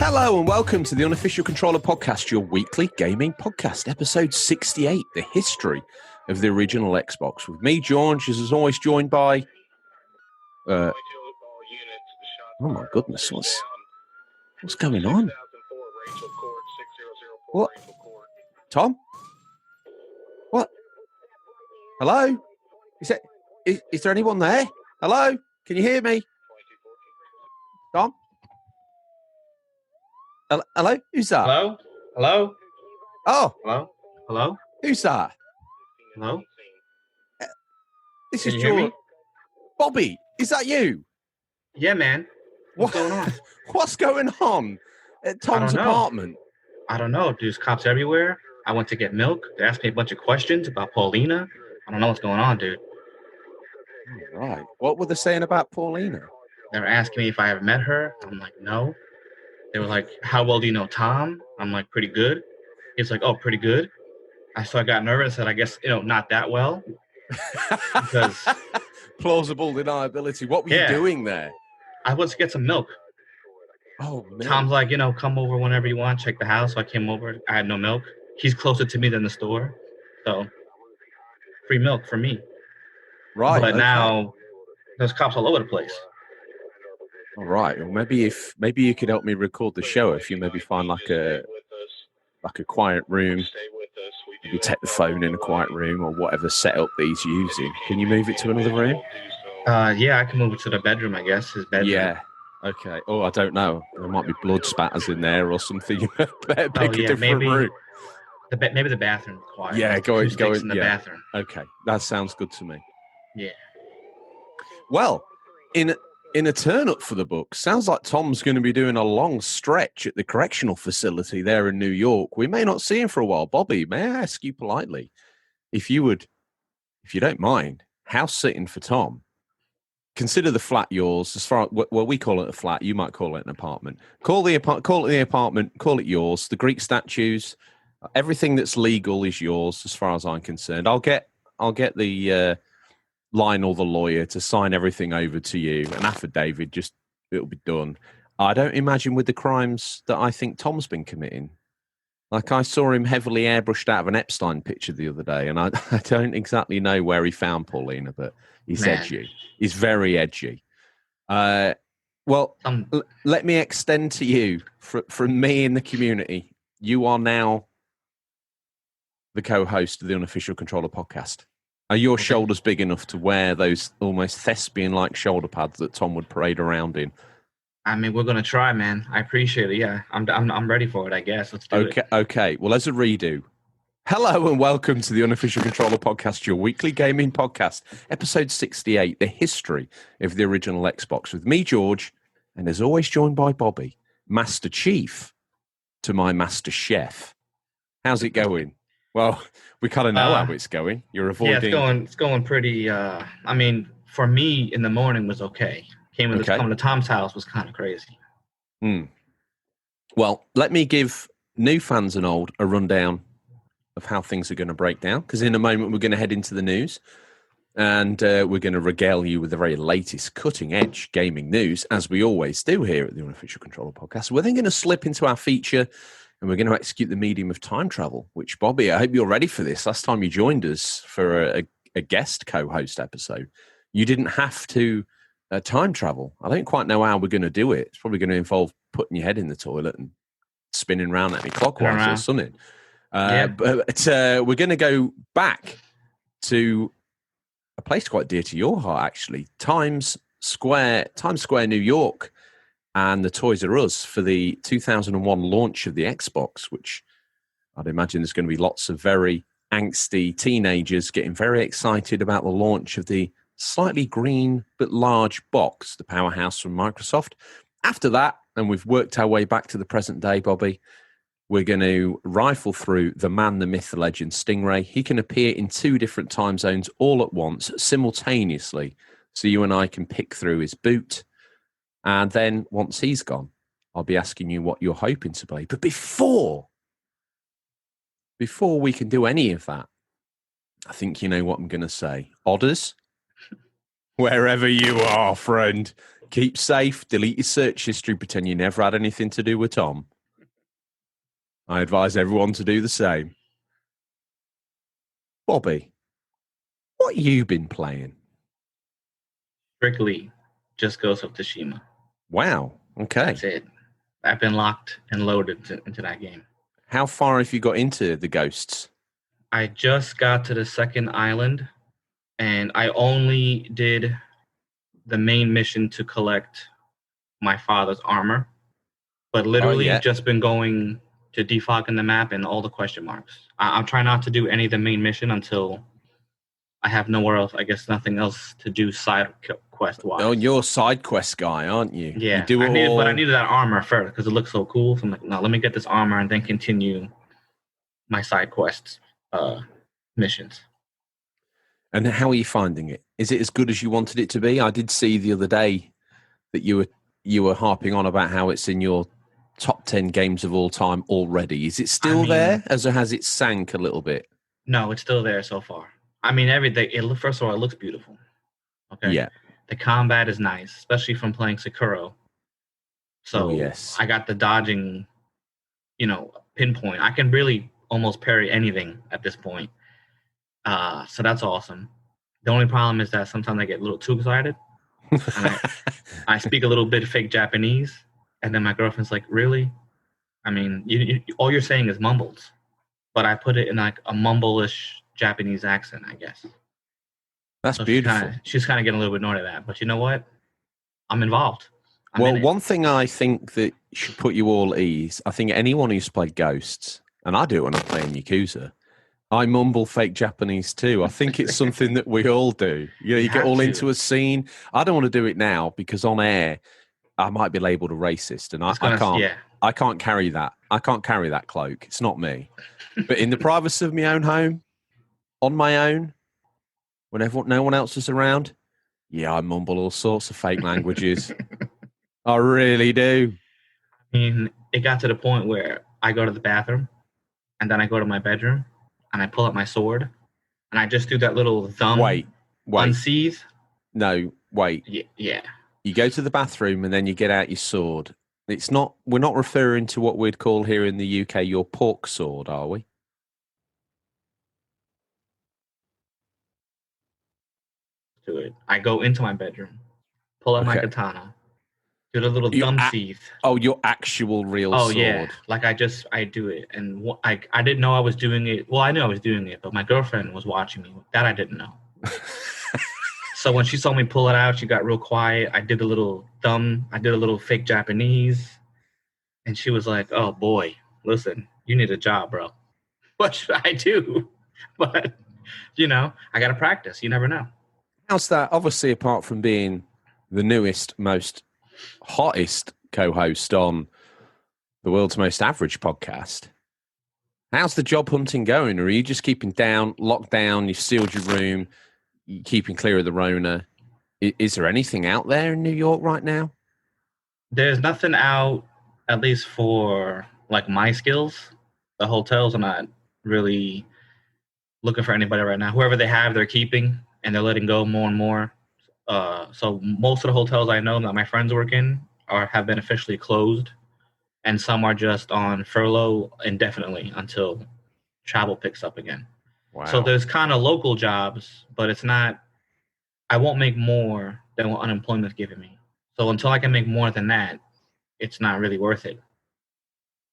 Hello and welcome to the Unofficial Controller Podcast, your weekly gaming podcast, episode 68, the history of the original Xbox. With me, George, as always, joined by... oh my goodness, what's going on? What? Tom? What? Hello? Is there anyone there? Hello? Can you hear me? Tom? Hello? Who's that? Hello? Hello? Oh. Hello? Hello? Who's that? Hello? This Can is you hear me? Bobby, is that you? Yeah, man. What's going on? What's going on at Tom's apartment? I don't know. There's cops everywhere. I went to get milk. They asked me a bunch of questions about Paulina. I don't know what's going on, dude. All right. What were they saying about Paulina? They were asking me if I ever met her. I'm like, no. They were like, how well do you know Tom? I'm like, pretty good. He's like, oh, pretty good. So I got nervous and said, I guess, not that well. Because plausible deniability. What were you doing there? I was to get some milk. Oh, man. Tom's like, come over whenever you want, check the house. So I came over. I had no milk. He's closer to me than the store. So free milk for me. Right. But now there's cops all over the place. All right. Well, maybe you could help me record the show if you maybe find like a quiet room. You take the phone in a quiet room or whatever setup he's using. Can you move it to another room? Yeah, I can move it to the bedroom, I guess. His bedroom. Yeah. Okay. Oh, I don't know. There might be blood spatters in there or something. You better pick a different room. Maybe the bathroom. Quiet. Yeah, go in the bathroom. Okay, that sounds good to me. Yeah. Well, in a turn up for the book, sounds like Tom's going to be doing a long stretch at the correctional facility there in New York. We may not see him for a while. Bobby, may I ask you politely, if you don't mind, house sitting for Tom? Consider the flat yours. As far as we call it a flat, you might call it an apartment. Call it the apartment. Call it yours. The Greek statues, everything that's legal is yours, as far as I'm concerned. I'll get the Lionel, the lawyer, to sign everything over to you. An affidavit, it'll be done. I don't imagine with the crimes that I think Tom's been committing. Like, I saw him heavily airbrushed out of an Epstein picture the other day, and I don't exactly know where he found Paulina, but he's edgy. He's very edgy. Let me extend to you, from me in the community, you are now the co-host of the Unofficial Controller Podcast. Are your shoulders big enough to wear those almost thespian-like shoulder pads that Tom would parade around in? I mean, we're gonna try, man. I appreciate it. Yeah, I'm ready for it. I guess let's do it. Okay. Well, as a redo, hello and welcome to the Unofficial Controller Podcast, your weekly gaming podcast, episode 68, the history of the original Xbox. With me, George, and as always, joined by Bobby, Master Chief to my Master Chef. How's it going? Well, we kind of know how it's going. You're avoiding. Yeah, it's going pretty. I mean, for me, in the morning was okay. Coming to Tom's house was kind of crazy. Well, let me give new fans and old a rundown of how things are going to break down, because in a moment we're going to head into the news, and we're going to regale you with the very latest cutting-edge gaming news, as we always do here at the Unofficial Controller Podcast. We're then going to slip into our feature, and we're going to execute the medium of time travel, which, Bobby, I hope you're ready for this. Last time you joined us for a guest co-host episode, you didn't have to time travel. I don't quite know how we're going to do it. It's probably going to involve putting your head in the toilet and spinning around anti-clockwise or something. But we're going to go back to a place quite dear to your heart, actually, Times Square, New York, and the Toys R Us for the 2001 launch of the Xbox, which I'd imagine there's going to be lots of very angsty teenagers getting very excited about the launch of the slightly green but large box, the powerhouse from Microsoft. After that, and we've worked our way back to the present day, Bobby, we're going to rifle through the man, the myth, the legend, Stingray. He can appear in 2 different time zones all at once, simultaneously, so you and I can pick through his boot. And then once he's gone, I'll be asking you what you're hoping to play. But before we can do any of that, I think you know what I'm going to say. Odders, wherever you are, friend, Keep safe. Delete your search history. Pretend you never had anything to do with Tom. I advise everyone to do the same. Bobby, what you been playing? Strictly just Ghost of Tsushima. Wow. Okay. That's it. I've been locked and loaded into that game. How far have you got into the ghosts? I just got to the second island, and I only did the main mission to collect my father's armor, but literally just been going to defogging the map and all the question marks. I'm trying not to do any of the main mission until I have nowhere else, I guess nothing else to do side quest-wise. Oh, you're a side quest guy, aren't you? Yeah, you do it all... but I needed that armor first because it looks so cool. So I'm like, no, let me get this armor and then continue my side quest missions. And how are you finding it? Is it as good as you wanted it to be? I did see the other day that you were harping on about how it's in your top 10 games of all time already. Is it still there, as has it sank a little bit? No, it's still there so far. I mean, everything. First of all, it looks beautiful. Okay. Yeah. The combat is nice, especially from playing Sekiro. So yes. I got the dodging, pinpoint. I can really almost parry anything at this point. So that's awesome. The only problem is that sometimes I get a little too excited. And I speak a little bit of fake Japanese, and then my girlfriend's like, "Really? I mean, you all you're saying is mumbles," but I put it in like a mumble-ish Japanese accent, I guess. That's so beautiful. She's kind of getting a little bit annoyed at that, but you know what? I'm involved. One thing I think that should put you all at ease, I think anyone who's played Ghosts, and I do when I'm playing Yakuza, I mumble fake Japanese too. I think it's something that we all do. You get all into a scene. I don't want to do it now because on air, I might be labelled a racist, and I can't. Yeah. I can't carry that. I can't carry that cloak. It's not me. But in the privacy of my own home, on my own, when no one else is around, yeah, I mumble all sorts of fake languages. I really do. I mean, it got to the point where I go to the bathroom, and then I go to my bedroom, and I pull up my sword, and I just do that little thumb. Wait. Unsheath. No, wait. Yeah. You go to the bathroom, and then you get out your sword. We're not referring to what we'd call here in the UK your pork sword, are we? To it. I go into my bedroom, pull out my katana, do the little thumb sheath. Your actual real sword. Oh, yeah. Like I do it. And I didn't know I was doing it. Well, I knew I was doing it, but my girlfriend was watching me. That I didn't know. So when she saw me pull it out, she got real quiet. I did a little fake Japanese. And she was like, "Oh, boy, listen, you need a job, bro." What should I do? But, I got to practice. You never know. How's that? Obviously, apart from being the newest, most hottest co-host on the world's most average podcast, how's the job hunting going? Or are you just keeping locked down, you've sealed your room, you're keeping clear of the Rona? Is there anything out there in New York right now? There's nothing out, at least for like my skills. The hotels are not really looking for anybody right now. Whoever they have, they're keeping, and they're letting go more and more. So most of the hotels I know that my friends work in have been officially closed, and some are just on furlough indefinitely until travel picks up again. Wow. So there's kind of local jobs, but it's not. I won't make more than what unemployment's giving me. So until I can make more than that, it's not really worth it.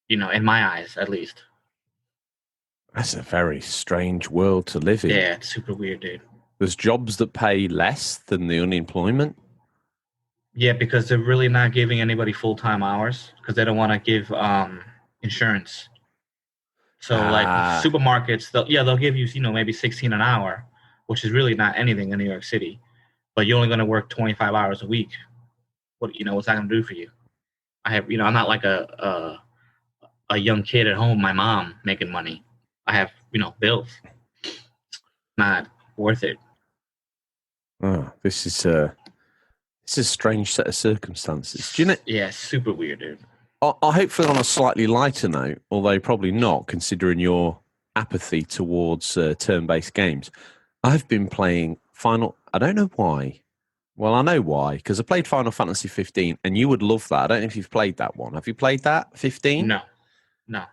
In my eyes, at least. That's a very strange world to live in. Yeah, it's super weird, dude. There's jobs that pay less than the unemployment? Yeah, because they're really not giving anybody full-time hours because they don't want to give insurance. So, like supermarkets, they'll give you, maybe $16 an hour, which is really not anything in New York City. But you're only going to work 25 hours a week. What's that going to do for you? I'm not like a young kid at home, my mom making money. I have, bills. It's not worth it. Oh, this is a strange set of circumstances. Do you know? Yeah, super weird, dude. I hopefully on a slightly lighter note, although probably not, considering your apathy towards turn-based games. I've been playing I don't know why, Well, I know why, because I played Final Fantasy 15, and you would love that. I don't know if you've played that one. Have you played that 15? No, no.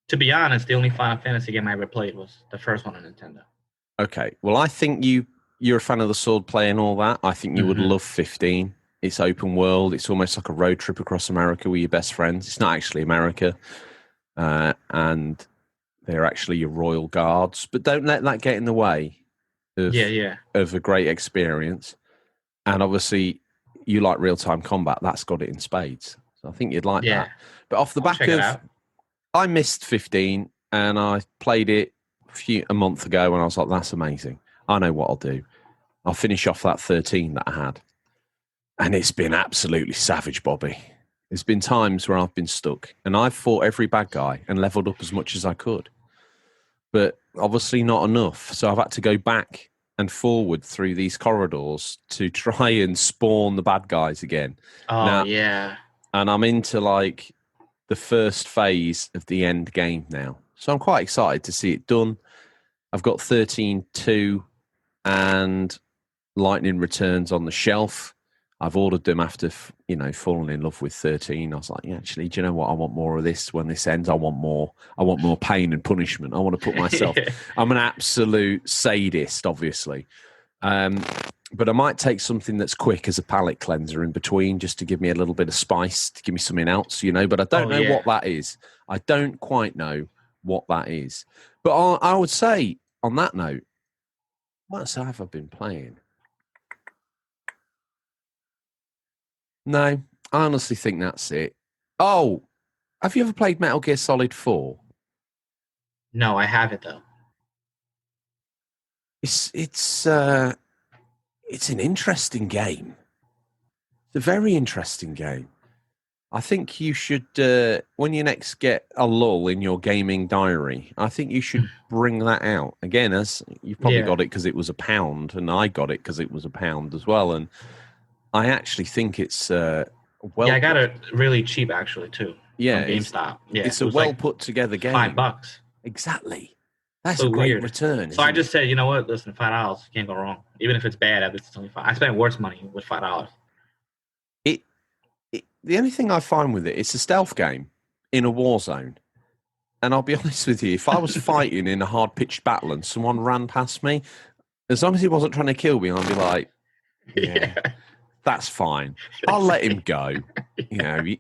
To be honest, the only Final Fantasy game I ever played was the first one on Nintendo. Okay. Well, I think you're a fan of the swordplay and all that. I think you would love 15. It's open world. It's almost like a road trip across America with your best friends. It's not actually America, and they're actually your royal guards. But don't let that get in the way of a great experience. And obviously, you like real-time combat. That's got it in spades. So I think you'd like that. But off the back of, I missed 15, and I played it a month ago, and I was like, that's amazing. I know what I'll do. I'll finish off that 13 that I had. And it's been absolutely savage, Bobby. There's been times where I've been stuck, and I've fought every bad guy and leveled up as much as I could. But obviously not enough. So I've had to go back and forward through these corridors to try and spawn the bad guys again. Oh, yeah. And I'm into like the first phase of the end game now. So I'm quite excited to see it done. I've got 13.2 and Lightning Returns on the shelf. I've ordered them after, falling in love with 13. I was like, yeah, actually, do you know what? I want more of this when this ends. I want more pain and punishment. I want to put myself... I'm an absolute sadist, obviously. But I might take something that's quick as a palate cleanser in between just to give me a little bit of spice, to give me something else, But I don't know what that is. I don't quite know what that is. But I would say, on that note, what else have I been playing? No, I honestly think that's it. Oh, have you ever played Metal Gear Solid 4? No, I haven't though. It's an interesting game. It's a very interesting game. I think you should, when you next get a lull in your gaming diary, I think you should bring that out. Again, as you probably got it because it was £1, and I got it because it was £1 as well. And I actually think it's I got it really cheap actually too. Yeah, from GameStop. It's a well put together game. $5. Exactly. That's so a great return. So I just said, you know what? Listen, $5 can't go wrong. Even if it's bad, at least it's only $5. I spent worse money with $5. The only thing I find with it's a stealth game in a war zone. And I'll be honest with you, if I was fighting in a hard-pitched battle and someone ran past me, as long as he wasn't trying to kill me, I'd be like, yeah. That's fine. I'll let him go.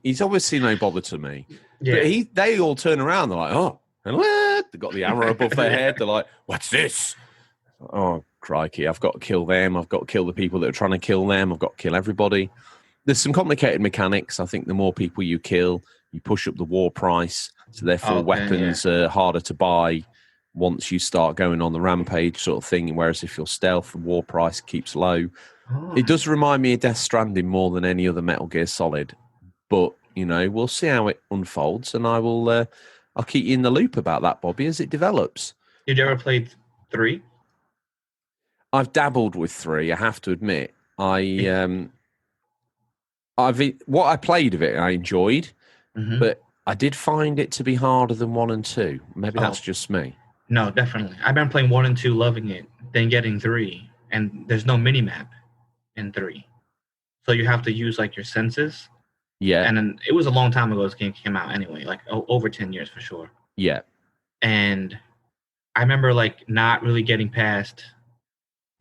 He's obviously no bother to me. Yeah. But they all turn around. They're like, oh, they've got the arrow above their head. They're like, what's this? Oh, crikey. I've got to kill them. I've got to kill the people that are trying to kill them. I've got to kill everybody. There's some complicated mechanics. I think the more people you kill, you push up the war price. So therefore, weapons are harder to buy once you start going on the rampage sort of thing. Whereas if you're stealth, the war price keeps low. It does remind me of Death Stranding more than any other Metal Gear Solid, but we'll see how it unfolds, and I'll keep you in the loop about that, Bobby, as it develops. Did you ever play 3? I've dabbled with 3. I have to admit, what I played of it, I enjoyed, but I did find it to be harder than 1 and 2. Maybe that's just me. No, definitely. I've been playing 1 and 2, loving it, then getting 3, and there's no mini map in 3, so you have to use like your senses. And then it was a long time ago this game came out anyway, like over 10 years for sure. And I remember like not really getting past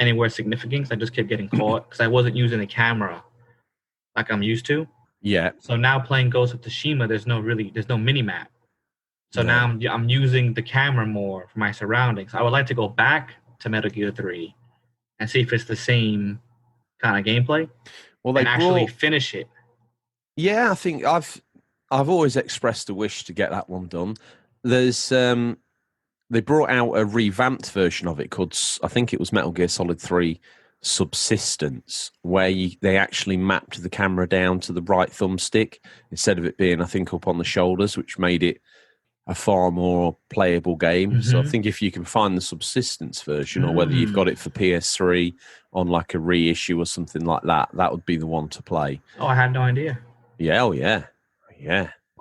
anywhere significant because I just kept getting caught because I wasn't using the camera like I'm used to. So now playing Ghost of Tsushima, there's no mini map, so now I'm using the camera more for my surroundings. I would like to go back to Metal Gear 3 and see if it's the same kind of gameplay, and actually finish it. Yeah, I think I've always expressed a wish to get that one done. There's they brought out a revamped version of it called, I think it was Metal Gear Solid 3 Subsistence, where they actually mapped the camera down to the right thumbstick instead of it being, I think, up on the shoulders, which made it a far more playable game. So I think if you can find the Subsistence version, or whether you've got it for PS3 on like a reissue or something like that, that would be the one to play. Oh, I had no idea. Yeah,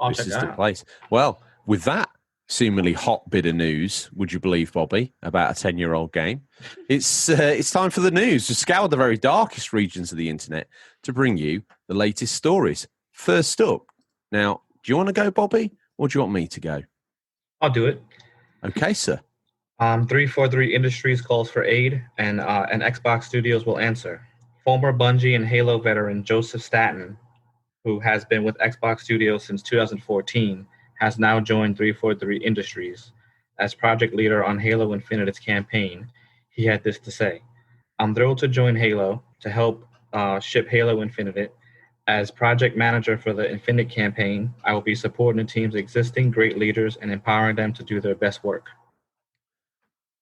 this is the place. Well, with that, seemingly hot bit of news, would you believe, Bobby, about a 10-year-old game. It's time for the news to scour the very darkest regions of the internet to bring you the latest stories. First up, now, do you want to go, Bobby, or do you want me to go? I'll do it. Okay, sir. 343 Industries calls for aid, and Xbox Studios will answer. Former Bungie and Halo veteran Joseph Staten, who has been with Xbox Studios since 2014, has now joined 343 Industries. As project leader on Halo Infinite's campaign, he had this to say: "I'm thrilled to join Halo to help ship Halo Infinite. As project manager for the Infinite campaign, I will be supporting the team's existing great leaders and empowering them to do their best work."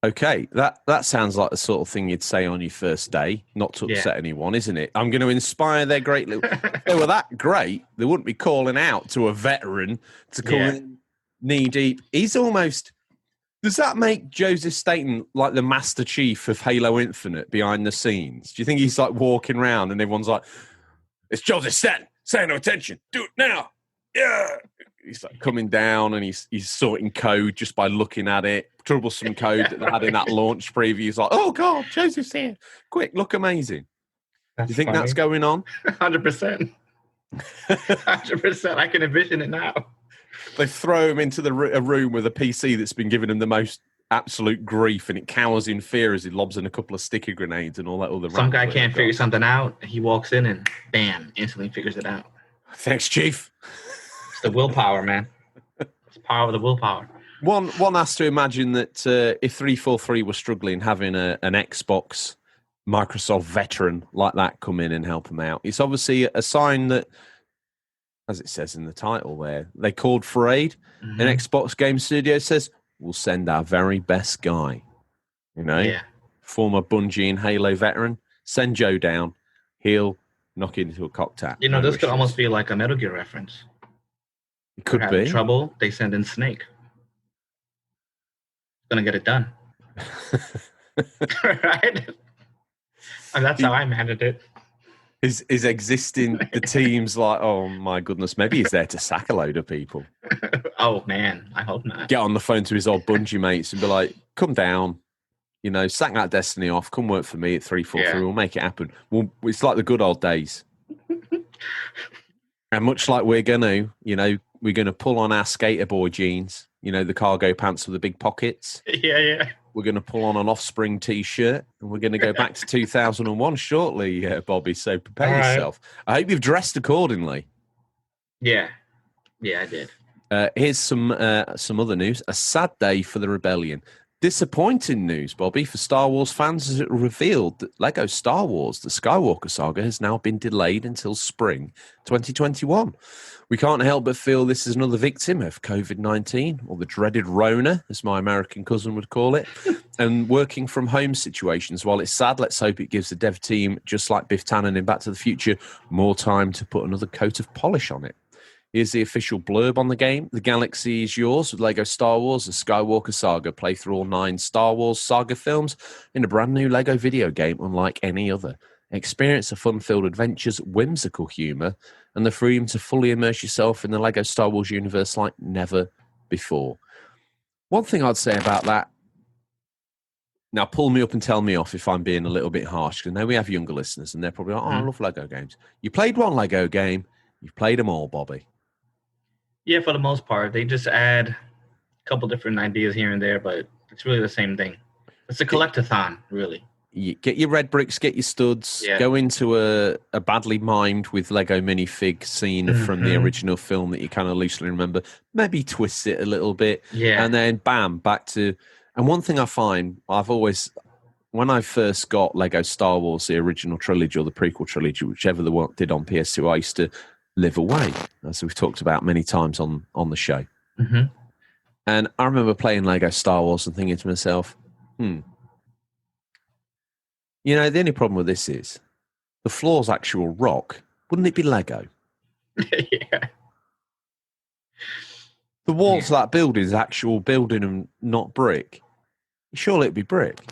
Okay, that sounds like the sort of thing you'd say on your first day, not to upset anyone, isn't it? I'm going to inspire their great little... If they were that great, they wouldn't be calling out to a veteran to come in knee-deep. He's almost... Does that make Joseph Staten like the Master Chief of Halo Infinite behind the scenes? Do you think he's like walking around and everyone's like, "It's Joseph Staten, say no attention, do it now, yeah." He's like coming down and he's sorting code just by looking at it. Troublesome code that they had in that launch preview. He's like, "Oh God, Joseph's here! Quick, look amazing." Do you think funny. that's going on? 100%. 100%. I can envision it now. They throw him into a room with a PC that's been giving him the most absolute grief, and it cowers in fear as he lobs in a couple of sticky grenades and all that other. Some guy can't figure something out. He walks in and bam, instantly figures it out. Thanks, Chief. It's the willpower, man. It's the power of the willpower. One has to imagine that if 343 were struggling, having an Xbox Microsoft veteran like that come in and help them out, it's obviously a sign that, as it says in the title there, they called for aid. Mm-hmm. An Xbox Game Studio says, "We'll send our very best guy." You know, former Bungie and Halo veteran, send Joe down. He'll knock it into a cocktail. You know, this could almost be like a Metal Gear reference. It could be. Trouble, they send in Snake. Gonna get it done. Right? And that's how I imagined it. Is existing the team's like, oh my goodness, maybe he's there to sack a load of people. Oh man, I hope not. Get on the phone to his old Bungie mates and be like, "Come down, you know, sack that Destiny off. Come work for me at 343. We'll make it happen." Well, it's like the good old days. And much like we're gonna pull on our skater boy jeans, you know, the cargo pants with the big pockets. Yeah. We're going to pull on an Offspring T-shirt, and we're going to go back to 2001 shortly, Bobby. So prepare yourself. I hope you've dressed accordingly. Yeah, I did. Here's some other news. A sad day for the rebellion. Disappointing news, Bobby, for Star Wars fans, as it revealed that Lego Star Wars, the Skywalker saga, has now been delayed until spring 2021. We can't help but feel this is another victim of COVID-19, or the dreaded Rona, as my American cousin would call it, and working from home situations. While it's sad, let's hope it gives the dev team, just like Biff Tannen in Back to the Future, more time to put another coat of polish on it. Here's the official blurb on the game. The galaxy is yours with Lego Star Wars, the Skywalker Saga. Play through all 9 Star Wars saga films in a brand new Lego video game unlike any other. Experience the fun-filled adventures, whimsical humour, and the freedom to fully immerse yourself in the Lego Star Wars universe like never before. One thing I'd say about that, now pull me up and tell me off if I'm being a little bit harsh, because I know we have younger listeners and they're probably like, "Oh, I love Lego games." You played one Lego game, you've played them all, Bobby. Yeah, for the most part. They just add a couple different ideas here and there, but it's really the same thing. It's a collectathon, really. You get your red bricks, get your studs, go into a badly mimed with Lego minifig scene from the original film that you kind of loosely remember. Maybe twist it a little bit. Yeah. And then, bam, back to... And one thing I find, when I first got Lego Star Wars, the original trilogy or the prequel trilogy, whichever the one did on PS2, I used to live away, as we've talked about many times on the show. Mm-hmm. And I remember playing Lego Star Wars and thinking to myself, you know, the only problem with this is the floor's actual rock. Wouldn't it be Lego? Yeah. The walls of that building is actual building and not brick. Surely it'd be brick.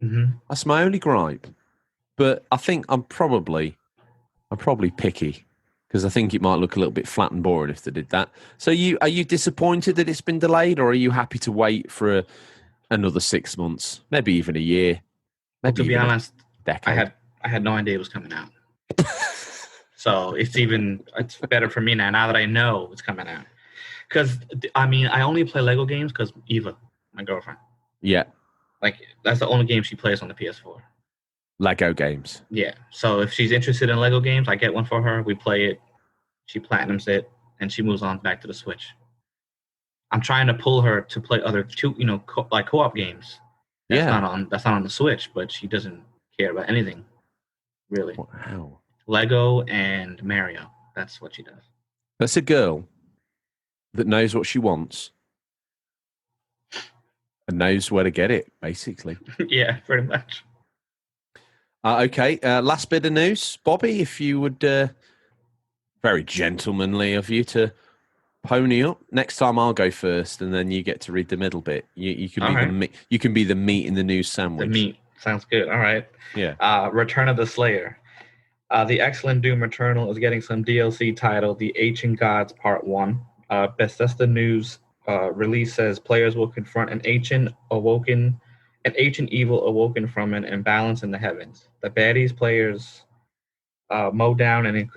Mm-hmm. That's my only gripe. But I think I'm probably picky, Because I think it might look a little bit flat and boring if they did that. So are you disappointed that it's been delayed, or are you happy to wait for another 6 months, maybe even a year, Well, maybe to be even honest, a decade? I had no idea it was coming out. So it's better for me now that I know it's coming out. Because I mean, I only play Lego games because Eva, my girlfriend, Yeah, like that's the only game she plays on the PS4. Lego games. Yeah. So if she's interested in Lego games, I get one for her. We play it. She platinums it, and she moves on back to the Switch. I'm trying to pull her to play other co-op games. That's Yeah. not on the Switch, but she doesn't care about anything really. Wow. Lego and Mario. That's what she does. That's a girl that knows what she wants and knows where to get it, basically. Yeah, pretty much. Okay, last bit of news. Bobby, if you would, very gentlemanly of you to pony up. Next time I'll go first, and then you get to read the middle bit. You can be the meat. You can be the meat in the news sandwich. The meat sounds good. All right. Yeah. Return of the Slayer. The excellent Doom Eternal is getting some DLC titled The Ancient Gods Part 1. Bethesda News release says players will confront an ancient evil awoken from an imbalance in the heavens. The baddies players mow down and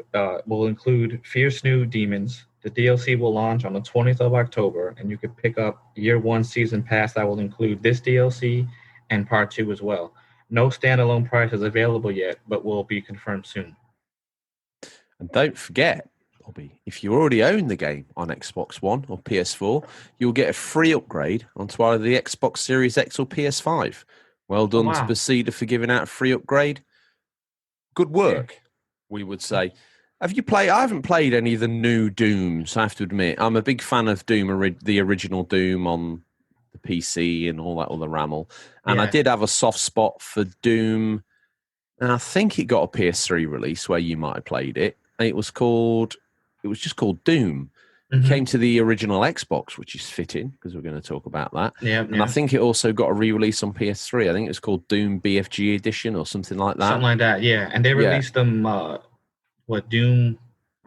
will include fierce new demons. The DLC will launch on the 20th of October, and you can pick up Year 1 Season Pass that will include this DLC and Part 2 as well. No standalone price is available yet, but will be confirmed soon. And don't forget, Bobby, if you already own the game on Xbox One or PS4, you'll get a free upgrade onto either the Xbox Series X or PS5. Well done to Bethesda for giving out a free upgrade. Good work, we would say. Have you played? I haven't played any of the new Dooms, I have to admit. I'm a big fan of Doom, the original Doom on the PC and all that other ramble. And I did have a soft spot for Doom. And I think it got a PS3 release where you might have played it. It was just called Doom. Mm-hmm. It came to the original Xbox, which is fitting because we're going to talk about that. And I think it also got a re-release on PS3. I think it's called Doom BFG Edition or something like that. Something like that, yeah. And they released them, Doom,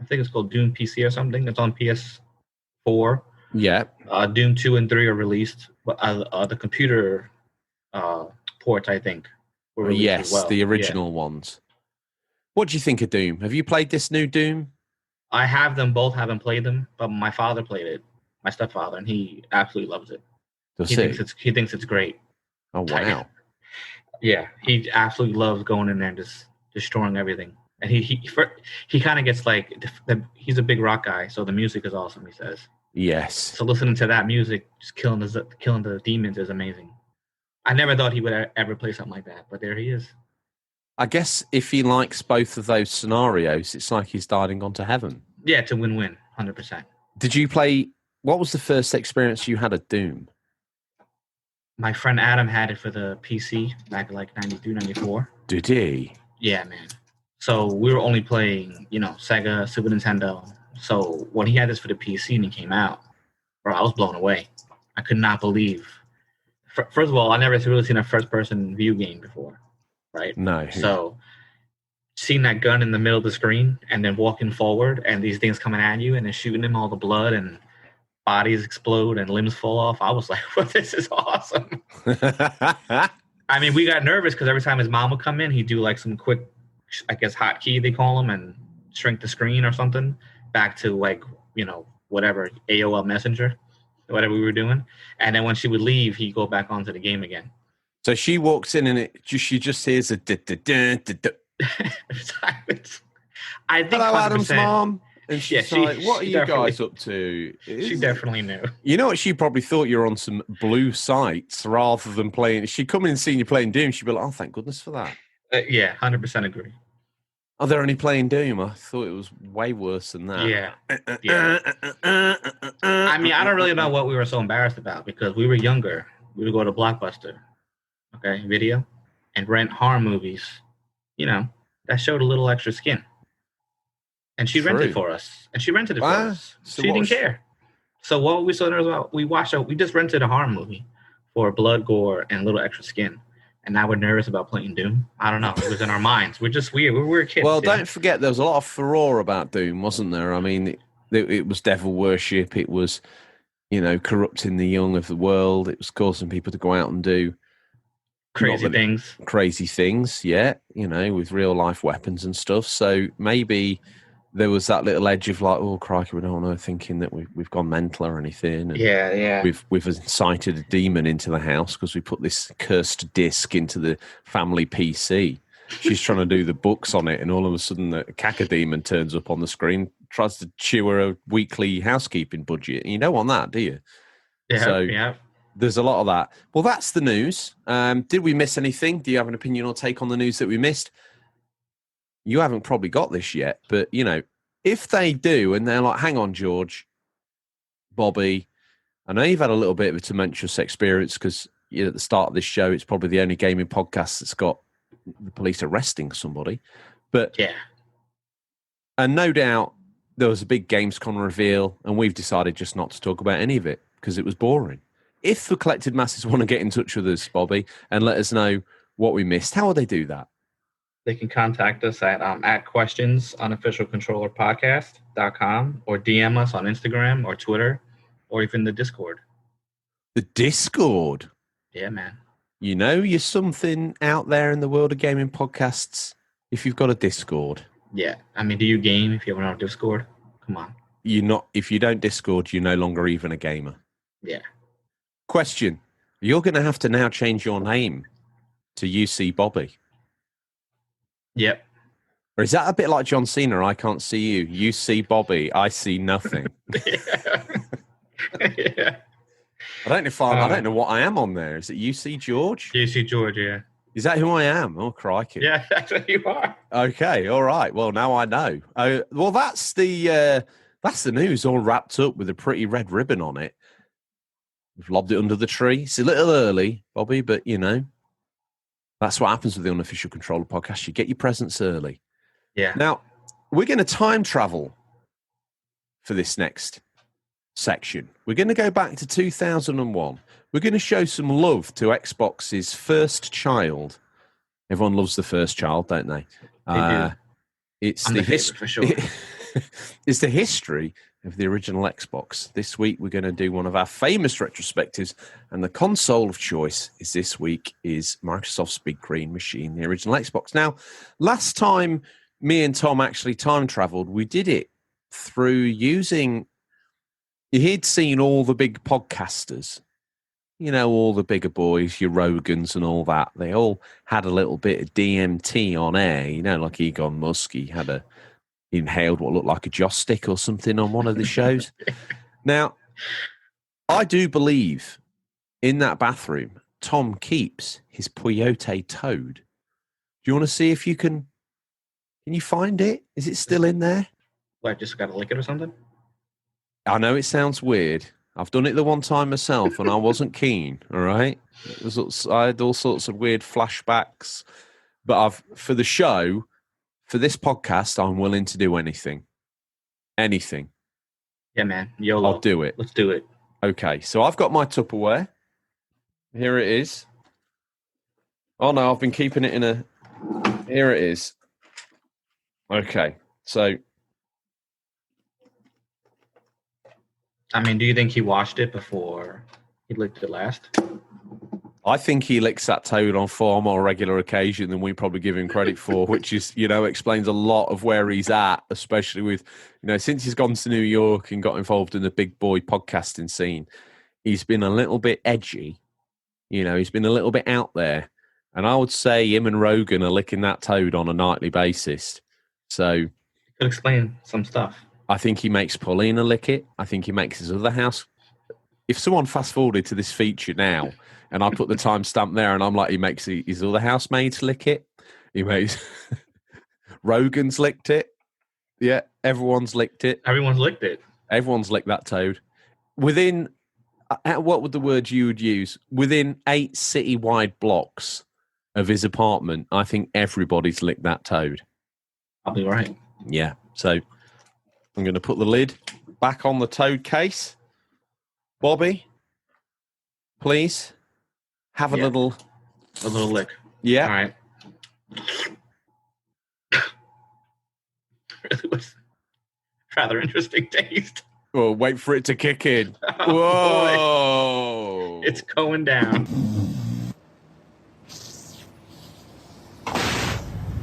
I think it's called Doom PC or something. It's on PS4. Yeah. Doom 2 and 3 are released. But the computer ports, I think, were released as well. The original ones. What do you think of Doom? Have you played this new Doom? I have them both. Haven't played them, but my father played it. My stepfather, and he absolutely loves it. He thinks it's great. Oh wow! Yeah, he absolutely loves going in there and just destroying everything. And he kind of gets like he's a big rock guy, so the music is awesome. He says yes. So listening to that music, just killing the demons is amazing. I never thought he would ever play something like that, but there he is. I guess if he likes both of those scenarios, it's like he's diving onto heaven. Yeah, it's a win-win, 100%. Did you play? What was the first experience you had at Doom? My friend Adam had it for the PC back in like 93, 94. Did he? Yeah, man. So we were only playing, Sega, Super Nintendo. So when he had this for the PC and he came out, bro, I was blown away. I could not believe. First of all, I never really seen a first-person view game before, right? No. So seeing that gun in the middle of the screen and then walking forward and these things coming at you and then shooting them, all the blood and bodies explode and limbs fall off, I was like, well, this is awesome. I mean, we got nervous because every time his mom would come in, he'd do like some quick, I guess, hotkey, they call them, and shrink the screen or something back to like, whatever, AOL Messenger, whatever we were doing. And then when she would leave, he'd go back onto the game again. So she walks in and she just hears a I think hello, Adam's mom. And she's like, what are you guys up to? She definitely knew. You know what? She probably thought you were on some blue sites rather than playing. She'd come in and seen you playing Doom. She'd be like, oh, thank goodness for that. Yeah, 100% agree. Oh, they're only playing Doom. I thought it was way worse than that. Yeah. I mean, I don't really know what we were so embarrassed about because we were younger. We would go to Blockbuster, video, and rent horror movies, that showed a little extra skin. And she rented for us. And she rented it for us. So she didn't care. So what we saw there was we just rented a horror movie for blood, gore, and a little extra skin. and now we're nervous about playing Doom. I don't know. It was in our minds. We're just weird. We're kids. Well, don't forget there was a lot of furore about Doom, wasn't there? I mean, it was devil worship. It was, corrupting the young of the world. It was causing people to go out and do crazy things, yeah, with real life weapons and stuff. So maybe there was that little edge of like, oh crikey, we don't want to thinking that we've gone mental or anything. And yeah. We've incited a demon into the house because we put this cursed disc into the family PC. She's trying to do the books on it, and all of a sudden the cacodemon turns up on the screen, tries to chew her a weekly housekeeping budget. And you don't want that, do you? Yeah. There's a lot of that. Well, that's the news. Did we miss anything? Do you have an opinion or take on the news that we missed? You haven't probably got this yet, but, if they do and they're like, hang on, George, Bobby, I know you've had a little bit of a tumultuous experience because at the start of this show, it's probably the only gaming podcast that's got the police arresting somebody. But yeah. And no doubt there was a big Gamescom reveal, and we've decided just not to talk about any of it because it was boring. If the collected masses want to get in touch with us, Bobby, and let us know what we missed, how will they do that? They can contact us at questions unofficialcontrollerpodcast.com or DM us on Instagram or Twitter or even the Discord. The Discord? Yeah, man. You're something out there in the world of gaming podcasts if you've got a Discord. Yeah. I mean, do you game if you have a Discord? Come on. If you don't Discord, you're no longer even a gamer. Yeah. Question. You're going to have to now change your name to UC Bobby. Yep. Or is that a bit like John Cena? I can't see you. You see Bobby. I see nothing. Yeah. I don't know what I am on there. Is it UC George? UC George, yeah. Is that who I am? Oh, crikey. Yeah, that's what you are. Okay, all right. Well, now I know. Well, that's the news all wrapped up with a pretty red ribbon on it. We've lobbed it under the tree. It's a little early, Bobby, but, that's what happens with the Unofficial Controller podcast. You get your presents early. Yeah. Now, we're going to time travel for this next section. We're going to go back to 2001. We're going to show some love to Xbox's first child. Everyone loves the first child, don't they? They do. It's I'm the history for sure. It's the history of the original Xbox. This week we're going to do one of our famous retrospectives, and the console of choice this week is Microsoft's Big Green Machine, the original Xbox. Now, last time me and Tom actually time traveled, we did it through using. He'd seen all the big podcasters, all the bigger boys, your Rogans and all that. They all had a little bit of DMT on air, like Elon Musk. He inhaled what looked like a joss stick or something on one of the shows. Now, I do believe in that bathroom, Tom keeps his Puyote toad. Do you want to see if you can you find it? Is it still in there? What, just got to lick it or something? I know it sounds weird. I've done it the one time myself and I wasn't keen, all right? I had all sorts of weird flashbacks. But for the show, for this podcast, I'm willing to do anything. Anything. Yeah, man. YOLO. I'll do it. Let's do it. Okay, so I've got my Tupperware. Here it is. Oh, no, I've been keeping it in a... Here it is. Okay, so... I mean, do you think he washed it before he licked it last? I think he licks that toad on far more regular occasion than we probably give him credit for, which is, explains a lot of where he's at, especially with, since he's gone to New York and got involved in the big boy podcasting scene, he's been a little bit edgy. He's been a little bit out there. And I would say him and Rogan are licking that toad on a nightly basis. So... Could explain some stuff. I think he makes Paulina lick it. I think he makes his other house. If someone fast forwarded to this feature now and I put the timestamp there and I'm like, he makes his other housemates lick it. He makes Rogan's licked it. Yeah, everyone's licked it. Everyone's licked it. Everyone's licked that toad. Within, what would the word you would use? Within 8 citywide blocks of his apartment, I think everybody's licked that toad. I'll be right. Yeah, so... I'm going to put the lid back on the toad case. Bobby, please have a little A little lick. Yeah. All right. Really was rather interesting taste. Well, wait for it to kick in. Oh, Whoa! boy. It's going down.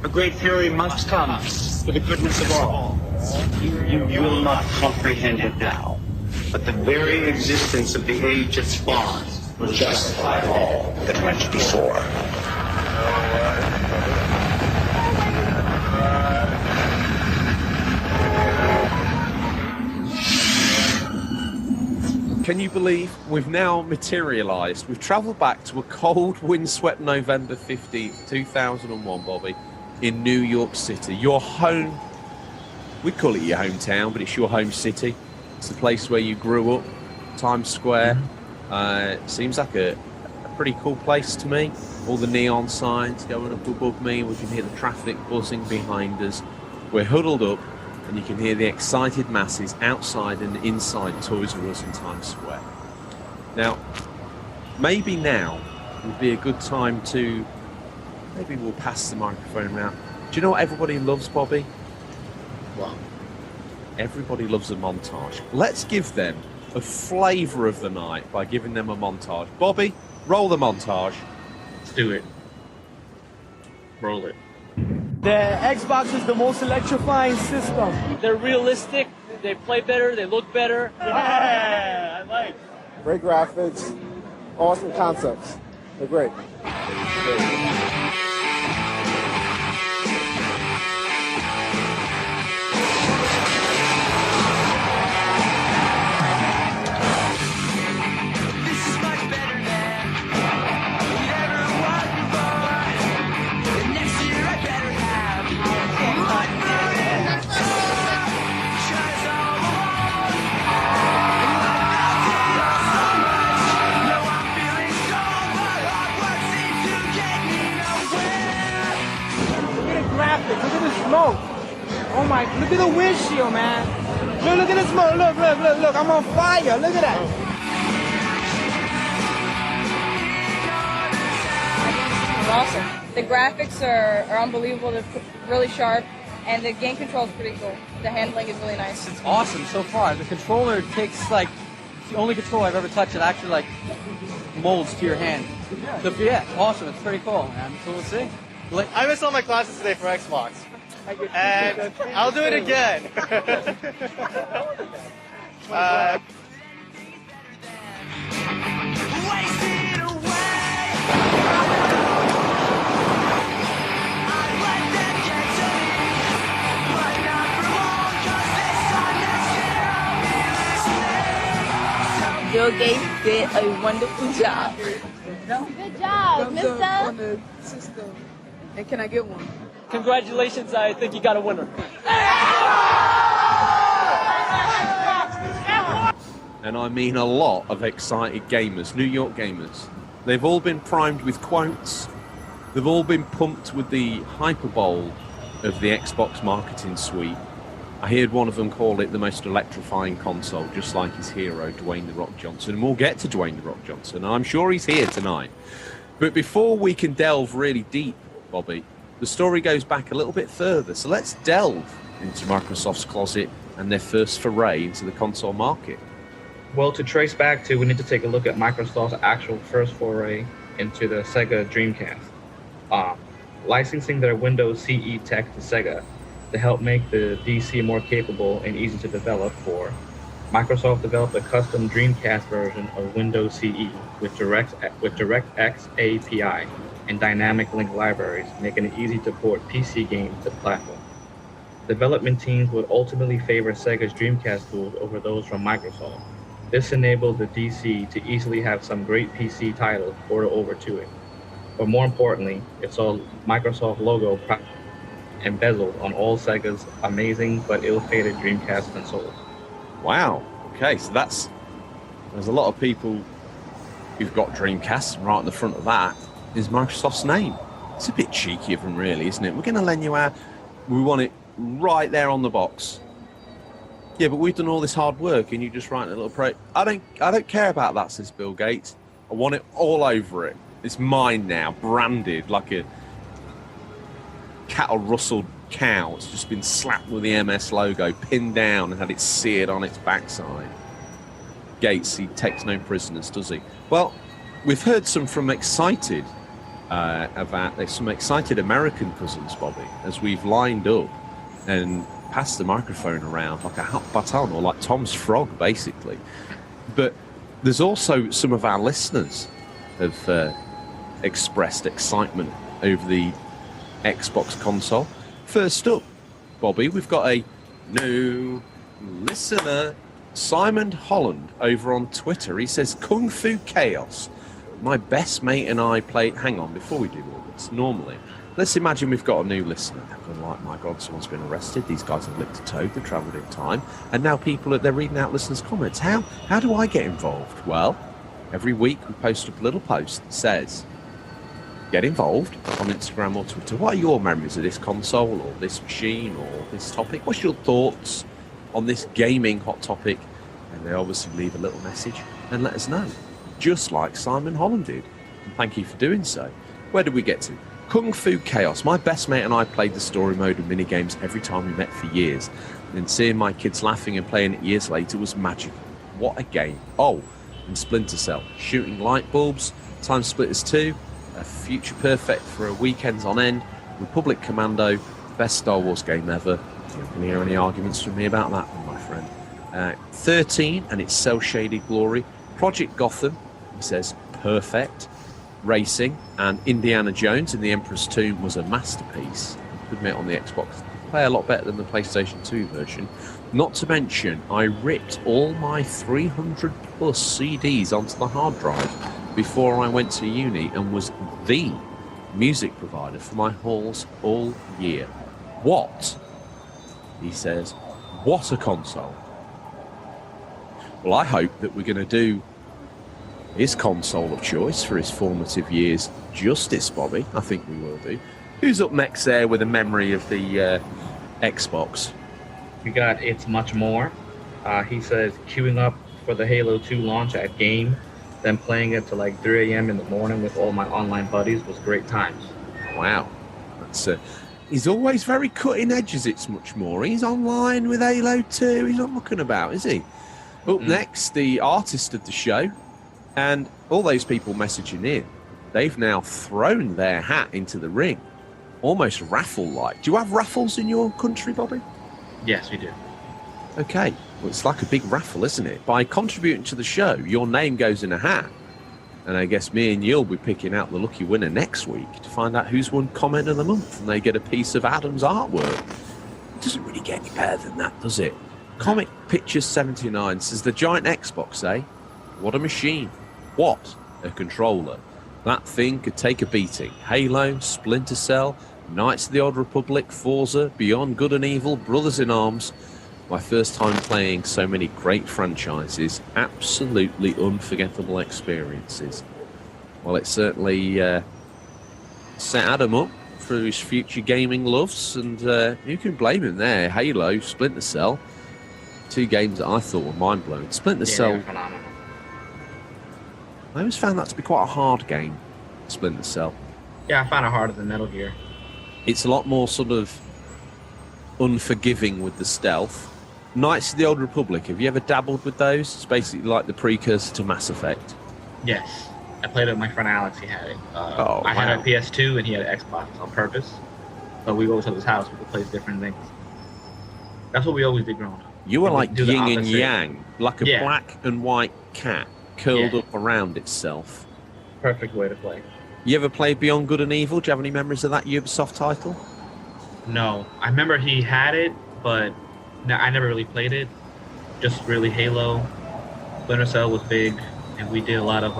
A great fury must come for the goodness of all. You will not comprehend it now, but the very existence of the age it spawns will justify all that went before. Can you believe we've now materialised? We've travelled back to a cold, windswept November 15th, 2001, Bobby, in New York City. Your home, we call it your hometown, but it's your home city. It's the place where you grew up, Times Square. Seems like a pretty cool place to me. All the neon signs going up above me. We can hear the traffic buzzing behind us. We're huddled up, and you can hear the excited masses outside and inside Toys R Us in Times Square. Now, maybe now would be a good time to, maybe we'll pass the microphone around. Do you know what everybody loves, Bobby? What? Everybody loves a montage. Let's give them a flavour of the night by giving them a montage. Bobby, roll the montage. Let's do it. Roll it. The Xbox is the most electrifying system. They're realistic, they play better, they look better. Yeah, I like. Great graphics, awesome concepts. They're great. Look at the smoke. Oh my, look at the windshield, man. Look at the smoke. Look. I'm on fire. Look at that. Awesome. The graphics are unbelievable. They're really sharp. And the game control is pretty cool. The handling is really nice. It's awesome so far. The controller takes like, it's the only controller I've ever touched that actually like molds to your hand. Yeah, awesome. It's pretty cool, man. So we'll see. Like, I missed all my classes today for Xbox, and I'll do it again. Bill Gates did a wonderful job. Good job, mister. And can I get one? Congratulations, I think you got a winner. And I mean a lot of excited gamers, New York gamers. They've all been primed with quotes. They've all been pumped with the hyperbole of the Xbox marketing suite. I heard one of them call it the most electrifying console, just like his hero, Dwayne "The Rock" Johnson. And we'll get to Dwayne "The Rock" Johnson, and I'm sure he's here tonight. But before we can delve really deep, Bobby, the story goes back a little bit further. So let's delve into Microsoft's closet and their first foray into the console market. Well, to trace back to, we need to take a look at Microsoft's actual first foray into the Sega Dreamcast. Licensing their Windows CE tech to Sega to help make the DC more capable and easy to develop for, Microsoft developed a custom Dreamcast version of Windows CE with DirectX API and dynamic link libraries, making it easy to port PC games to the platform. Development teams would ultimately favor Sega's Dreamcast tools over those from Microsoft. This enabled the DC to easily have some great PC titles ported over to it. But more importantly, it saw Microsoft logo embezzled on all Sega's amazing but ill-fated Dreamcast consoles. Wow. Okay, so there's a lot of people who've got Dreamcasts, and right at the front of that is Microsoft's name. It's a bit cheeky of them, really, isn't it? We're going to lend you our, we want it right there on the box. Yeah, but we've done all this hard work, and you just write a little I don't care about that, says Bill Gates. I want it all over it. It's mine now, branded like a cattle rustled cow. It's just been slapped with the MS logo, pinned down, and had it seared on its backside. Gates, he takes no prisoners, does he? Well, we've heard some from excited some excited American cousins, Bobby, as we've lined up and passed the microphone around like a hot baton, or like Tom's frog, basically. But there's also some of our listeners have expressed excitement over the Xbox console. First up, Bobby, we've got a new listener, Simon Holland, over on Twitter. He says, Kung Fu Chaos. My best mate and I played... Hang on, before we do all this, normally, let's imagine we've got a new listener. They're like, my God, someone's been arrested. These guys have licked a toad. They've travelled in time. And now they're reading out listeners' comments. How do I get involved? Well, every week we post up a little post that says, get involved on Instagram or Twitter. What are your memories of this console or this machine or this topic? What's your thoughts on this gaming hot topic? And they obviously leave a little message and let us know, just like Simon Holland did. And thank you for doing so. Where did we get to? Kung Fu Chaos. My best mate and I played the story mode and minigames every time we met for years. And seeing my kids laughing and playing it years later was magical. What a game. Oh, and Splinter Cell. Shooting light bulbs. Time Splitters 2. A future perfect for a weekends on end. Republic Commando. Best Star Wars game ever. You're not going to hear any arguments from me about that one, my friend. 13 and its cel-shaded glory. Project Gotham, he says, perfect. Racing, and Indiana Jones in the Emperor's Tomb was a masterpiece. I admit, on the Xbox, play a lot better than the PlayStation 2 version. Not to mention, I ripped all my 300 plus CDs onto the hard drive before I went to uni and was the music provider for my halls all year. What? He says, what a console. Well, I hope that we're going to do his console of choice for his formative years justice, Bobby. I think we will do. Who's up next there with a memory of the Xbox? We got It's Much More. He says queuing up for the Halo 2 launch at Game, then playing it till like 3 a.m. in the morning with all my online buddies was great times. Wow. That's he's always very cutting edges. It's Much More. He's online with Halo 2. He's not mucking about, is he? Up next, the artist of the show, and all those people messaging in, they've now thrown their hat into the ring, almost raffle-like. Do you have raffles in your country, Bobby? Yes, we do. Okay, well, it's like a big raffle, isn't it? By contributing to the show, your name goes in a hat, and I guess me and you'll be picking out the lucky winner next week to find out who's won Comment of the Month, and they get a piece of Adam's artwork. It doesn't really get any better than that, does it? Comic Pictures 79 says, the giant Xbox, eh? What a machine. What a controller. That thing could take a beating. Halo, Splinter Cell, Knights of the Old Republic, Forza, Beyond Good and Evil, Brothers in Arms. My first time playing so many great franchises. Absolutely unforgettable experiences. Well, it certainly set Adam up for his future gaming loves, and you can blame him there. Halo, Splinter Cell. Two games that I thought were mind-blowing. Splinter Cell, I always found that to be quite a hard game, Splinter Cell. Yeah, I found it harder than Metal Gear. It's a lot more sort of unforgiving with the stealth. Knights of the Old Republic, have you ever dabbled with those? It's basically like the precursor to Mass Effect. Yes. I played it with my friend Alex. He had it. I had a PS2 and he had an Xbox on purpose. But we go to his house. We could play different things. That's what we always did growing up. You were like yin and yang, like a black and white cat curled up around itself. Perfect way to play. You ever played Beyond Good and Evil? Do you have any memories of that Ubisoft title? No. I remember he had it, but I never really played it. Just really Halo. Splinter Cell was big, and we did a lot of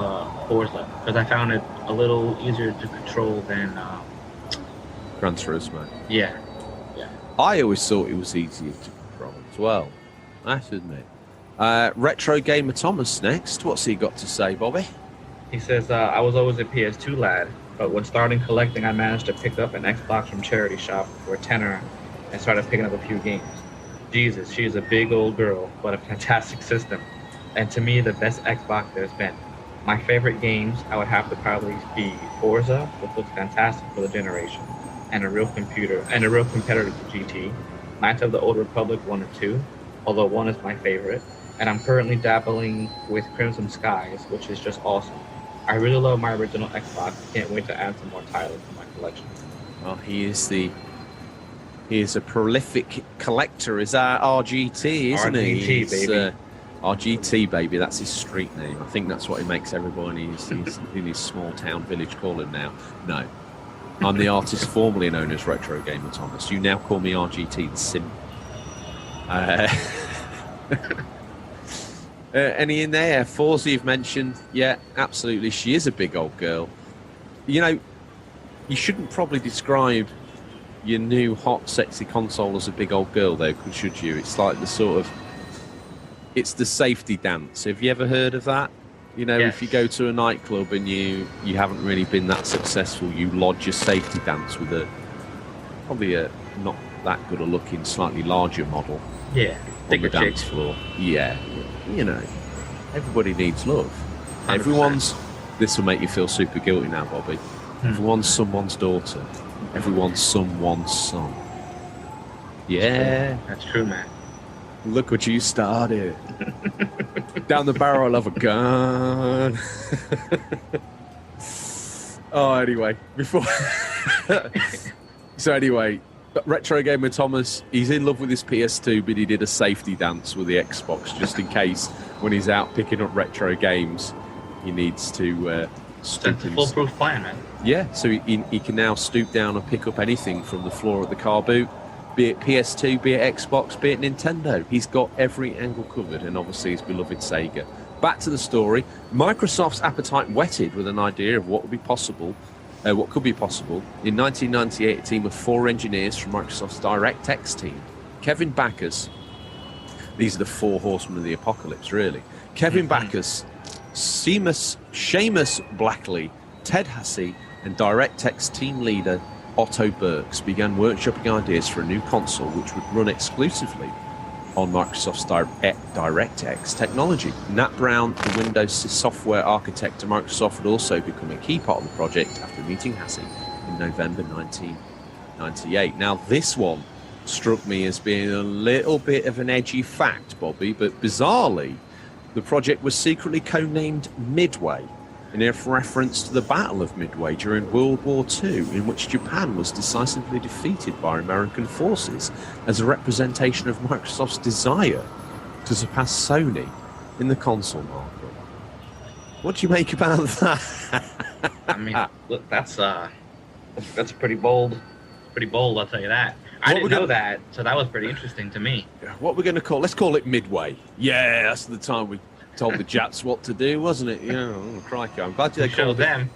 Forza, because I found it a little easier to control than Gran Turismo. Yeah. I always thought it was easier to control as well, I have to admit. Retro Gamer Thomas next. What's he got to say, Bobby? He says, I was always a PS2 lad, but when starting collecting, I managed to pick up an Xbox from charity shop for a tenner and started picking up a few games. Jesus, she is a big old girl, but a fantastic system. And to me, the best Xbox there's been. My favorite games, I would have to probably be Forza, which looks fantastic for the generation, and a real competitor to GT. Knights of the Old Republic 1 or 2, although 1 is my favorite, and I'm currently dabbling with Crimson Skies, which is just awesome. I really love my original Xbox. Can't wait to add some more titles to my collection. Well, he is a prolific collector. Is that RGT, isn't he? RGT, baby. RGT, baby. That's his street name. I think that's what he makes everybody in his small town village call him now. No. I'm the artist formerly known as Retro Gamer Thomas. You now call me RGT the Sim. Any in there? Forza you've mentioned. Yeah, absolutely. She is a big old girl. You know, you shouldn't probably describe your new hot, sexy console as a big old girl, though, should you? It's like it's the safety dance. Have you ever heard of that? You know, Yes. if you go to a nightclub and you haven't really been that successful, you lodge your safety dance with probably a not that good a looking, slightly larger model Yeah, on the dance floor. Yeah, you know, everybody needs love. 100%. This will make you feel super guilty now, Bobby. Everyone's someone's daughter. Everyone's someone's son. Yeah. That's true, man. Look what you started. Down the barrel of a gun. Oh, anyway, Retro Gamer Thomas, he's in love with his PS2, but he did a safety dance with the Xbox just in case when he's out picking up retro games, he needs to stoop That's a foolproof plan, man. Yeah, so he can now stoop down and pick up anything from the floor of the car boot, be it PS2, be it Xbox, be it Nintendo. He's got every angle covered, and obviously his beloved Sega. Back to the story. Microsoft's appetite whetted with an idea of what could be possible. In 1998, a team of 4 engineers from Microsoft's DirectX team, Kevin Backus, these are the 4 horsemen of the apocalypse, really. Kevin Backus, Seamus Blackley, Ted Hassey, and DirectX team leader Otto Burks began workshopping ideas for a new console which would run exclusively on Microsoft's DirectX technology. Nat Brown, the Windows software architect to Microsoft, would also become a key part of the project after meeting Hassey in November 1998. Now, this one struck me as being a little bit of an edgy fact, Bobby, but bizarrely, the project was secretly codenamed Midway, in reference to the Battle of Midway during World War II, in which Japan was decisively defeated by American forces as a representation of Microsoft's desire to surpass Sony in the console market. What do you make about that? I mean, look, that's pretty bold. Pretty bold, I'll tell you that. I didn't know that, so that was pretty interesting to me. What we're going to let's call it Midway. Yeah, that's the time we told the Jats what to do, wasn't it? Yeah, oh, crikey. I'm glad they called them.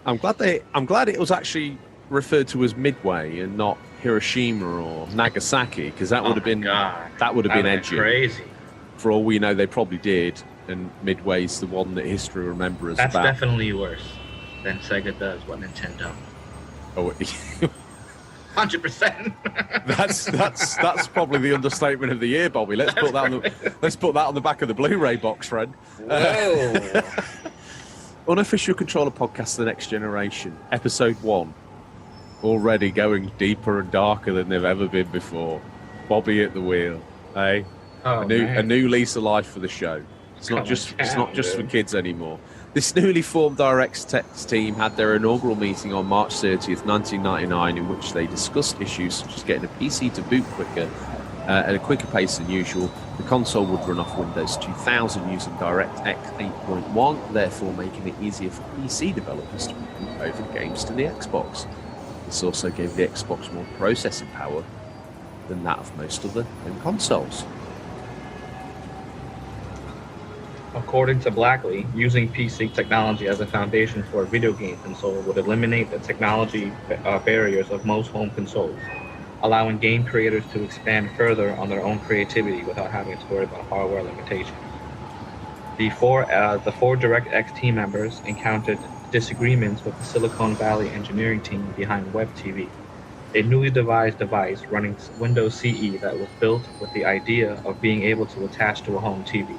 I'm glad it was actually referred to as Midway and not Hiroshima or Nagasaki, because that would have been edgy. Crazy. For all we know, they probably did, and Midway's the one that history remembers. That's definitely worse than Sega does what Nintendo. Oh, 100%. That's probably the understatement of the year, Bobby. Let's put that on the back of the Blu-ray box, friend. Whoa. Unofficial Controller Podcast: The Next Generation, Episode 1. Already going deeper and darker than they've ever been before. Bobby at the wheel, eh? Oh, a new lease of life for the show. It's not just for kids anymore. This newly formed DirectX team had their inaugural meeting on March 30th, 1999, in which they discussed issues such as getting a PC to boot quicker at a quicker pace than usual. The console would run off Windows 2000 using DirectX 8.1, therefore making it easier for PC developers to boot over games to the Xbox. This also gave the Xbox more processing power than that of most other home consoles. According to Blackley, using PC technology as a foundation for a video game console would eliminate the technology barriers of most home consoles, allowing game creators to expand further on their own creativity without having to worry about hardware limitations. The four DirectX team members encountered disagreements with the Silicon Valley engineering team behind WebTV, a newly devised device running Windows CE that was built with the idea of being able to attach to a home TV.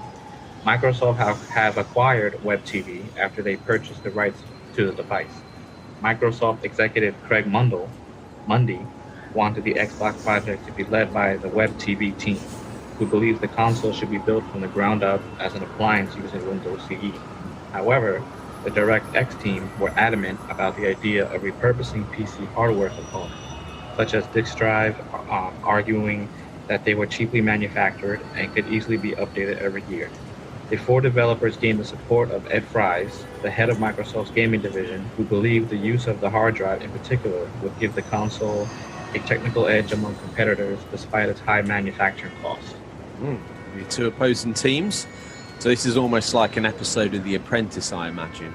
Microsoft has acquired Web TV after they purchased the rights to the device. Microsoft executive Craig Mundy wanted the Xbox project to be led by the Web TV team, who believes the console should be built from the ground up as an appliance using Windows CE. However, the DirectX team were adamant about the idea of repurposing PC hardware components, such as disk drive, arguing that they were cheaply manufactured and could easily be updated every year. The four developers gained the support of Ed Fries, the head of Microsoft's gaming division, who believed the use of the hard drive in particular would give the console a technical edge among competitors despite its high manufacturing cost. The two opposing teams. So this is almost like an episode of The Apprentice, I imagine.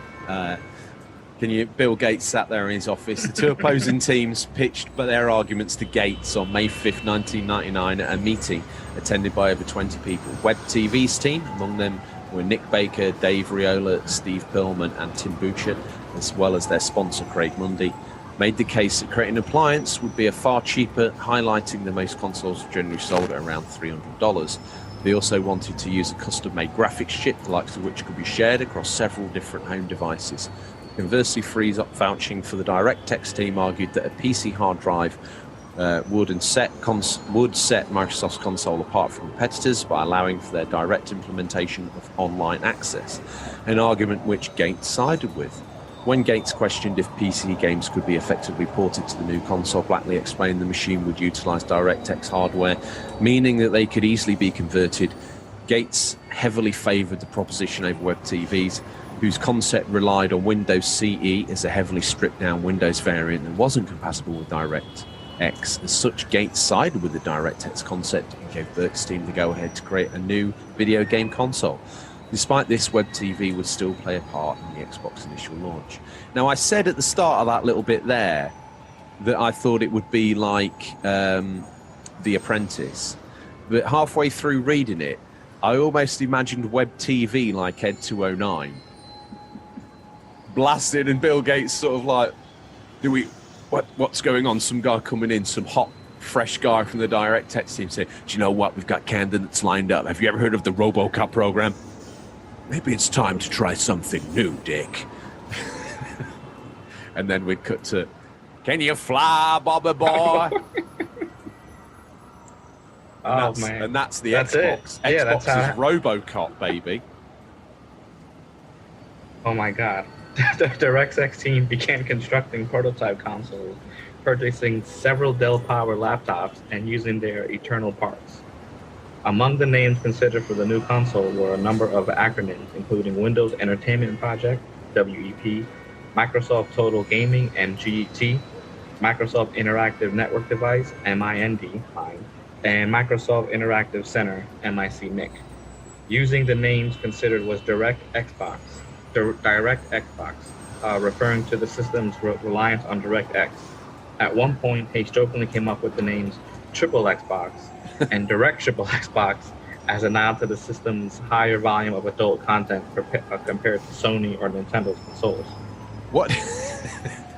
Bill Gates sat there in his office. The two opposing teams pitched their arguments to Gates on May 5th, 1999 at a meeting attended by over 20 people. Web TV's team, among them were Nick Baker, Dave Riola, Steve Perlman and Tim Butcher, as well as their sponsor Craig Mundy, made the case that creating an appliance would be a far cheaper, highlighting that most consoles are generally sold at around $300. They also wanted to use a custom-made graphics chip, the likes of which could be shared across several different home devices. Conversely, Freeze vouching for the DirectX team argued that a PC hard drive would set Microsoft's console apart from competitors by allowing for their direct implementation of online access, an argument which Gates sided with. When Gates questioned if PC games could be effectively ported to the new console, Blackley explained the machine would utilize DirectX hardware, meaning that they could easily be converted. Gates heavily favored the proposition over Web TVs, whose concept relied on Windows CE as a heavily stripped-down Windows variant and wasn't compatible with DirectX. As such, Gates sided with the DirectX concept and gave Burke's team the go-ahead to create a new video game console. Despite this, Web TV would still play a part in the Xbox initial launch. Now, I said at the start of that little bit there that I thought it would be like The Apprentice, but halfway through reading it, I almost imagined Web TV like Ed 209. Blasted, and Bill Gates sort of like, what's going on? Some guy coming in, some hot, fresh guy from the DirectX team saying, do you know what? We've got candidates lined up. Have you ever heard of the RoboCop program? Maybe it's time to try something new, Dick. And then we cut to, can you fly, Bobby boy? Man. And that's the that's Xbox. It. Yeah, Xbox is RoboCop, baby. Oh my God. The DirectX team began constructing prototype consoles, purchasing several Dell Power laptops, and using their internal parts. Among the names considered for the new console were a number of acronyms, including Windows Entertainment Project, WEP, Microsoft Total Gaming, MGT, Microsoft Interactive Network Device, MIND, and Microsoft Interactive Center, MIC. Using the names considered was DirectX, referring to the system's reliance on DirectX. At one point, Hayes jokingly came up with the names Triple Xbox and Direct Triple Xbox as a nod to the system's higher volume of adult content compared to Sony or Nintendo's consoles. What?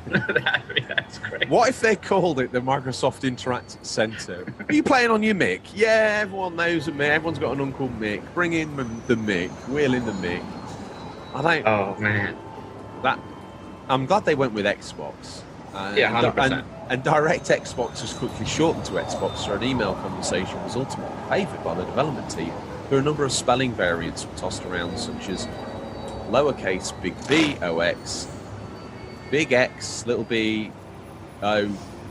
That's great. What if they called it the Microsoft Interactive Center? Are you playing on your Mic? Yeah, everyone knows a Mic. Everyone's got an Uncle Mick. Bring in the Mic. Wheel in the Mic. Oh man, I'm glad they went with Xbox. Yeah, 100%. And Direct Xbox was quickly shortened to Xbox, so an email conversation was ultimately favoured by the development team. There are a number of spelling variants were tossed around, such as lowercase big B O X, big X, little b O,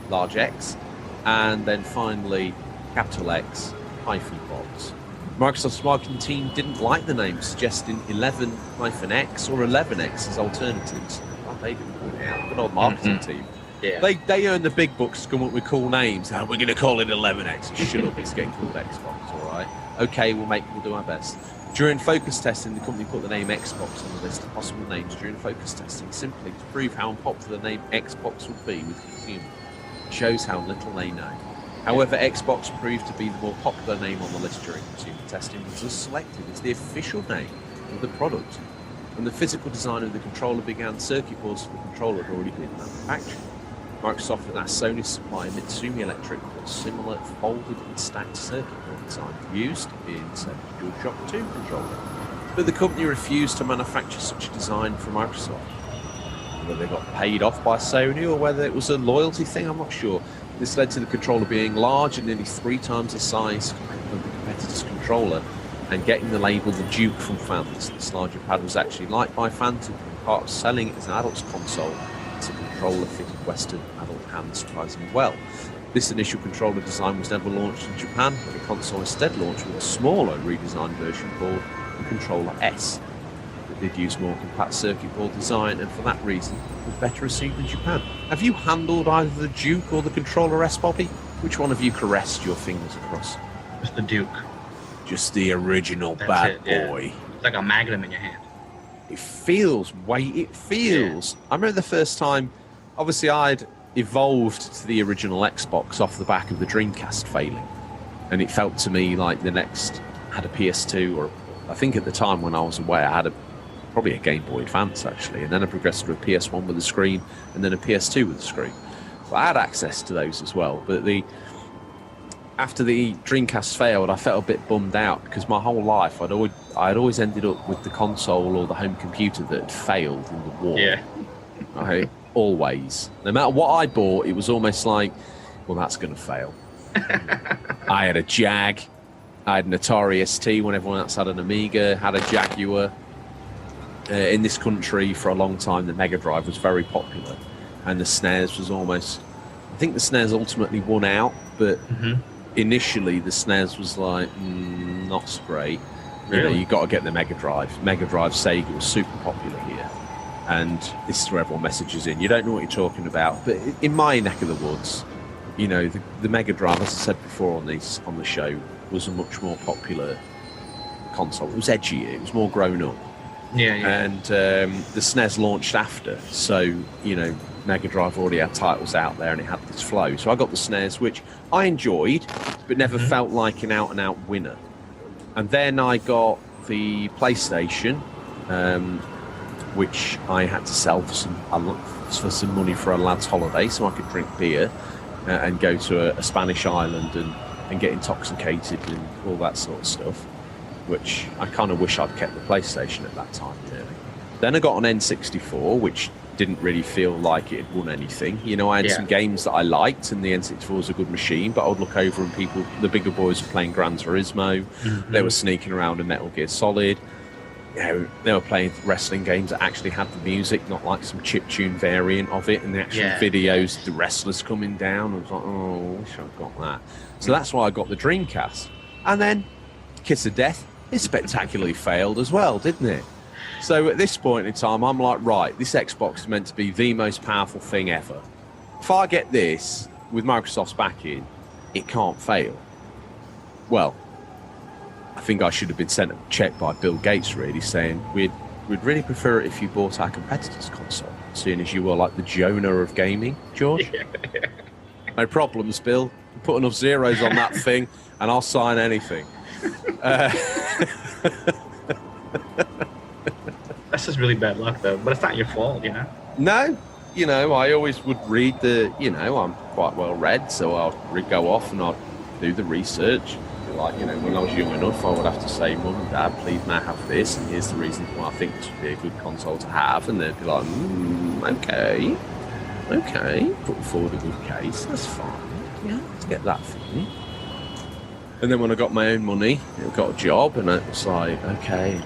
large X, and then finally capital X hyphen box. Microsoft's marketing team didn't like the name, suggesting 11-X or 11X as alternatives. Well, they didn't put it out. Good old marketing team. Yeah. They earn the big bucks to come up with cool names. We're going to call it 11X. Shut up, it's getting called Xbox, all right? Okay, we'll do our best. During focus testing, the company put the name Xbox on the list of possible names during focus testing, simply to prove how unpopular the name Xbox would be with consumers. It shows how little they know. However, Xbox proved to be the more popular name on the list during consumer testing, was thus selected as the official name of the product. When the physical design of the controller began, circuit boards for the controller had already been manufactured. Microsoft had asked Sony supplier Mitsumi Electric for a similar folded and stacked circuit board design used in the DualShock 2 controller. but the company refused to manufacture such a design for Microsoft. Whether they got paid off by Sony or whether it was a loyalty thing, I'm not sure. This led to the controller being large and nearly 3 times the size of the competitor's controller, and getting the label the Duke from fans. This larger pad was actually liked by fans who were part of selling it as an adult's console. It's a controller fitted Western adult hands surprisingly well. This initial controller design was never launched in Japan, but the console instead launched with a smaller redesigned version called the Controller S. It did use more compact circuit board design, and for that reason was better received in Japan. Have you handled either the Duke or the Controller S, Bobby? Which one have you caressed your fingers across? It's the Duke. Just the original That's bad it, boy. Yeah. It's like a magnum in your hand. It feels weight. It feels. Yeah. I remember the first time. Obviously, I'd evolved to the original Xbox off the back of the Dreamcast failing, and it felt to me like the next had a PS2, or I think at the time when I was away, I had probably a Game Boy Advance actually, and then I progressed to a PS1 with a screen, and then a PS2 with a screen. So I had access to those as well, but after the Dreamcast failed, I felt a bit bummed out because my whole life I'd always ended up with the console or the home computer that had failed in the war. Yeah. Right? Always. No matter what I bought, it was almost like, well, that's going to fail. I had a Jag. I had an Atari ST when everyone else had an Amiga, had a Jaguar. In this country, for a long time, the Mega Drive was very popular. And the SNES was almost... I think the SNES ultimately won out, but initially the SNES was like, not so great. You know, you got to get the Mega Drive. Mega Drive Sega was super popular here. And this is where everyone messages in. You don't know what you're talking about, but in my neck of the woods, you know, the Mega Drive, as I said before on the show, was a much more popular console. It was edgier. It was more grown up. Yeah. And the SNES launched after, so you know, Mega Drive already had titles out there, and it had this flow. So I got the SNES, which I enjoyed, but never felt like an out-and-out winner. And then I got the PlayStation. Which I had to sell for some money for a lad's holiday, so I could drink beer and go to a Spanish island and get intoxicated and all that sort of stuff, which I kind of wish I'd kept the PlayStation at that time, really. Then I got an N64, which didn't really feel like it had won anything. You know, I had some games that I liked, and the N64 was a good machine, but I would look over and the bigger boys were playing Gran Turismo, they were sneaking around in Metal Gear Solid. You know, they were playing wrestling games that actually had the music, not like some chiptune variant of it, and the actual videos, the wrestlers coming down. I was like, oh, I wish I'd got that. So that's why I got the Dreamcast. And then, Kiss of Death, it spectacularly failed as well, didn't it? So at this point in time, I'm like, right, this Xbox is meant to be the most powerful thing ever. If I get this with Microsoft's backing, it can't fail. Well, I think I should have been sent a check by Bill Gates, really, saying we'd really prefer it if you bought our competitor's console, seeing as you were like the Jonah of gaming, George. No problems, Bill. Put enough zeros on that thing, and I'll sign anything. That's just really bad luck, though. But it's not your fault, you know? No. You know, I always would read I'm quite well read, so I'll go off and I'll do the research. Like, you know, when I was young enough, I would have to say, Mum and Dad, please may I have this, and here's the reason why I think this would be a good console to have, and they'd be like, okay, put forward a good case, that's fine, yeah, let's get that for me. And then when I got my own money, I got a job, and it was like, okay,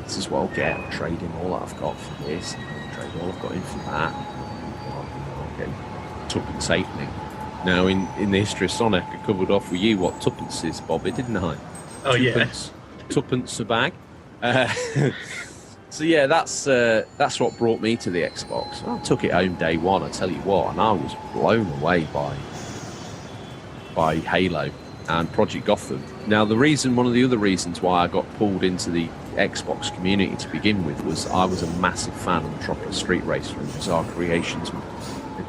this is what I'll get, I'll trade in all that I've got for this, and I'll trade all I've got in for that, I'll get tuppence halfpenny. Now, in the history of Sonic, I covered off with you what tuppence is, Bobby, didn't I? Oh, tuppence, yeah. Tuppence a bag. So, yeah, that's what brought me to the Xbox. I took it home day one, I tell you what, and I was blown away by Halo and Project Gotham. Now, one of the other reasons why I got pulled into the Xbox community to begin with was I was a massive fan of Metropolis Street Racer and Bizarre Creations.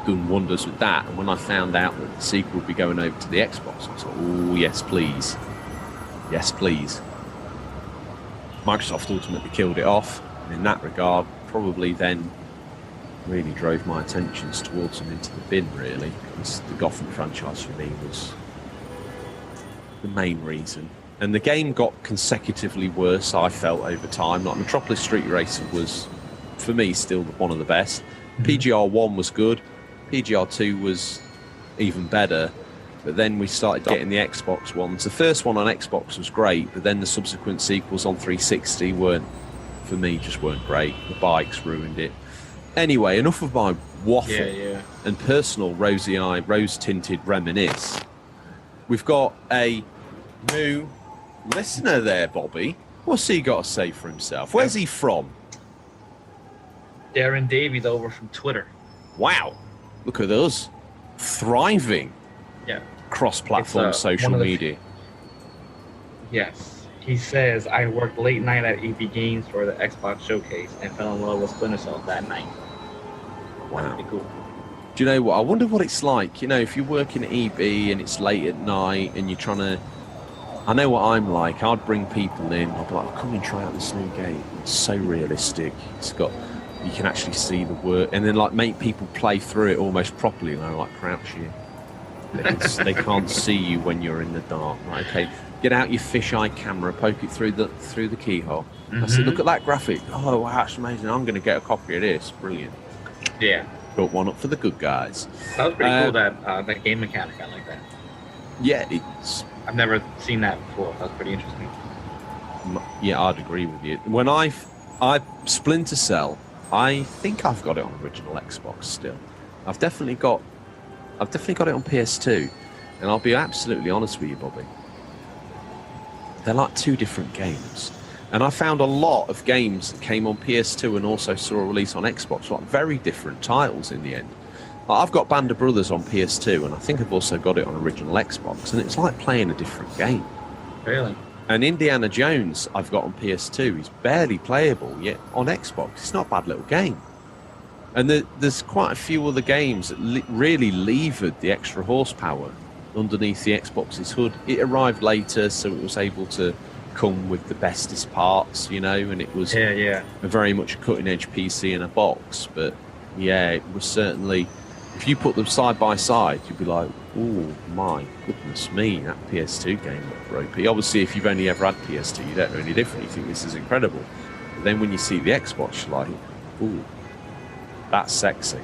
Done wonders with that, and when I found out that the sequel would be going over to the Xbox, I was like, oh, yes please, Microsoft ultimately killed it off, and in that regard probably then really drove my attentions towards them into the bin, really, because the Gotham franchise for me was the main reason. And the game got consecutively worse, I felt, over time. Like Metropolis Street Racer was, for me, still one of the best. PGR 1 was good. PGR 2 was even better. But then we started getting the Xbox ones. The first one on Xbox was great, but then the subsequent sequels on 360 weren't, for me, just weren't great. The bikes ruined it. Anyway, enough of my waffle and personal rose-tinted reminisce. We've got a new listener there, Bobby. What's he got to say for himself? Where's he from? Darren Davies over from Twitter. Wow. Look at us. Thriving. Yeah. Cross-platform social media. Yes. He says, I worked late night at EB Games for the Xbox Showcase and fell in love with Splinter Cell that night. Wow. Pretty cool. Do you know what? I wonder what it's like. You know, if you're working at EB and it's late at night and you're trying to... I know what I'm like. I'd bring people in. I'd be like, oh, come and try out this new game. It's so realistic. It's got... You can actually see the work. And then, like, make people play through it almost properly. And I like crouch you. They can't see you when you're in the dark. Right, okay, get out your fisheye camera, poke it through the keyhole. I said, look at that graphic. Oh, wow, that's amazing. I'm going to get a copy of this. Brilliant. Yeah. Got one up for the good guys. That was pretty cool, that game mechanic. I like that. Yeah, it's... I've never seen that before. That was pretty interesting. Yeah, I'd agree with you. When I Splinter Cell, I think I've got it on original Xbox still. I've definitely got it on PS2, and I'll be absolutely honest with you, Bobby. They're like two different games. And I found a lot of games that came on PS2 and also saw a release on Xbox, like very different titles in the end. Like, I've got Band of Brothers on PS2, and I think I've also got it on original Xbox, and it's like playing a different game. Really? And Indiana Jones I've got on PS2. He's barely playable, yet on Xbox it's not a bad little game. And there's quite a few other games that really levered the extra horsepower underneath the Xbox's hood. It arrived later, so it was able to come with the bestest parts, you know, and it was a very much a cutting-edge PC in a box. But yeah, it was certainly, if you put them side by side, you'd be like, oh my goodness me, that PS2 game looked ropey. Obviously, if you've only ever had PS2, you don't know any different. You think this is incredible. But then when you see the Xbox, you're like, ooh, that's sexy.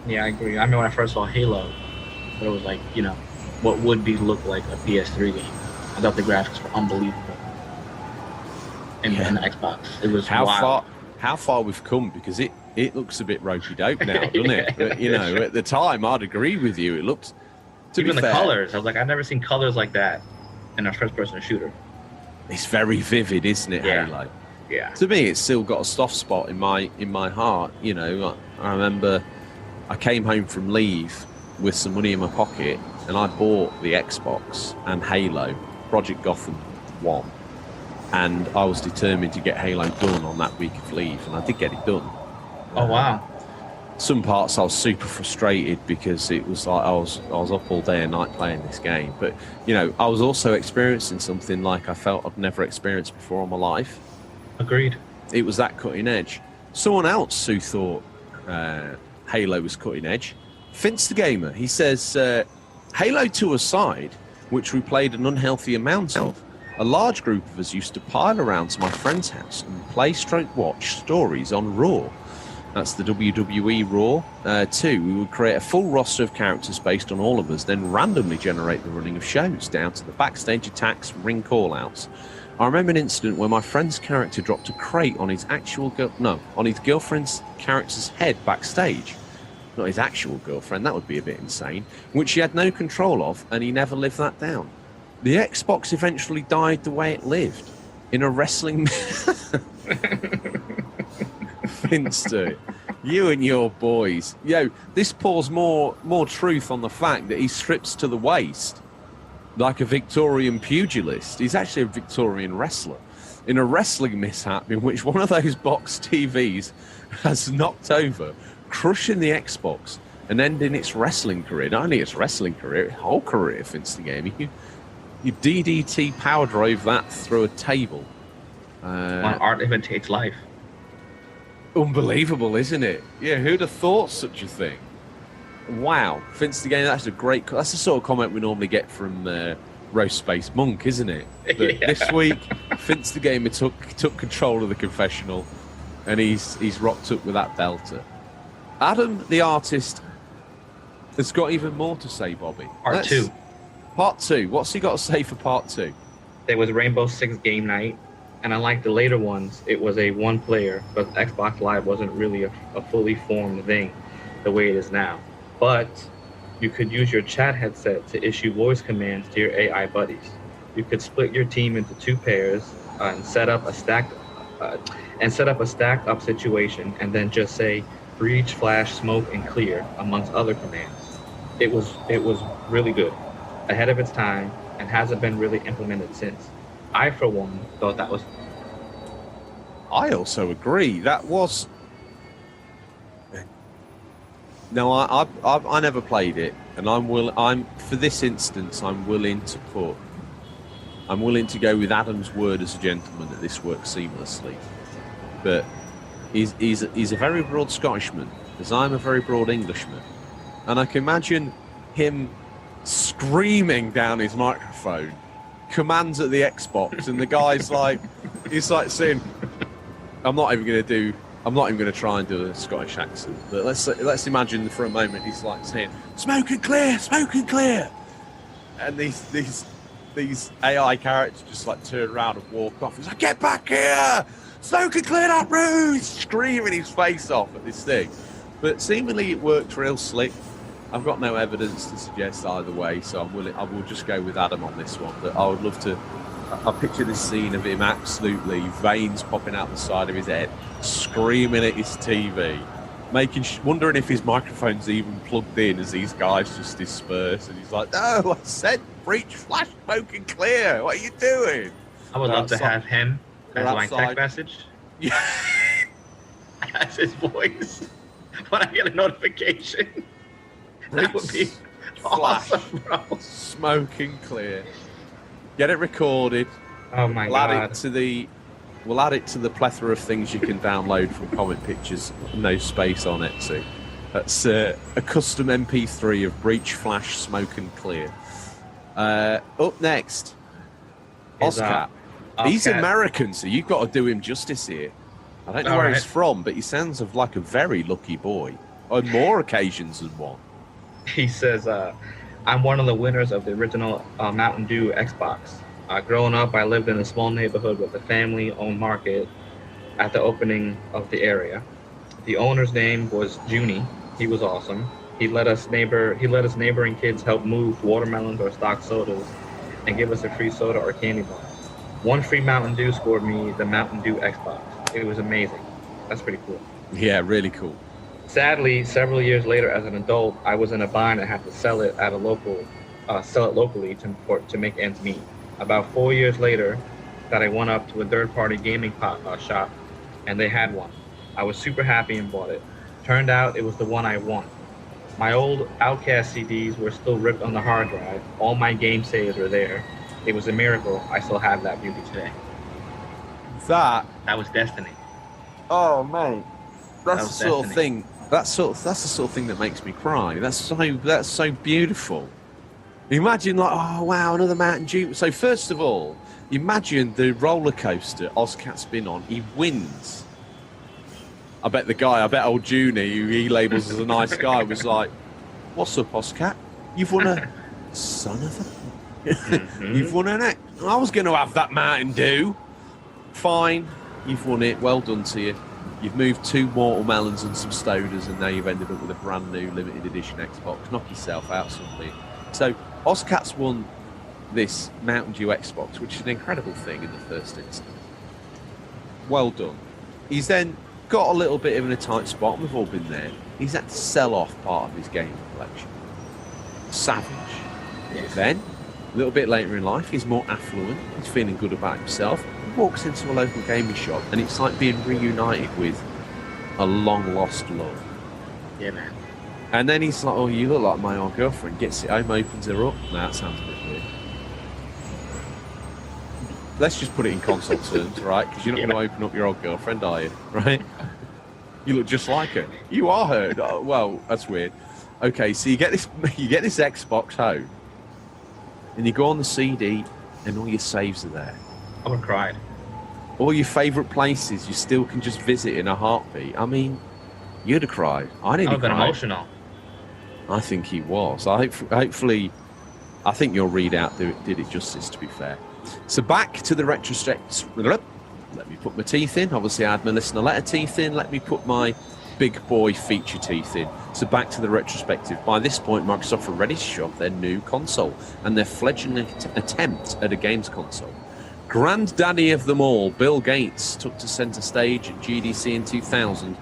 Yeah, I agree. I remember when I first saw Halo, it was like, you know, what would be look like a PS3 game. I thought the graphics were unbelievable. In the Xbox, it was wild. How far we've come, because it looks a bit ropey dope now, doesn't it? But, you know, at the time, I'd agree with you. It looked, to even be fair, the colors. I was like, I've never seen colors like that in a first-person shooter. It's very vivid, isn't it, Halo? Yeah. To me, it's still got a soft spot in my heart. You know, I remember I came home from leave with some money in my pocket, and I bought the Xbox and Halo, Project Gotham 1. And I was determined to get Halo done on that week of leave, and I did get it done. Oh, wow. Some parts I was super frustrated because it was like I was up all day and night playing this game. But, you know, I was also experiencing something like I felt I'd never experienced before in my life. Agreed. It was that cutting edge. Someone else who thought Halo was cutting edge, Finch the Gamer, he says, Halo 2 aside, which we played an unhealthy amount of, a large group of us used to pile around to my friend's house and play/watch stories on Raw. That's the WWE Raw 2. We would create a full roster of characters based on all of us, then randomly generate the running of shows, down to the backstage attacks, ring call-outs. I remember an incident where my friend's character dropped a crate on his girlfriend's character's head backstage. Not his actual girlfriend, that would be a bit insane, which he had no control of, and he never lived that down. The Xbox eventually died the way it lived, in a wrestling... Finster, you and your boys. Yo, this pours more truth on the fact that he strips to the waist like a Victorian pugilist. He's actually a Victorian wrestler in a wrestling mishap in which one of those box TVs has knocked over, crushing the Xbox and ending its wrestling career. Not only its wrestling career, its whole career, Finster Gaming. You DDT power drove that through a table. Art imitates life. Unbelievable, isn't it? Yeah, who'd have thought such a thing? Wow, Finster Gaming, that's a great... That's the sort of comment we normally get from roast space monk, isn't it? But this week, Vince the Gamer took control of the confessional, and he's rocked up with that belter. Adam the artist has got even more to say, Bobby. Part 2. Part 2. What's he got to say for part 2? There was Rainbow Six game night, and unlike the later ones, it was a one player, but Xbox Live wasn't really a fully formed thing the way it is now. But you could use your chat headset to issue voice commands to your AI buddies. You could split your team into 2 pairs and set up a stacked up situation, and then just say breach, flash, smoke, and clear amongst other commands. It was really good, ahead of its time, and hasn't been really implemented since. I, for one, thought that was. I also agree. That was. No, I never played it, and I'm for this instance, I'm willing to go with Adam's word as a gentleman that this works seamlessly. But he's a very broad Scottishman, as I'm a very broad Englishman, and I can imagine him screaming down his microphone commands at the Xbox, and the guy's like, he's like saying, I'm not even going to try and do a Scottish accent, but let's imagine for a moment he's like saying, smoke and clear, and these AI characters just like turn around and walk off. He's like, get back here, smoke and clear that room. He's screaming his face off at this thing, but seemingly it worked real slick. I've got no evidence to suggest either way, so I will just go with Adam on this one. But I would love to. I picture this scene of him absolutely veins popping out the side of his head, screaming at his TV, wondering if his microphone's even plugged in as these guys just disperse, and he's like, "No, I said breach, flash, smoke, and clear. What are you doing?" I would love to have him as my text message. Yeah, as his voice when I get a notification. That would be awesome, bro. Smoking clear. Get it recorded. Oh my God. We'll add it to the plethora of things you can download from Comic Pictures. No space on Etsy. That's a custom MP3 of breach, flash, smoke and clear. Up next, Ozcat. He's American, so you've got to do him justice here. I don't know where he's from, but he sounds like a very lucky boy. On more occasions than one. He says, I'm one of the winners of the original Mountain Dew Xbox. Growing up, I lived in a small neighborhood with a family-owned market at the opening of the area. The owner's name was Junie. He was awesome. He let us neighboring kids help move watermelons or stock sodas and give us a free soda or candy bar. One free Mountain Dew scored me the Mountain Dew Xbox. It was amazing. That's pretty cool. Yeah, really cool. Sadly, several years later, as an adult, I was in a bind and had to sell it locally to make ends meet. About 4 years later, that I went up to a third-party gaming shop, and they had one. I was super happy and bought it. Turned out it was the one I want. My old Outcast CDs were still ripped on the hard drive. All my game saves were there. It was a miracle. I still have that beauty today. That was destiny. Oh, mate. That's the sort of thing. That's the sort of thing that makes me cry. That's so beautiful. Imagine like, oh wow, another Mountain Dew. So first of all, imagine the roller coaster Ozcat's been on. He wins. I bet old Junie, who he labels as a nice guy, was like, "What's up, Ozcat? You've won a son of a. You've won an X. I was going to have that Mountain Dew. Fine, you've won it. Well done to you. You've moved 2 Mortal Melons and some Stoders, and now you've ended up with a brand new limited edition Xbox. Knock yourself out, something." So Ozcat's won this Mountain Dew Xbox, which is an incredible thing in the first instance. Well done. He's then got a little bit of in a tight spot, and we've all been there. He's had to sell off part of his gaming collection. Savage. Yes. Then, a little bit later in life, he's more affluent, he's feeling good about himself, he walks into a local gaming shop, and it's like being reunited with a long-lost love. Yeah, man. And then he's like, "Oh, you look like my old girlfriend." Gets it home, opens her up. Nah, that sounds a bit weird. Let's just put it in console terms, right? Because you're not going to open up your old girlfriend, are you? Right? You look just like her. You are her. Oh, well, that's weird. Okay, so you get this Xbox home, and you go on the CD, and all your saves are there. I would have cried. All your favourite places you still can just visit in a heartbeat. I mean, you'd have cried. I nearly I would have been cried. emotional. I think he was. Hopefully, I think your readout did it justice, to be fair. So back to the retrospect. Let me put my teeth in. Obviously, I had my listener letter teeth in. Let me put my big boy feature teeth in. So back to the retrospective. By this point, Microsoft were ready to show off their new console and their fledgling attempt at a games console. Granddaddy of them all, Bill Gates, took to centre stage at GDC in 2000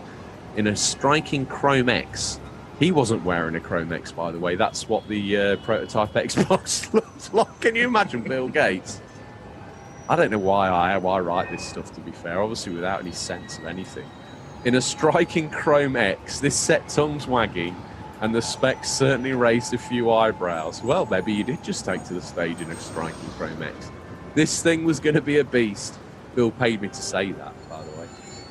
in a striking Chrome X. He wasn't wearing a Chrome X, by the way. That's what the prototype Xbox looks like. Can you imagine Bill Gates? I don't know why I write this stuff, to be fair, obviously without any sense of anything. In a striking Chrome X, this set tongues wagging, and the specs certainly raised a few eyebrows. Well, maybe you did just take to the stage in a striking Chrome X. This thing was going to be a beast. Bill paid me to say that, by the way.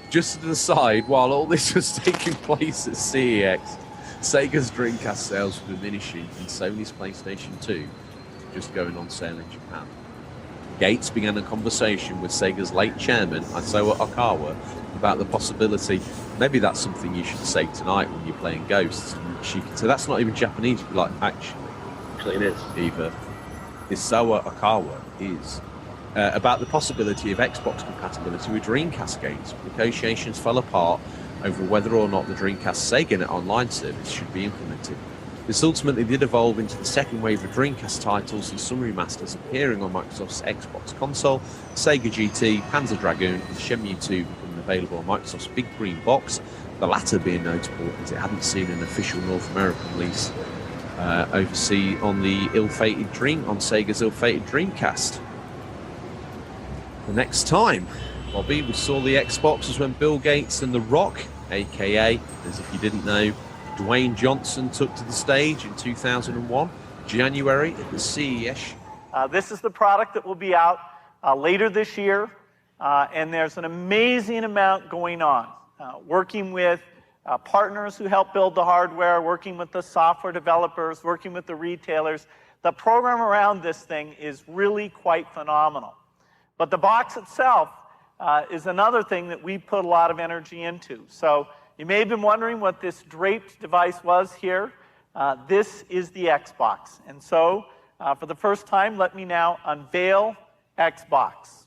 Just to the side, while all this was taking place at CEX, Sega's Dreamcast sales were diminishing and Sony's PlayStation 2 just going on sale in Japan. Gates began a conversation with Sega's late chairman, Isawa Okawa, about the possibility, maybe that's something you should say tonight when you're playing Ghosts. So that's not even Japanese. You'd be like, actually it is. Either Isawa Okawa is. About the possibility of Xbox compatibility with Dreamcast games. Negotiations fell apart over whether or not the Dreamcast SegaNet online service should be implemented. This ultimately did evolve into the second wave of Dreamcast titles and some remasters appearing on Microsoft's Xbox console, Sega GT, Panzer Dragoon, and Shenmue 2 becoming available on Microsoft's Big Green Box, the latter being notable as it hadn't seen an official North American release overseas on the on Sega's ill-fated Dreamcast. The next time, Bobby, we saw the Xbox was when Bill Gates and The Rock, aka, as if you didn't know, Dwayne Johnson, took to the stage in 2001, January at the CES. This is the product that will be out later this year, and there's an amazing amount going on. Working with partners who help build the hardware, working with the software developers, working with the retailers. The program around this thing is really quite phenomenal. But the box itself is another thing that we put a lot of energy into. So you may have been wondering what this draped device was here. This is the Xbox. And so, for the first time, let me now unveil Xbox.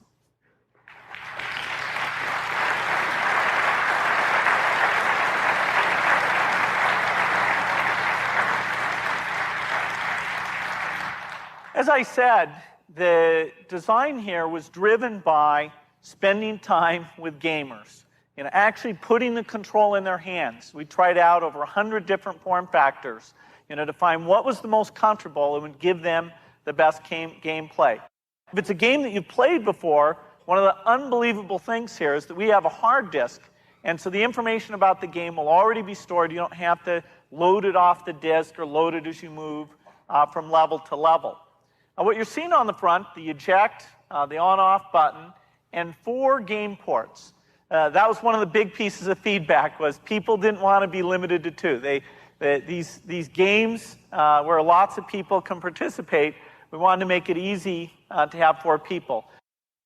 As I said, the design here was driven by spending time with gamers. Actually putting the control in their hands. We tried out over 100 different form factors, to find what was the most comfortable and would give them the best gameplay. If it's a game that you've played before, one of the unbelievable things here is that we have a hard disk, and so the information about the game will already be stored. You don't have to load it off the disk or load it as you move from level to level. What you're seeing on the front, the eject, the on-off button, and 4 game ports. That was one of the big pieces of feedback, was people didn't want to be limited to 2. These games where lots of people can participate, we wanted to make it easy to have 4 people.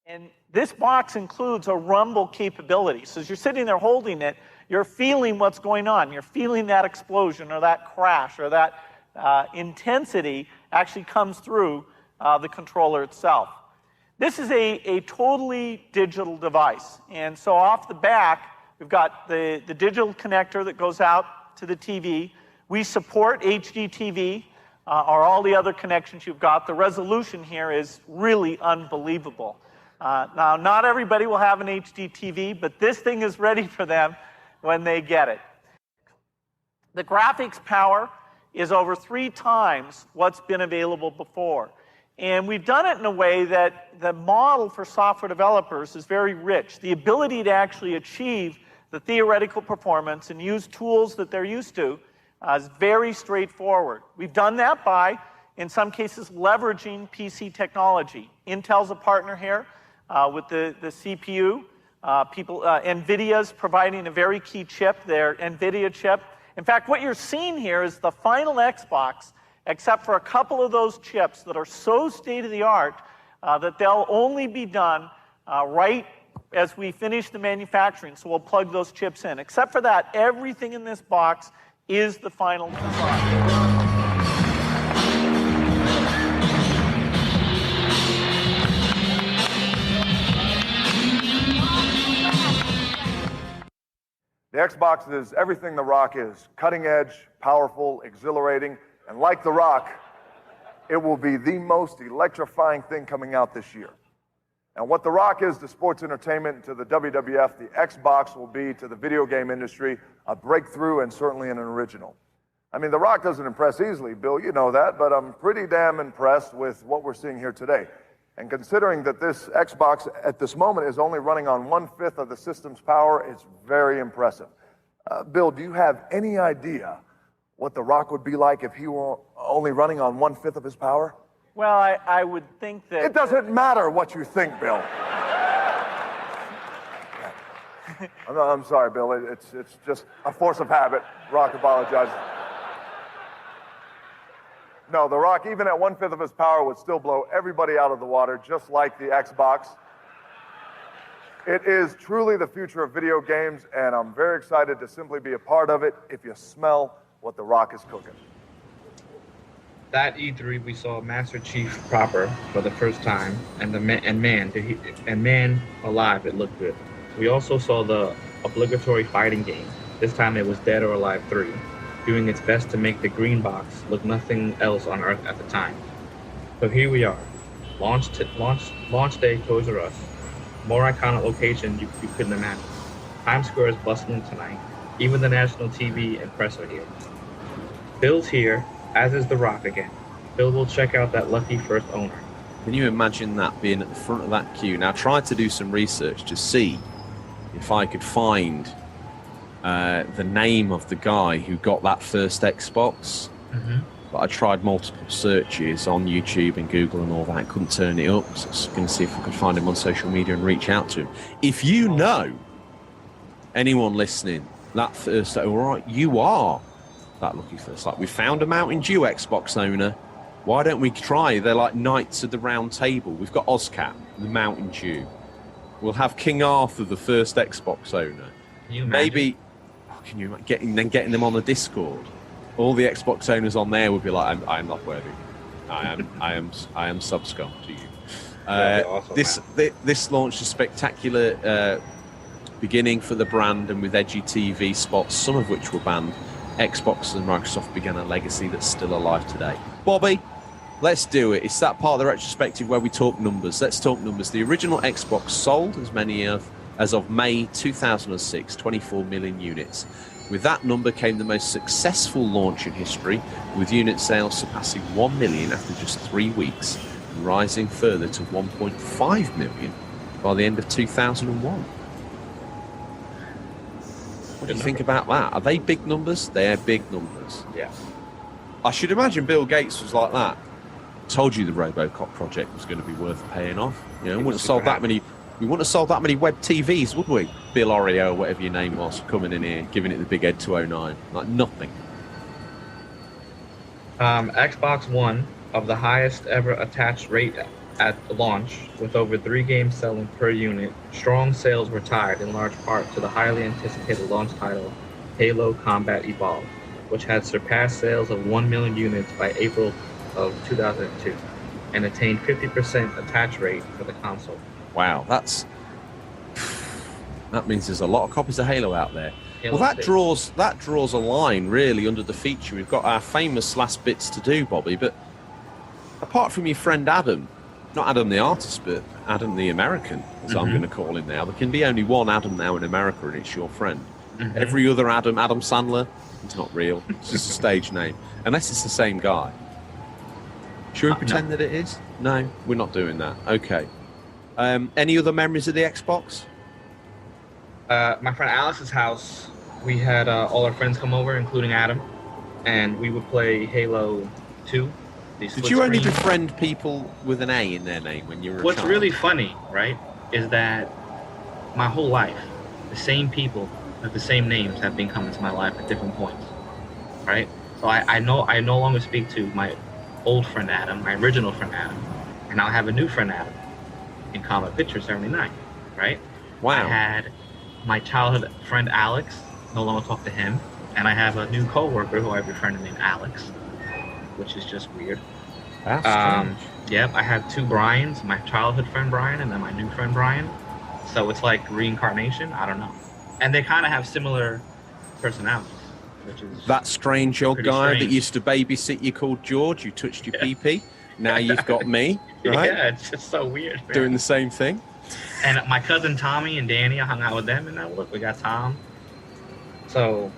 And this box includes a rumble capability. So as you're sitting there holding it, you're feeling what's going on. You're feeling that explosion or that crash or that intensity actually comes through the controller itself. This is a totally digital device. And so off the back, we've got the digital connector that goes out to the TV. We support HD TV or all the other connections you've got. The resolution here is really unbelievable. Now, not everybody will have an HD TV, but this thing is ready for them when they get it. The graphics power is over 3 times what's been available before. And we've done it in a way that the model for software developers is very rich. The ability to actually achieve the theoretical performance and use tools that they're used to is very straightforward. We've done that by, in some cases, leveraging PC technology. Intel's a partner here with the CPU. NVIDIA's providing a very key chip, their NVIDIA chip. In fact, what you're seeing here is the final Xbox except for a couple of those chips that are so state-of-the-art that they'll only be done right as we finish the manufacturing. So we'll plug those chips in. Except for that, everything in this box is the final design. The Xbox is everything The Rock is. Cutting edge, powerful, exhilarating, and like The Rock, it will be the most electrifying thing coming out this year. And what The Rock is to sports entertainment, to the WWF, the Xbox will be to the video game industry a breakthrough and certainly an original. I mean, The Rock doesn't impress easily, Bill, you know that, but I'm pretty damn impressed with what we're seeing here today. And considering that this Xbox at this moment is only running on 1/5 of the system's power, it's very impressive. Bill, do you have any idea what The Rock would be like if he were only running on 1/5 of his power? Well, I would think that... It doesn't matter what you think, Bill. I'm sorry, Bill. It's just a force of habit. Rock apologizes. No, The Rock, even at 1/5 of his power, would still blow everybody out of the water, just like the Xbox. It is truly the future of video games, and I'm very excited to simply be a part of it if you smell what The Rock is cooking. That E3, we saw Master Chief proper for the first time, and man alive, it looked good. We also saw the obligatory fighting game. This time it was Dead or Alive 3. Doing its best to make the green box look nothing else on Earth at the time. So here we are, launch day Toys R Us, more iconic location you couldn't imagine. Times Square is bustling tonight, even the national TV and press are here. Bill's here, as is The Rock again. Bill will check out that lucky first owner. Can you imagine that being at the front of that queue? Now, I tried to do some research to see if I could find the name of the guy who got that first Xbox. But I tried multiple searches on YouTube and Google and all that. I couldn't turn it up. So I was going to see if I could find him on social media and reach out to him. If you know anyone listening, that first, all right, you are that lucky first. Like, we found a Mountain Dew Xbox owner. Why don't we try? They're like Knights of the Round Table. We've got Ozcat, the Mountain Dew. We'll have King Arthur, the first Xbox owner. Maybe, can you getting them on the Discord? All the Xbox owners on there would be like, I'm not worthy. I am subscum to you. Awesome, this launched a spectacular beginning for the brand, and with edgy TV spots, some of which were banned, Xbox and Microsoft began a legacy that's still alive today. Bobby, let's do it. It's that part of the retrospective where we talk numbers. Let's talk numbers. The original Xbox sold as of May 2006, 24 million units. With that number came the most successful launch in history, with unit sales surpassing 1 million after just 3 weeks, and rising further to 1.5 million by the end of 2001. What do you think about that? Are they big numbers? They're big numbers. Yeah. I should imagine Bill Gates was like that. Told you the RoboCop project was going to be worth paying off. You know, we wouldn't have sold that many. We wouldn't have sold that many web TVs, would we? Bill Oreo, whatever your name was, coming in here, giving it the big Ed 209. Like nothing. Xbox One, of the highest ever attached rate at launch, with over 3 games selling per unit, strong sales were tied in large part to the highly anticipated launch title, Halo Combat Evolved, which had surpassed sales of 1 million units by April of 2002, and attained 50% attach rate for the console. Wow, that means there's a lot of copies of Halo out there. Halo well, that draws a line really under the feature. We've got our famous last bits to do, Bobby. But apart from your friend Adam, not Adam the artist, but Adam the American, as I'm going to call him now. There can be only one Adam now in America, and it's your friend. Every other Adam Sandler, it's not real. It's just a stage name, unless it's the same guy. Should we pretend that it is? No, we're not doing that. Okay. Any other memories of the Xbox? My friend Alex's house, we had all our friends come over, including Adam, and we would play Halo 2. Did you only befriend people with an A in their name when you were a What's child? really funny, right, is that my whole life, the same people with the same names have been coming to my life at different points, right? So I no longer speak to my old friend Adam, my original friend Adam, and now I have a new friend Adam in Comic Picture 79, right? Wow. I had my childhood friend Alex, no longer talk to him, and I have a new coworker who I befriended named Alex, which is just weird. That's strange. Yep, I have two Brians, my childhood friend Brian and then my new friend Brian. So it's like reincarnation, I don't know. And they kind of have similar personalities, which is that strange old guy strange. that used to babysit you called George, who touched your pee-pee. Now you've got me, right? Yeah, it's just so weird, man. Doing the same thing. And my cousin Tommy and Danny, I hung out with them, and now look, we got Tom. So,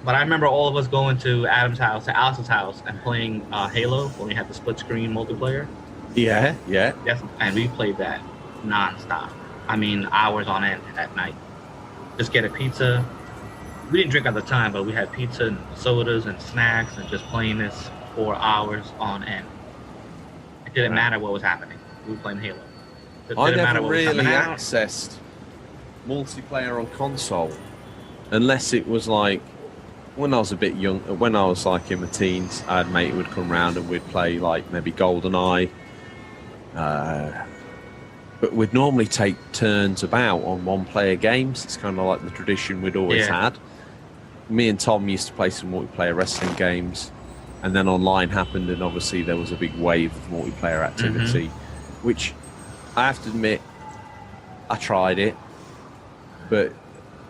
but I remember all of us going to Adam's house, to Alex's house, and playing Halo when we had the split screen multiplayer. Yeah. Yes, and we played that non-stop. I mean, hours on end at night. Just get a pizza. We didn't drink at the time, but we had pizza and sodas and snacks and just playing this for hours on end. It didn't matter what was happening. We were playing Halo. I never really accessed multiplayer on console unless it was like when I was a bit young. When I was like in my teens, I had a mate who would come round and we'd play like maybe GoldenEye. But we'd normally take turns about on one-player games. It's kind of like the tradition we'd always had. Me and Tom used to play some multiplayer wrestling games, and then online happened, and obviously there was a big wave of multiplayer activity, which I have to admit, I tried it, but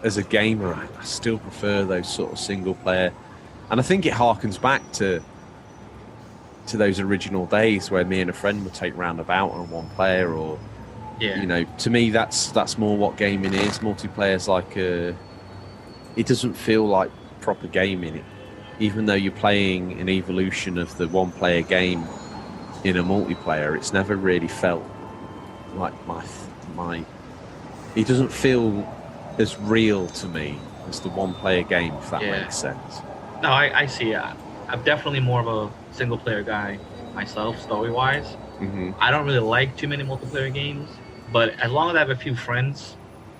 as a gamer, I still prefer those sort of single-player. And I think it harkens back to those original days where me and a friend would take roundabout on one player, or you know, to me that's more what gaming is. Multiplayer's like it doesn't feel like proper gaming, even though you're playing an evolution of the one player game in a multiplayer. It's never really felt like my it doesn't feel as real to me as the one player game, if that makes sense. No, I see. I'm definitely more of a single player guy myself, story wise. I don't really like too many multiplayer games, but as long as I have a few friends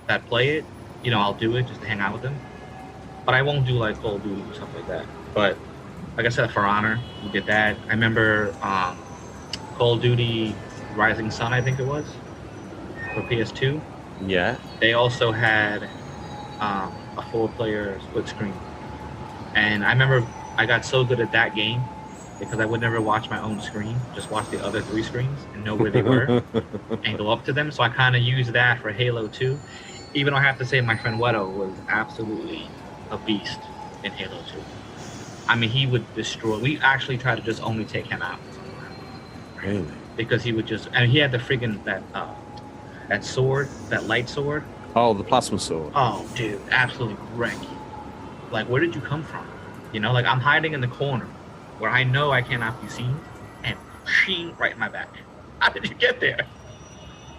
that play it, you know, I'll do it just to hang out with them. But I won't do like Call of Duty or stuff like that. But like I said, For Honor, we did that. I remember Call of Duty Rising Sun, I think it was, for PS2. Yeah. They also had a 4-player split screen. And I remember I got so good at that game because I would never watch my own screen, just watch the other 3 screens and know where they were and go up to them. So I kind of used that for Halo 2. Even though I have to say my friend Wedo was absolutely a beast in Halo 2. I mean, he would destroy. We actually tried to just only take him out. Really? Because he would just, and he had the friggin' that sword, that light sword. Oh, the plasma sword. Oh, dude, absolutely wreck you. Like, where did you come from? You know, like I'm hiding in the corner where I know I cannot be seen, and sheen right in my back. How did you get there?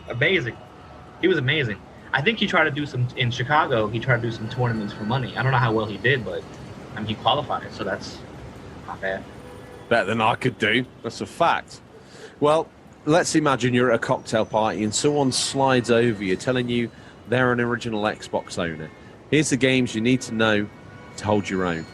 Amazing. He was amazing. I think he tried to do some in Chicago. He tried to do some tournaments for money. I don't know how well he did, but I mean, he qualified, so that's not bad. Better than I could do. That's a fact. Well, let's imagine you're at a cocktail party and someone slides over you telling you they're an original Xbox owner. Here's the games you need to know to hold your own.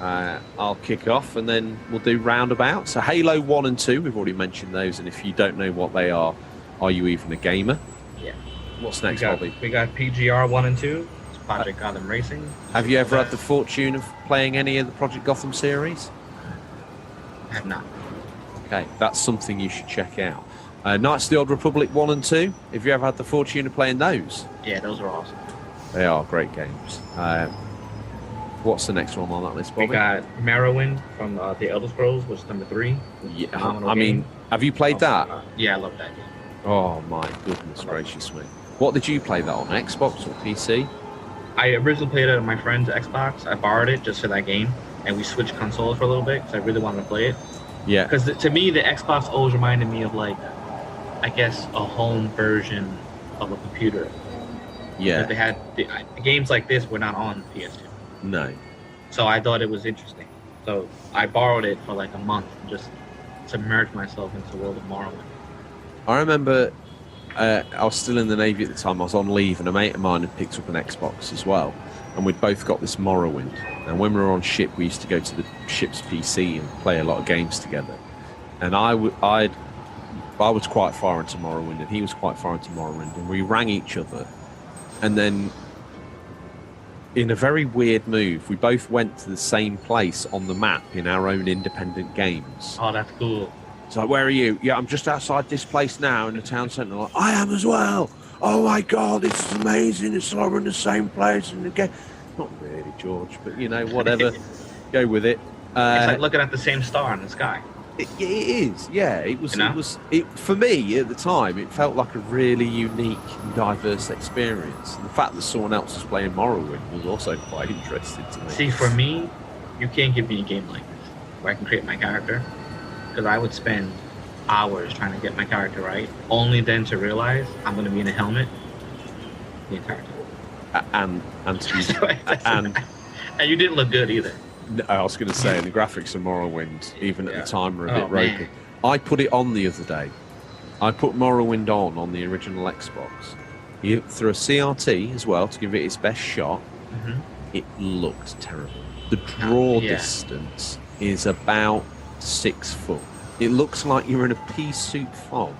I'll kick off and then we'll do roundabout. So Halo 1 and 2, we've already mentioned those, and if you don't know what they are you even a gamer? Yeah. What's next, Bobby? We got PGR 1 and 2. It's Project Gotham Racing. Have you ever had the fortune of playing any of the Project Gotham series? I have not. Okay, that's something you should check out. Knights of the Old Republic 1 and 2, have you ever had the fortune of playing those? Yeah, those are awesome. They are great games. What's the next one on that list, Bobby? We got Morrowind from the Elder Scrolls, which is number 3. Yeah, I mean, have you played that? Yeah, I love that game. Oh my goodness gracious me. What did you play that on, Xbox or PC? I originally played it on my friend's Xbox. I borrowed it just for that game, and we switched consoles for a little bit because I really wanted to play it. Yeah. Because to me, the Xbox always reminded me of, like, I guess, a home version of a computer. Yeah. But they had games like this were not on PS2. No. So I thought it was interesting. So I borrowed it for like a month and just submerged myself into the world of Morrowind. I remember I was still in the Navy at the time. I was on leave, and a mate of mine had picked up an Xbox as well. And we'd both got this Morrowind. And when we were on ship, we used to go to the ship's PC and play a lot of games together. And I was quite far into Morrowind, and he was quite far into Morrowind, and we rang each other. And then, in a very weird move, we both went to the same place on the map in our own independent games. Oh, that's cool. It's like, where are you? Yeah, I'm just outside this place now in the town centre. Like, I am as well. Oh my God, it's amazing. It's like we're in the same place in the game. Not really, George, but you know, whatever. Go with it. It's like looking at the same star in the sky. It is, yeah. It was. You know? It was. It for me at the time. It felt like a really unique and diverse experience. And the fact that someone else was playing Morrowind was also quite interesting to me. See, for me, you can't give me a game like this where I can create my character, because I would spend hours trying to get my character right, only then to realize I'm going to be in a helmet the entire time. And you didn't look good either. No, I was going to say, the graphics of Morrowind, even at the time, were a bit man. ropey. I put it on the other day. I put Morrowind on the original Xbox. Through a CRT as well, to give it its best shot. Mm-hmm. It looked terrible. The draw distance is about 6 foot. It looks like you're in a pea soup fog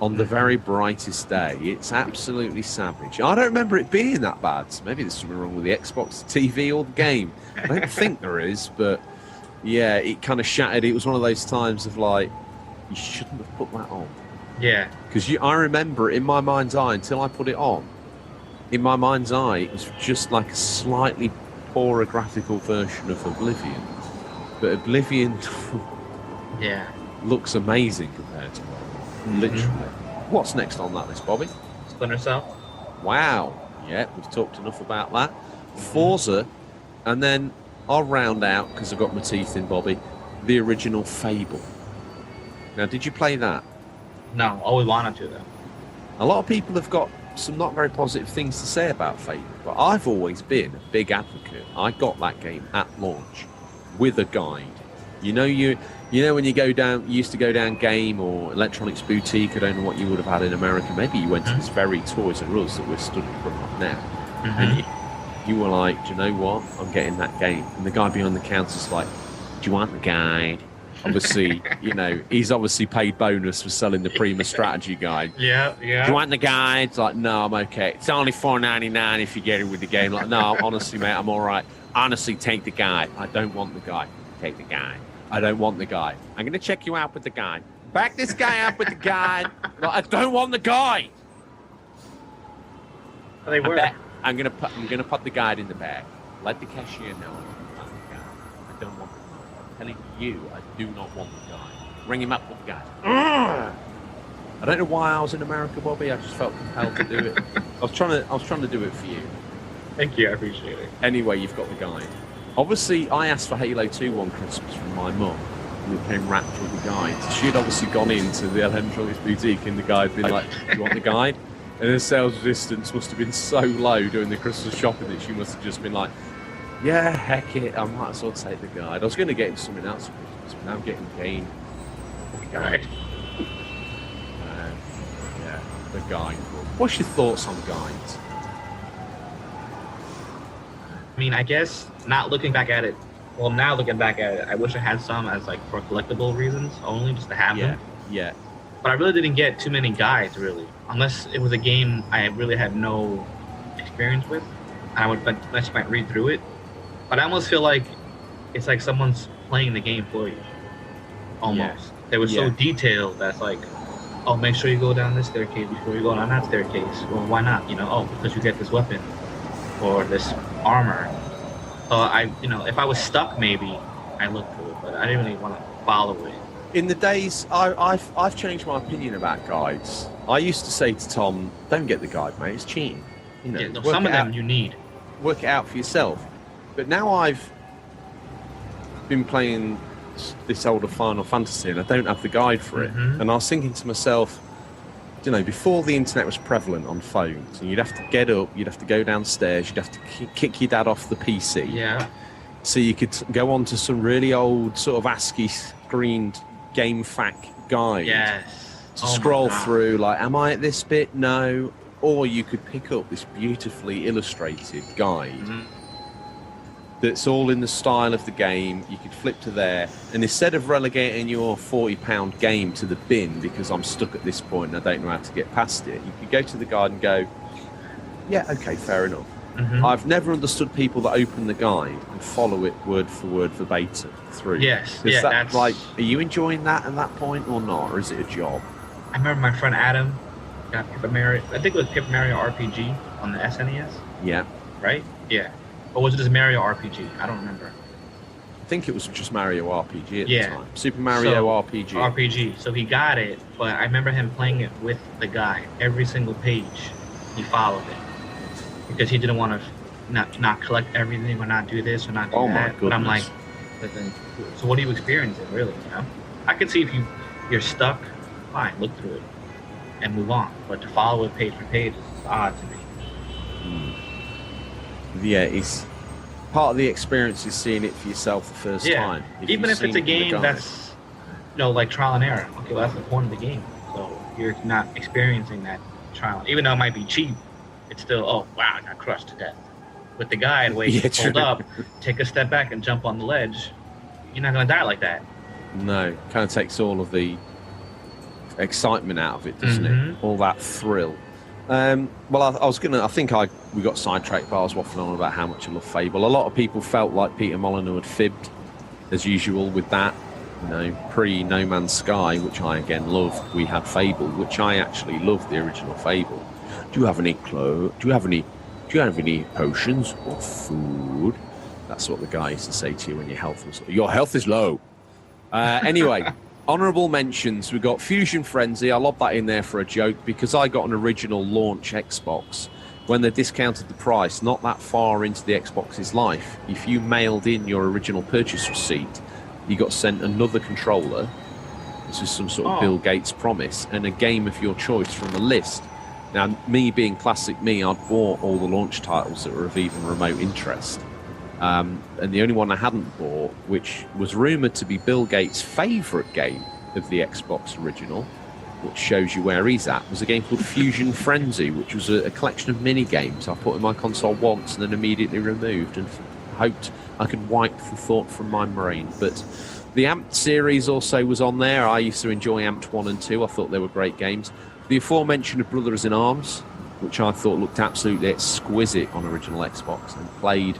on the very brightest day. It's absolutely savage. I don't remember it being that bad. So maybe there's something wrong with the Xbox, the TV, or the game. I don't think there is, but yeah, it kind of shattered. It was one of those times of like, you shouldn't have put that on. Yeah. Because I remember in my mind's eye, until I put it on, in my mind's eye, it was just like a slightly poorer graphical version of Oblivion. But Oblivion looks amazing compared to it. Literally. What's next on that list, Bobby? Splinter Cell. Wow. Yeah, we've talked enough about that. Forza, and then I'll round out, because I've got my teeth in, Bobby, the original Fable. Now, did you play that? No, always wanted to, though. A lot of people have got some not very positive things to say about Fable, but I've always been a big advocate. I got that game at launch with a guide. You know when you used to go down Game or Electronics Boutique, I don't know what you would have had in America. Maybe you went to this very Toys R Us that we're stood in front of now. And you were like, do you know what? I'm getting that game. And the guy behind the counter's like, do you want the guide? Obviously, he's obviously paid bonus for selling the Prima Strategy guide. Yeah. Do you want the guide? It's like, no, I'm okay. It's only $4.99 if you get it with the game. Like, no, honestly, mate, I'm all right. Honestly, take the guide. I don't want the guide. Take the guide. I don't want the guide. I'm going to check you out with the guide. Back this guy up with the guide. Like, I don't want the guide. They were. I'm going to put the guide in the bag. Let the cashier know I don't want the guide. I don't want the guide. I'm telling you, I do not want the guide. Ring him up with the guide. I don't know why I was in America, Bobby. I just felt compelled to do it. I was trying to do it for you. Thank you, I appreciate it. Anyway, you've got the guide. Obviously, I asked for Halo 2 one Christmas from my mum, and we came wrapped with the guide. She'd obviously gone into the Electronics Boutique, and the guide been like, "Do you want the guide?" And her sales resistance must have been so low during the Christmas shopping that she must have just been like, "Yeah, heck it, I might as well take the guide." I was going to get him something else for Christmas, but now I'm getting Game. The guide. Yeah, the guide. What's your thoughts on guides? I mean, I guess not looking back at it. Well, now looking back at it, I wish I had some as like for collectible reasons only, just to have them. Yeah. But I really didn't get too many guides, really, unless it was a game I really had no experience with. I would just might read through it. But I almost feel like it's like someone's playing the game for you. Almost. They were so detailed that's like, oh, make sure you go down this staircase before you go down that staircase. Well, why not? Because you get this weapon or this armor. So if I was stuck, maybe I looked through it, but I didn't really want to follow it. In the days, I've changed my opinion about guides. I used to say to Tom, "Don't get the guide, mate. It's cheating." Some of them you need. Work it out for yourself. But now I've been playing this older Final Fantasy, and I don't have the guide for it. And I was thinking to myself, before the internet was prevalent on phones, and you'd have to get up, you'd have to go downstairs, you'd have to kick your dad off the PC. Yeah. So you could go on to some really old sort of ASCII screened game fact guide. Yes. to Oh my scroll God. through, like, am I at this bit? No. Or you could pick up this beautifully illustrated guide Mhm. that's all in the style of the game. You could flip to there, and instead of relegating your £40 game to the bin because I'm stuck at this point and I don't know how to get past it, you could go to the guide and go, yeah, okay, fair enough. Mhm. I've never understood people that open the guide and follow it word for word verbatim through. Yes, Is yeah, that, that's like, are you enjoying that at that point or not, or is it a job? I remember my friend Adam got Paper Mario. I think it was Paper Mario RPG on the SNES, Yeah. right? Yeah. Or was it just Mario RPG? I don't remember. I think it was just Mario RPG at Yeah. the time. Super Mario So, RPG. RPG. So he got it, but I remember him playing it with the guy. Every single page, he followed it because he didn't want to not collect everything or not do this or not do Oh my that. But I'm like, goodness. so what are you experiencing, really? You know, I can see if you're stuck, fine, look through it and move on. But to follow it page for page is odd to me. Yeah, it's part of the experience is seeing it for yourself the first time. Even you've if it's seen a it in the game guide. that's, like trial and error. Okay, well, that's the point of the game. So you're not experiencing that trial. Even though it might be cheap, it's still, oh, wow, I got crushed to death. With the guide, wait, Yeah, hold true. up, take a step back and jump on the ledge. You're not going to die like that. No, kind of takes all of the excitement out of it, doesn't it? Mhm. All that thrill. Well, I think we got sidetracked, but I was waffling on about how much I love Fable. A lot of people felt like Peter Molyneux had fibbed, as usual, with that. Pre No Man's Sky, which I again loved. We had Fable, which I actually loved the original Fable. Do you have any clothes? Do you have any potions or food? That's what the guy used to say to you when your health is low. Anyway. Honourable mentions, we got Fusion Frenzy. I lobbed that in there for a joke because I got an original launch Xbox when they discounted the price not that far into the Xbox's life. If you mailed in your original purchase receipt, you got sent another controller. This is some sort of Bill Gates promise, and a game of your choice from the list. Now, me being classic me, I'd bought all the launch titles that were of even remote interest. And the only one I hadn't bought, which was rumoured to be Bill Gates' favourite game of the Xbox original, which shows you where he's at, was a game called Fusion Frenzy, which was a collection of mini-games I put in my console once and then immediately removed and hoped I could wipe the thought from my brain. But the Amped series also was on there. I used to enjoy Amped 1 and 2. I thought they were great games. The aforementioned Brothers in Arms, which I thought looked absolutely exquisite on original Xbox and played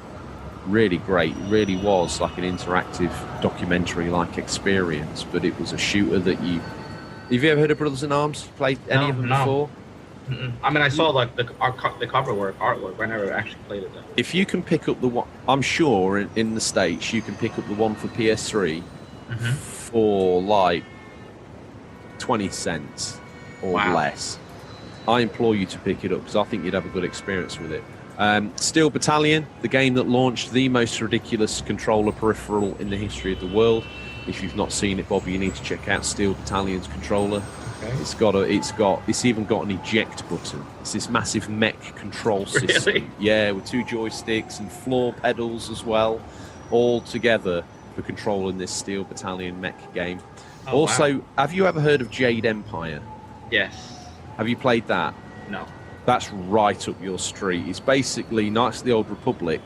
really great. It really was like an interactive documentary-like experience, but it was a shooter that you... Have you ever heard of Brothers in Arms? Played any of them before? Mm-mm. I mean, I saw like the cover artwork, but I never actually played it though. If you can pick up the one... I'm sure in the States you can pick up the one for PS3 for like 20 cents or less. I implore you to pick it up because I think you'd have a good experience with it. Steel Battalion, the game that launched the most ridiculous controller peripheral in the history of the world. If you've not seen it, Bobby, you need to check out Steel Battalion's controller. Okay. It's even got an eject button. It's this massive mech control system. Really? Yeah, with 2 joysticks and floor pedals as well, all together for controlling this Steel Battalion mech game. Oh, wow. Have you ever heard of Jade Empire? Yes. Have you played that? No. That's right up your street. It's basically Knights of the Old Republic,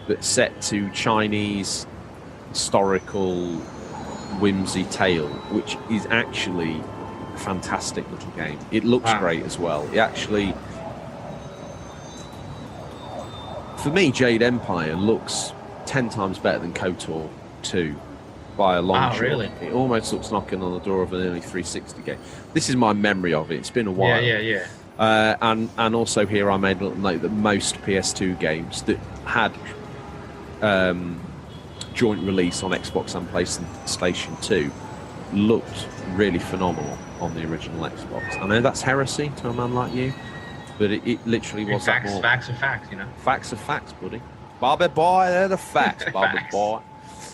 but set to Chinese historical whimsy tale, which is actually a fantastic little game. It looks great as well. It actually, for me, Jade Empire looks 10 times better than KOTOR 2 by a long shot. Really? It almost looks knocking on the door of an early 360 game. This is my memory of it. It's been a while. Yeah. And also here I made a little note that most PS2 games that had joint release on Xbox and PlayStation 2 looked really phenomenal on the original Xbox. I know that's heresy to a man like you, but it literally was facts, that more. Facts are facts, you know. Facts are facts, buddy. Bobby boy, they're the facts, Bobby boy.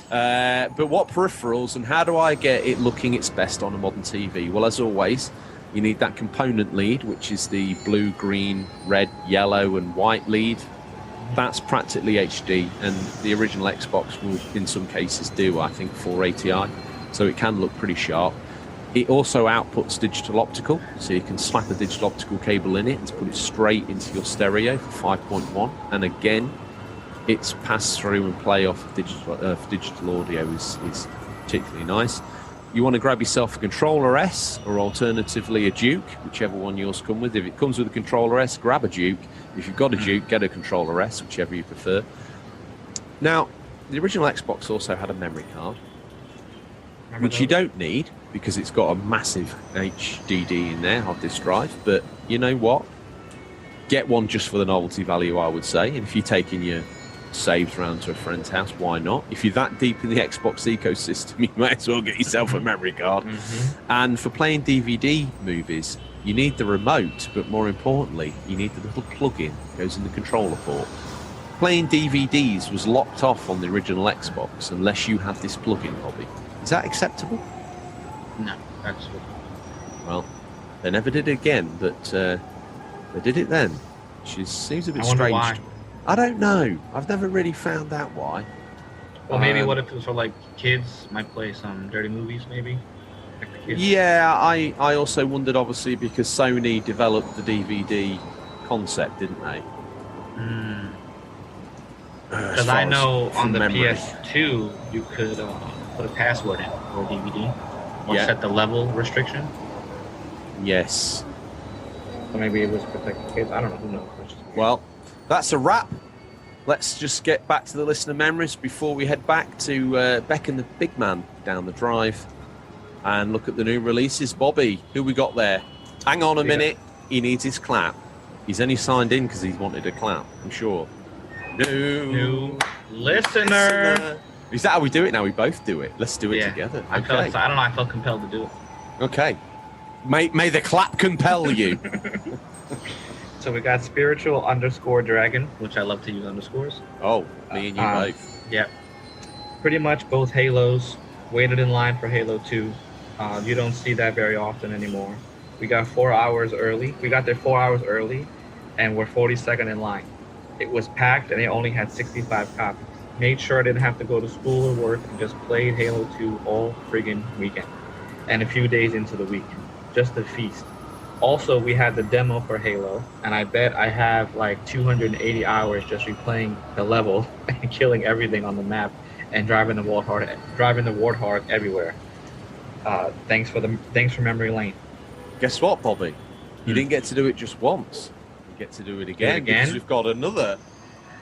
But what peripherals and how do I get it looking its best on a modern TV? Well, as always, you need that component lead, which is the blue, green, red, yellow, and white lead. That's practically HD, and the original Xbox will, in some cases, do, I think, 480i, so it can look pretty sharp. It also outputs digital optical, so you can slap a digital optical cable in it and put it straight into your stereo for 5.1. And again, its pass through and play off of digital audio is particularly nice. You want to grab yourself a Controller S or alternatively a Duke, whichever one yours come with. If it comes with a Controller S, grab a Duke. If you've got a Duke, get a Controller S, whichever you prefer. Now, the original Xbox also had a memory card, which you don't need because it's got a massive HDD in there, hard disk drive. But you know what? Get one just for the novelty value, I would say. And if you're taking your saves round to a friend's house, why not? If you're that deep in the Xbox ecosystem, you might as well get yourself a memory card. And for playing DVD movies, you need the remote, but more importantly, you need the little plug-in that goes in the controller port. Playing DVDs was locked off on the original Xbox unless you had this plug-in, Bobby. Is that acceptable? No, actually. Well, they never did it again, but they did it then, which seems a bit strange. Why. I don't know. I've never really found out why. Well, maybe what if it was for like kids might play some dirty movies, maybe? Like the kids. Yeah, I also wondered, obviously, because Sony developed the DVD concept, didn't they? Because I know on the memory. PS2, you could put a password in for a DVD or set the level restriction. Yes. So maybe it was protect the kids. I don't know. Who knows? Well, that's a wrap. Let's just get back to the listener memories before we head back to beckon the big man down the drive and look at the new releases. Bobby, who we got there? Hang on a minute. He needs his clap. He's only signed in because he wanted a clap, I'm sure. New listener. Is that how we do it now? We both do it. Let's do it together. I don't know. I felt compelled to do it. Okay. May the clap compel you. So we got spiritual_dragon, which I love to use underscores. Oh, me and you both. Yep. Pretty much both Halos. Waited in line for Halo 2. You don't see that very often anymore. We got 4 hours early. We got there 4 hours early, and we're 42nd in line. It was packed, and they only had 65 copies. Made sure I didn't have to go to school or work, and just played Halo 2 all friggin' weekend. And a few days into the week. Just a feast. Also, we had the demo for Halo, and I bet I have like 280 hours just replaying the level and killing everything on the map and driving the Warthog everywhere. Thanks for memory lane. Guess what, Bobby? You didn't get to do it just once. You get to do it again. Because we've got another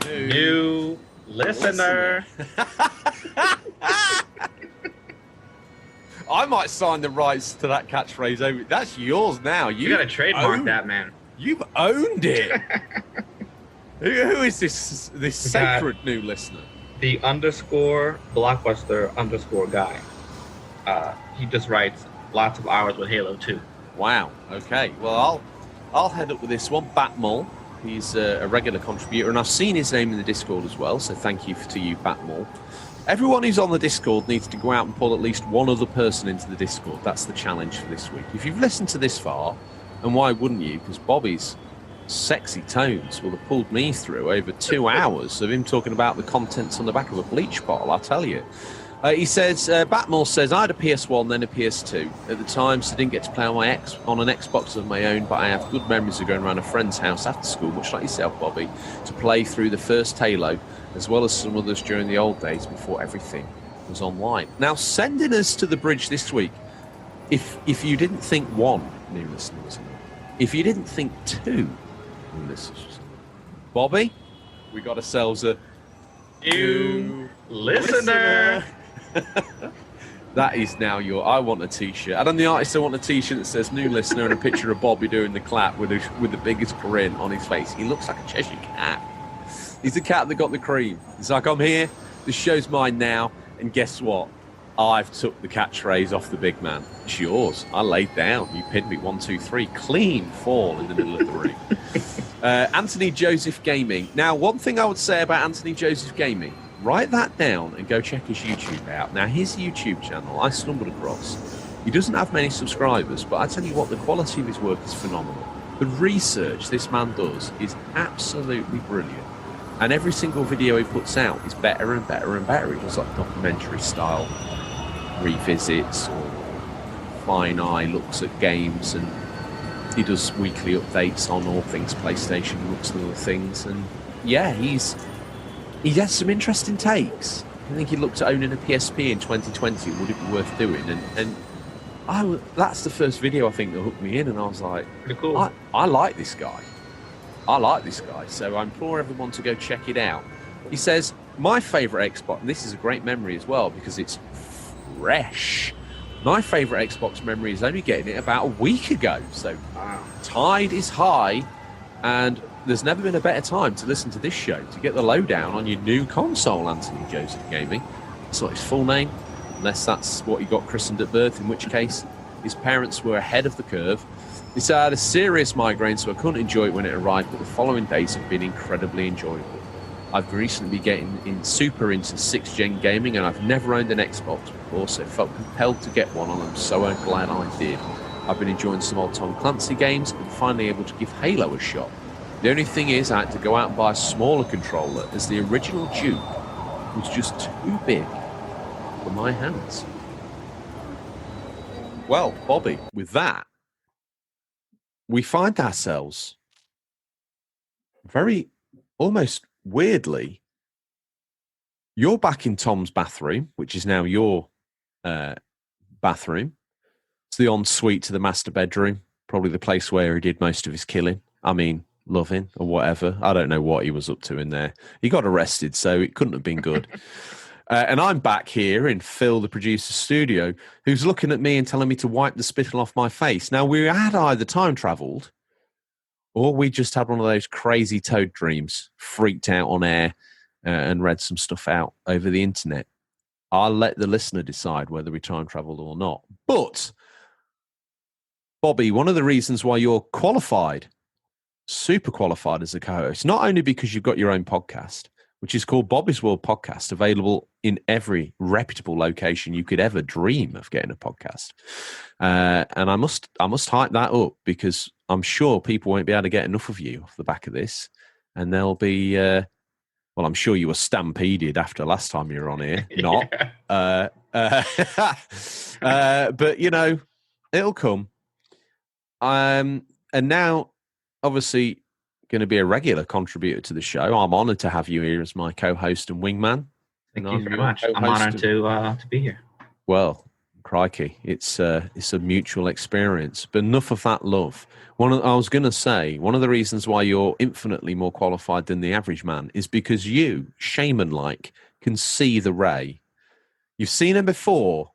new listener. I might sign the rights to that catchphrase over. That's yours now. You got to trademark that, man. You've owned it. Who is this sacred new listener? The _blockbuster_ guy. He just writes lots of hours with Halo 2. Wow. Okay. Well, I'll head up with this one. Batmull. He's a regular contributor, and I've seen his name in the Discord as well. So thank you to you, Batmull. Everyone who's on the Discord needs to go out and pull at least one other person into the Discord. That's the challenge for this week. If you've listened to this far, and why wouldn't you? Because Bobby's sexy tones will have pulled me through over 2 hours of him talking about the contents on the back of a bleach bottle, I'll tell you. He says, Batmull says, I had a PS1, then a PS2. At the time, so I didn't get to play on an Xbox of my own, but I have good memories of going around a friend's house after school, much like yourself, Bobby, to play through the first Halo, as well as some others during the old days before everything was online. Now, sending us to the bridge this week, if you didn't think one new listener was enough, if you didn't think two new listeners was enough, Bobby, we got ourselves a new listener. That is now I want a t-shirt. And I'm the artist, I want a t-shirt that says new listener and a picture of Bobby doing the clap with the biggest grin on his face. He looks like a Cheshire cat. He's the cat that got the cream. It's like, I'm here, the show's mine now, and guess what? I've took the catchphrase off the big man. It's yours. I laid down. You pinned me 1, 2, 3. Clean fall in the middle of the ring. Anthony Joseph Gaming. Now, one thing I would say about Anthony Joseph Gaming, write that down and go check his YouTube out. Now, his YouTube channel, I stumbled across. He doesn't have many subscribers, but I tell you what, the quality of his work is phenomenal. The research this man does is absolutely brilliant. And every single video he puts out is better and better and better. He does like documentary style revisits or spine eye looks at games, and he does weekly updates on all things PlayStation, looks at other things, and yeah, he has some interesting takes. I think he looked at owning a PSP in 2020. Would it be worth doing? And that's the first video I think that hooked me in, and I was like, pretty cool. I like this guy. So I implore everyone to go check it out. He says, my favourite Xbox, and this is a great memory as well because it's fresh. My favourite Xbox memory is only getting it about a week ago. So tide is high, and there's never been a better time to listen to this show, to get the lowdown on your new console, Anthony Joseph Gaming. That's not his full name, unless that's what he got christened at birth, in which case his parents were ahead of the curve. He said, I had a serious migraine, so I couldn't enjoy it when it arrived, but the following days have been incredibly enjoyable. I've recently been getting super into 6th gen gaming, and I've never owned an Xbox before, so felt compelled to get one, and I'm so glad I did. I've been enjoying some old Tom Clancy games and finally able to give Halo a shot. The only thing is I had to go out and buy a smaller controller, as the original Duke was just too big for my hands. Well, Bobby, with that, we find ourselves very, almost weirdly, you're back in Tom's bathroom, which is now your bathroom. It's the ensuite to the master bedroom, probably the place where he did most of his killing. I mean, loving or whatever. I don't know what he was up to in there. He got arrested, so it couldn't have been good. And I'm back here in Phil, the producer's studio, who's looking at me and telling me to wipe the spittle off my face. Now, we had either time travelled or we just had one of those crazy toad dreams, freaked out on air and read some stuff out over the internet. I'll let the listener decide whether we time travelled or not. But, Bobby, one of the reasons why you're qualified, super qualified as a co-host, not only because you've got your own podcast, which is called Bobby's World Podcast, available in every reputable location you could ever dream of getting a podcast. And I must hype that up because I'm sure people won't be able to get enough of you off the back of this. And they'll be, well, I'm sure you were stampeded after last time you were on here. Not. But, you know, it'll come. And now, obviously, going to be a regular contributor to the show. I'm honoured to have you here as my co-host and wingman. Thank you very much. I'm honoured to be here. Well, crikey, it's a mutual experience. But enough of that love. I was going to say, one of the reasons why you're infinitely more qualified than the average man is because you, shaman-like, can see the ray. You've seen him before,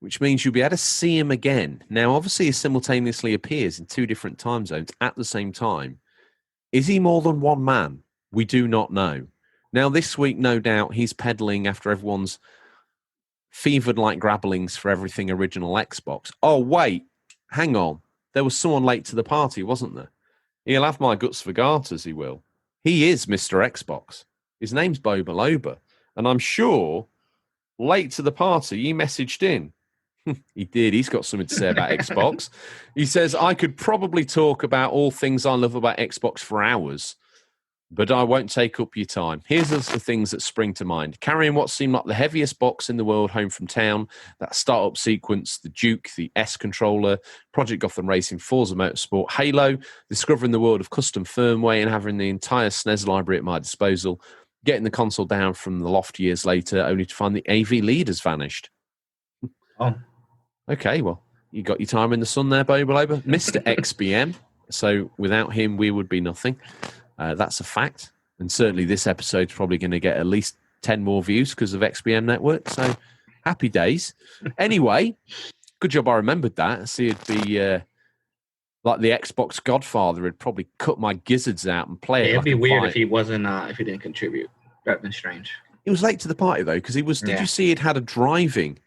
which means you'll be able to see him again. Now, obviously, he simultaneously appears in 2 different time zones at the same time. Is he more than one man? We do not know. Now, this week, no doubt, he's peddling after everyone's fevered like grabblings for everything original Xbox. Oh, wait, hang on. There was someone late to the party, wasn't there? He'll have my guts for garters, he will. He is Mr. Xbox. His name's Boba Loba. And I'm sure, late to the party, he messaged in. He did. He's got something to say about Xbox. He says, I could probably talk about all things I love about Xbox for hours, but I won't take up your time. Here's the things that spring to mind. Carrying what seemed like the heaviest box in the world home from town, that startup sequence, the Duke, the S controller, Project Gotham Racing, Forza Motorsport, Halo, discovering the world of custom firmware and having the entire SNES library at my disposal, getting the console down from the loft years later, only to find the AV leaders vanished. Oh. Okay, well, you got your time in the sun there, Boba Loba. Mr. XBM. So without him, we would be nothing. That's a fact. And certainly this episode's probably going to get at least 10 more views because of XBM Network. So happy days. Anyway, good job I remembered that. I see it'd be like the Xbox Godfather would probably cut my gizzards out and play it. It'd like be a weird fight. if he wasn't, if he didn't contribute. That'd been strange. He was late to the party, though, because he was. Did you see he'd had a driving?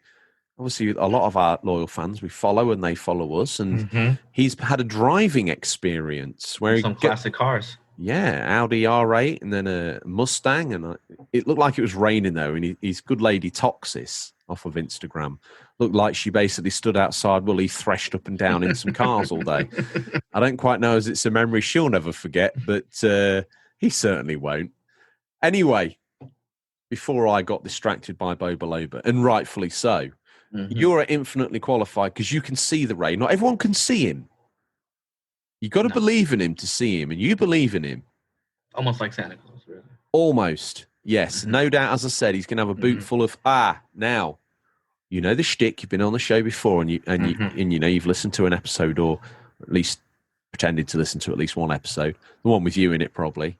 Obviously, a lot of our loyal fans we follow and they follow us, and he's had a driving experience where some classic cars. Yeah, Audi R8 and then a Mustang, and it looked like it was raining though. And his good lady Toxis off of Instagram looked like she basically stood outside while he threshed up and down in some cars all day. I don't quite know as it's a memory she'll never forget, but he certainly won't. Anyway, before I got distracted by Boba Loba, and rightfully so, You're infinitely qualified because you can see the ray. Not everyone can see him. You got to believe in him to see him, and you believe in him. Almost like Santa Claus, really. Almost, yes. No doubt, as I said, he's going to have a boot full of, now, you know the shtick, you've been on the show before, and you know you've listened to an episode, or at least pretended to listen to at least one episode, the one with you in it probably.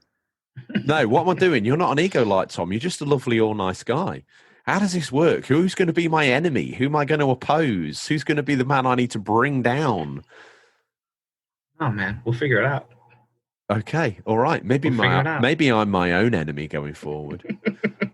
No, what am I doing? You're not an ego light, Tom. You're just a lovely, all nice guy. How does this work? Who's going to be my enemy? Who am I going to oppose? Who's going to be the man I need to bring down? Oh, man, we'll figure it out. Okay, all right. Maybe I'm my own enemy going forward.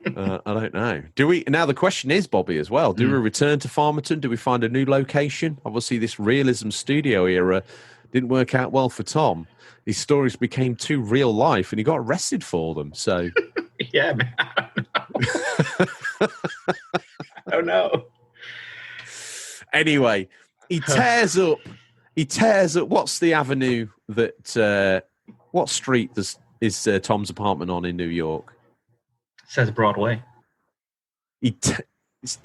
I don't know. Do we now? The question is, Bobby, as well. Do we return to Farmerton? Do we find a new location? Obviously, this realism studio era didn't work out well for Tom. His stories became too real life, and he got arrested for them. So, yeah, man. I don't know. Anyway, he tears up. What's the avenue that? What street is Tom's apartment on in New York? It says Broadway.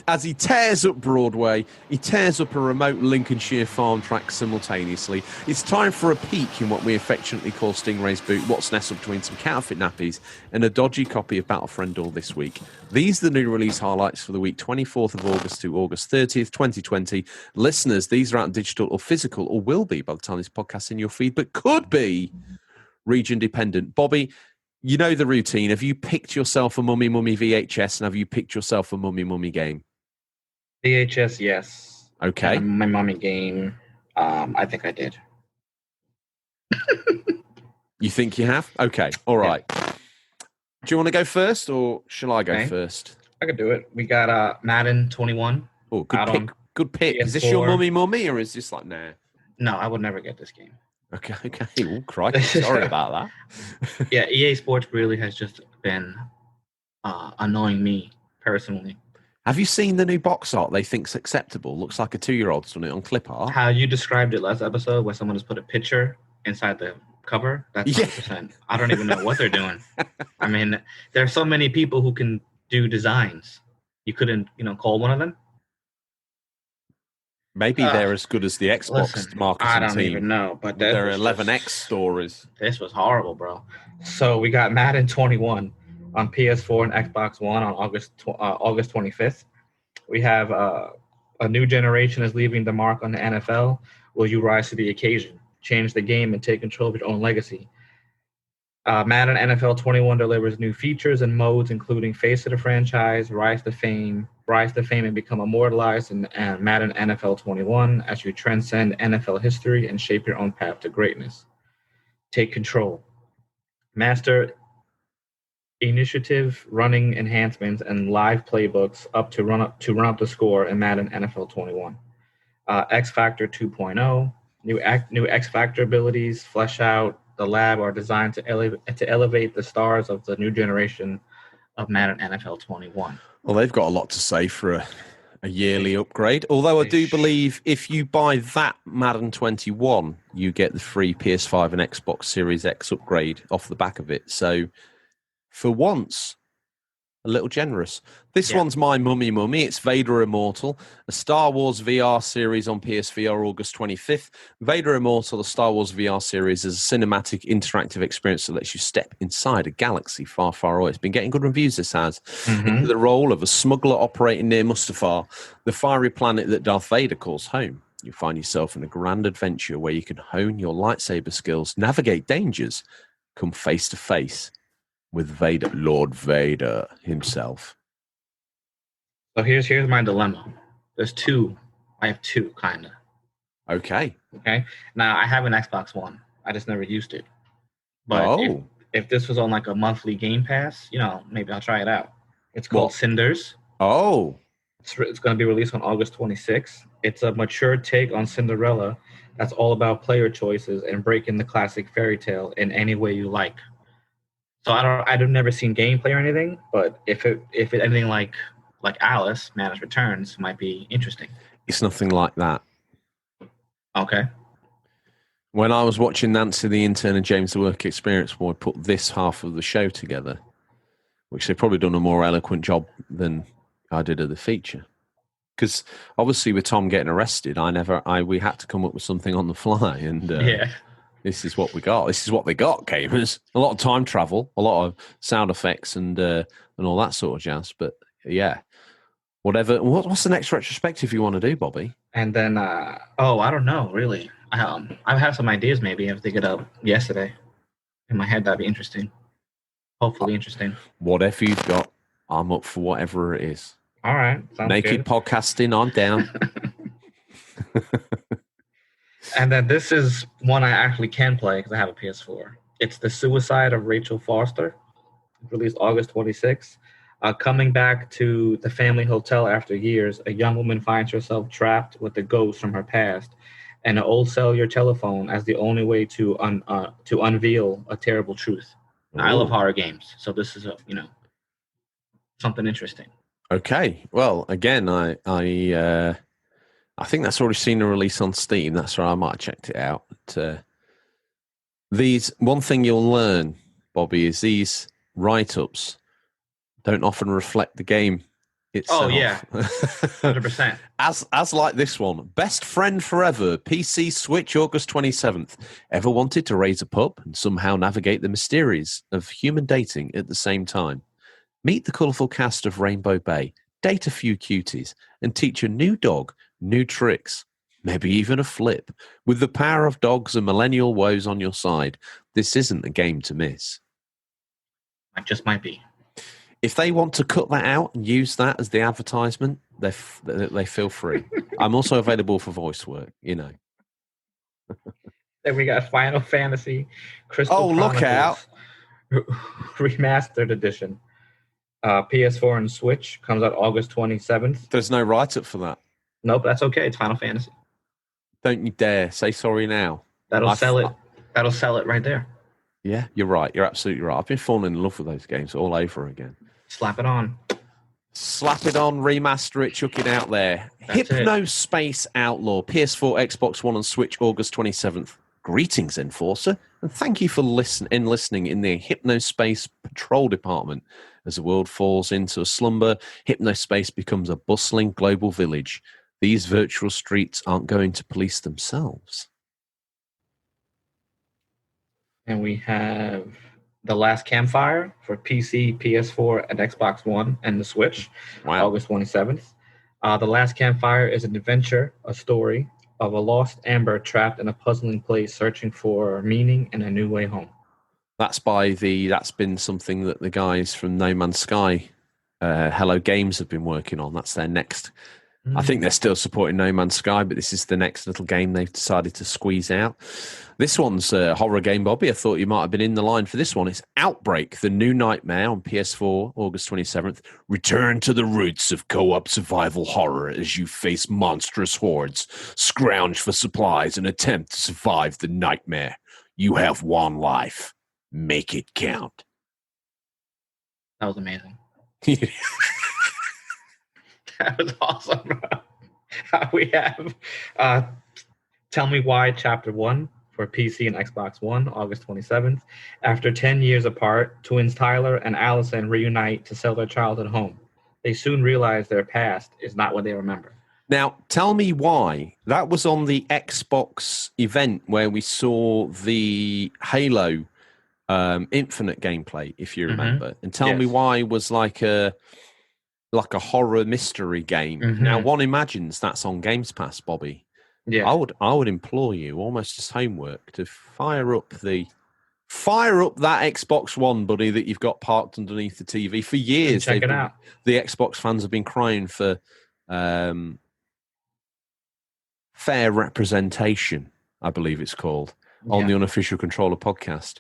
As he tears up Broadway, he tears up a remote Lincolnshire farm track simultaneously. It's time for a peek in what we affectionately call Stingrays boot, what's nestled between some counterfeit nappies and a dodgy copy of Battlefriend all this week. These are the new release highlights for the week 24th of August to August 30th, 2020. Listeners, these are out in digital or physical, or will be by the time this podcast's in your feed, but could be region dependent. Bobby, you know the routine. Have you picked yourself a Mummy VHS, and have you picked yourself a Mummy game? VHS, yes. Okay. And my Mummy game, I think I did. You think you have? Okay. All right. Yeah. Do you want to go first, or shall I go first? I could do it. We got Madden 21. Oh, good pick. Good pick. PS4. Is this your Mummy, or is this like, nah? No, I would never get this game. Okay. Oh, crikey. Sorry about that. Yeah, EA Sports really has just been annoying me personally. Have you seen the new box art they think's acceptable? Looks like a 2-year-old's done it on clip art. How you described it last episode, where someone just put a picture inside the cover? That's 100%. I don't even know what they're doing. I mean, there are so many people who can do designs. You couldn't, call one of them? Maybe they're as good as the Xbox marketing team. I don't even know, but there are 11X stories. This was horrible, bro. So we got Madden 21 on PS4 and Xbox One on August 25th. We have a new generation is leaving the mark on the NFL. Will you rise to the occasion, change the game, and take control of your own legacy? Madden NFL 21 delivers new features and modes, including Face of the Franchise, Rise to Fame, and become immortalized in Madden NFL 21 as you transcend NFL history and shape your own path to greatness. Take control. Master initiative, running enhancements, and live playbooks to run up the score in Madden NFL 21. X Factor 2.0. New X Factor abilities flesh out the lab are designed to elevate the stars of the new generation of Madden NFL 21. Well, they've got a lot to say for a yearly upgrade. Although I do believe if you buy that Madden 21, you get the free PS5 and Xbox Series X upgrade off the back of it. So for once, a little generous. This one's my Mummy. It's Vader Immortal, a Star Wars VR series on PSVR August 25th. Vader Immortal, the Star Wars VR series, is a cinematic interactive experience that lets you step inside a galaxy far, far away. It's been getting good reviews, this has. Into the role of a smuggler operating near Mustafar, the fiery planet that Darth Vader calls home. You find yourself in a grand adventure where you can hone your lightsaber skills, navigate dangers, come face to face with Vader, Lord Vader himself. So here's my dilemma. There's two. I have two, kind of. Okay. Now, I have an Xbox One. I just never used it. But if this was on like a monthly Game Pass, maybe I'll try it out. It's called Cinders. Oh. It's going to be released on August 26th. It's a mature take on Cinderella that's all about player choices and breaking the classic fairy tale in any way you like. So I've never seen gameplay or anything, but if it anything like Alice, Madness Returns, might be interesting. It's nothing like that. Okay. When I was watching Nancy the Intern and James the Work Experience Boy put this half of the show together, which they've probably done a more eloquent job than I did of the feature. because obviously with Tom getting arrested, we had to come up with something on the fly, and this is what we got. This is what they got, gamers. A lot of time travel, a lot of sound effects, and all that sort of jazz. But yeah, whatever. What's the next retrospective you want to do, Bobby? And then, I don't know, really. I have some ideas. Maybe if they get up yesterday in my head, that'd be interesting. Hopefully, interesting. Whatever you've got, I'm up for whatever it is. All right, sounds Naked good. podcasting, I'm down. And then this is one I actually can play because I have a PS4. It's The Suicide of Rachel Foster, released August 26th. Coming back to the family hotel after years, a young woman finds herself trapped with the ghost from her past and an old cellular telephone as the only way to unveil a terrible truth. Ooh. I love horror games, so this is something interesting. Okay, well, again, I think that's already seen a release on Steam. That's where I might have checked it out. But, one thing you'll learn, Bobby, is these write-ups don't often reflect the game itself. Oh, yeah. 100%. As like this one. Best friend forever. PC Switch, August 27th. Ever wanted to raise a pup and somehow navigate the mysteries of human dating at the same time? Meet the colourful cast of Rainbow Bay, date a few cuties, and teach a new dog new tricks. Maybe even a flip. With the power of dogs and millennial woes on your side, this isn't a game to miss. It just might be. If they want to cut that out and use that as the advertisement, they feel free. I'm also available for voice work, you know. Then we got Final Fantasy Crystal Chronicles, look out! Remastered Edition. PS4 and Switch comes out August 27th. There's no write-up for that. Nope, that's okay. It's Final Fantasy. Don't you dare say sorry now. That'll sell it. That'll sell it right there. Yeah, you're right. You're absolutely right. I've been falling in love with those games all over again. Slap it on. Slap it on, remaster it, chuck it out there. Hypno Space Outlaw, PS4, Xbox One and Switch, August 27th. Greetings, Enforcer, and thank you for listening in the Hypnospace Patrol Department. As the world falls into a slumber, Hypnospace becomes a bustling global village. These virtual streets aren't going to police themselves. And we have The Last Campfire for PC, PS4, and Xbox One and the Switch, August 27th. The Last Campfire is an adventure, a story of a lost Amber trapped in a puzzling place searching for meaning and a new way home. That's been something that the guys from No Man's Sky, Hello Games, have been working on. That's their next. I think they're still supporting No Man's Sky, but this is the next little game they've decided to squeeze out. This one's a horror game, Bobby. I thought you might have been in the line for this one. It's Outbreak, the new nightmare on PS4, August 27th. Return to the roots of co-op survival horror as you face monstrous hordes, scrounge for supplies, and attempt to survive the nightmare. You have one life. Make it count. That was amazing. That was awesome. We have Tell Me Why Chapter 1 for PC and Xbox One, August 27th. After 10 years apart, twins Tyler and Allison reunite to sell their childhood home. They soon realize their past is not what they remember. Now, Tell Me Why. That was on the Xbox event where we saw the Halo Infinite gameplay, if you remember. And Tell Me Why was like a horror mystery game. Now, one imagines that's on Games Pass, Bobby. Yeah, I would implore you, almost as homework, to fire up that Xbox One, buddy, that you've got parked underneath the TV for years. Check it out. The Xbox fans have been crying for fair representation, I believe it's called, on the Unofficial Controller podcast.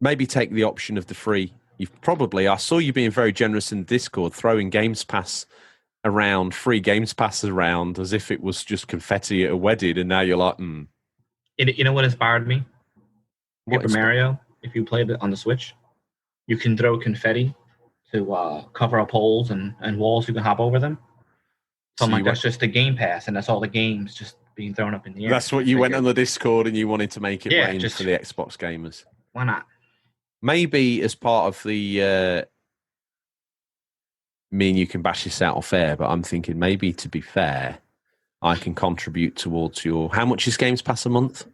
Maybe take the option of the free. I saw you being very generous in Discord, throwing Games Pass around, free Games Pass around, as if it was just confetti at a wedding, and now you're like, You know what inspired me? Paper Mario, if you played it on the Switch, you can throw confetti to cover up holes and walls, you can hop over them. So I'm like, that's just the Game Pass, and that's all the games just being thrown up in the air. That's what you went on the Discord, and you wanted to make it rain for the Xbox gamers. Why not? Maybe as part of the me and you can bash this out off air, but I'm thinking maybe to be fair, I can contribute towards your. How much is Games Pass a month?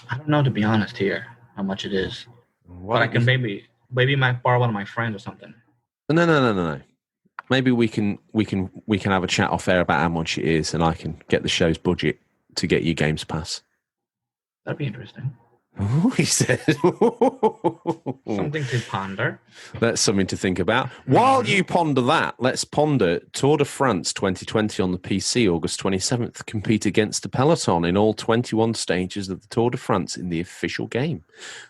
I don't know, to be honest here, how much it is. What but I can maybe might borrow one of my friends or something. No. Maybe we can have a chat off air about how much it is, and I can get the show's budget to get you Games Pass. That'd be interesting. He said. Something to ponder. That's something to think about. While you ponder that, let's ponder Tour de France 2020 on the PC, August 27th. Compete against the peloton in all 21 stages of the Tour de France in the official game.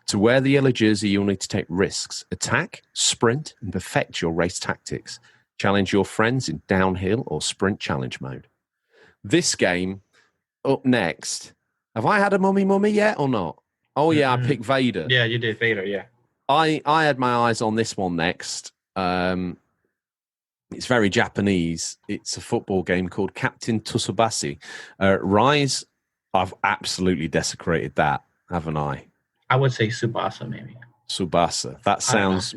To wear the yellow jersey, you'll need to take risks, attack, sprint, and perfect your race tactics. Challenge your friends in downhill or sprint challenge mode. This game, up next. Have I had a mummy yet or not? Oh, yeah, I picked Vader. Yeah, you did Vader, yeah. I had my eyes on this one next. It's very Japanese. It's a football game called Captain Tsubasa. Rise, I've absolutely desecrated that, haven't I? I would say Tsubasa, maybe. Tsubasa. That sounds,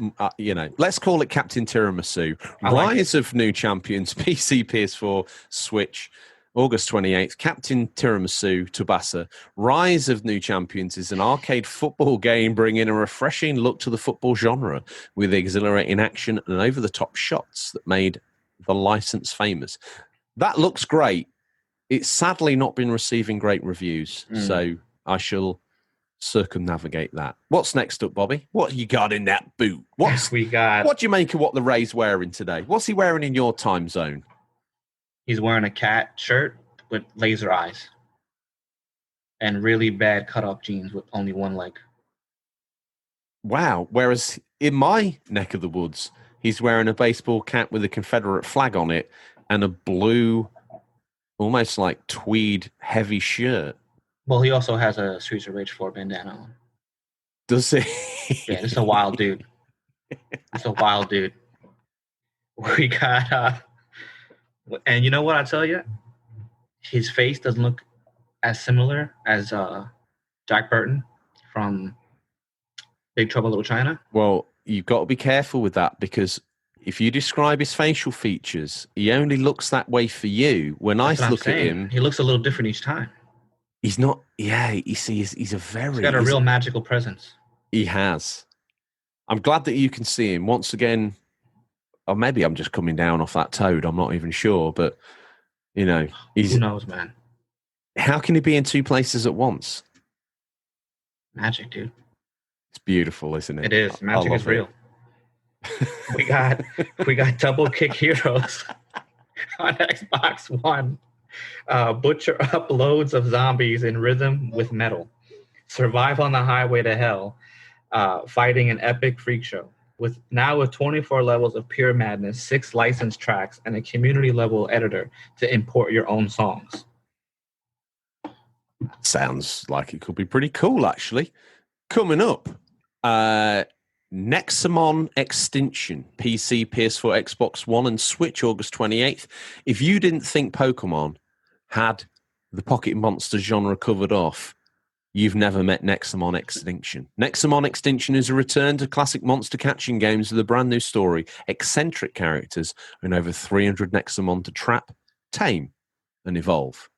let's call it Captain Tiramisu. Rise of New Champions, PC, PS4, Switch. August 28th, Captain Tiramisu Tsubasa. Rise of New Champions is an arcade football game bringing a refreshing look to the football genre with exhilarating action and over-the-top shots that made the license famous. That looks great. It's sadly not been receiving great reviews, so I shall circumnavigate that. What's next up, Bobby? What you got in that boot? What do you make of what the Ray's wearing today? What's he wearing in your time zone? He's wearing a cat shirt with laser eyes and really bad cut-off jeans with only one leg. Wow. Whereas in my neck of the woods, he's wearing a baseball cap with a Confederate flag on it and a blue, almost like tweed heavy shirt. Well, he also has a Streets of Rage 4 bandana on. Does he? Yeah, it's a wild dude. It's a wild dude. We got... And you know what I tell you? His face doesn't look as similar as Jack Burton from Big Trouble in Little China. Well, you've got to be careful with that because if you describe his facial features, he only looks that way for you. When I look at him... He looks a little different each time. He's not... Yeah, you see, he's a very... He's got a real magical presence. He has. I'm glad that you can see him. Once again... Or maybe I'm just coming down off that toad. I'm not even sure. But, he's... Who knows, man? How can he be in two places at once? Magic, dude. It's beautiful, isn't it? It is. Magic is real. we got Double Kick Heroes on Xbox One. Butcher up loads of zombies in rhythm with metal. Survive on the highway to hell. Fighting an epic freak show. With 24 levels of pure madness, 6 licensed tracks, and a community-level editor to import your own songs. Sounds like it could be pretty cool, actually. Coming up, Nexamon Extinction, PC, PS4, Xbox One, and Switch, August 28th. If you didn't think Pokemon had the Pocket Monster genre covered off, you've never met Nexamon Extinction. Nexamon Extinction is a return to classic monster catching games with a brand new story, eccentric characters, and over 300 Nexamon to trap, tame, and evolve.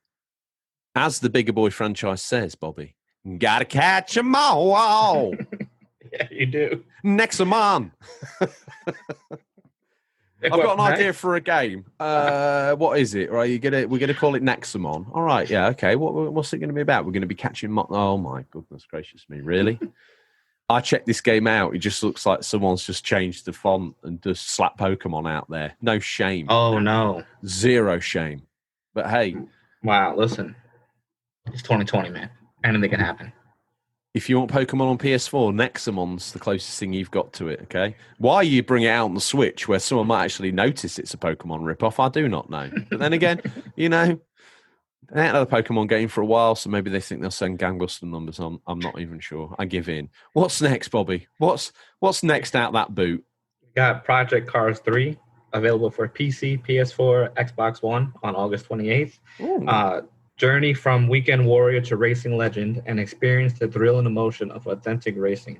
As the Bigger Boy franchise says, Bobby, gotta catch 'em all. Yeah, you do. Nexamon. I've got an idea for a game. What is it? Right, we're gonna call it Nexamon. All right, yeah, okay. What's it going to be about? We're going to be catching. Oh my goodness gracious me! Really? I checked this game out. It just looks like someone's just changed the font and just slapped Pokemon out there. No shame. Oh no, zero shame. But hey, wow! Listen, it's 2020, man. Anything can happen. If you want Pokemon on PS4, Nexamon's the closest thing you've got to it, okay? Why you bring it out on the Switch where someone might actually notice it's a Pokemon ripoff, I do not know. But then again, they haven't had a Pokemon game for a while, so maybe they think they'll send gangbuster numbers. I'm not even sure. I give in. What's next, Bobby? What's next out that boot? We got Project Cars 3 available for PC, PS4, Xbox One on August 28th. Journey from weekend warrior to racing legend and experience the thrill and emotion of authentic racing.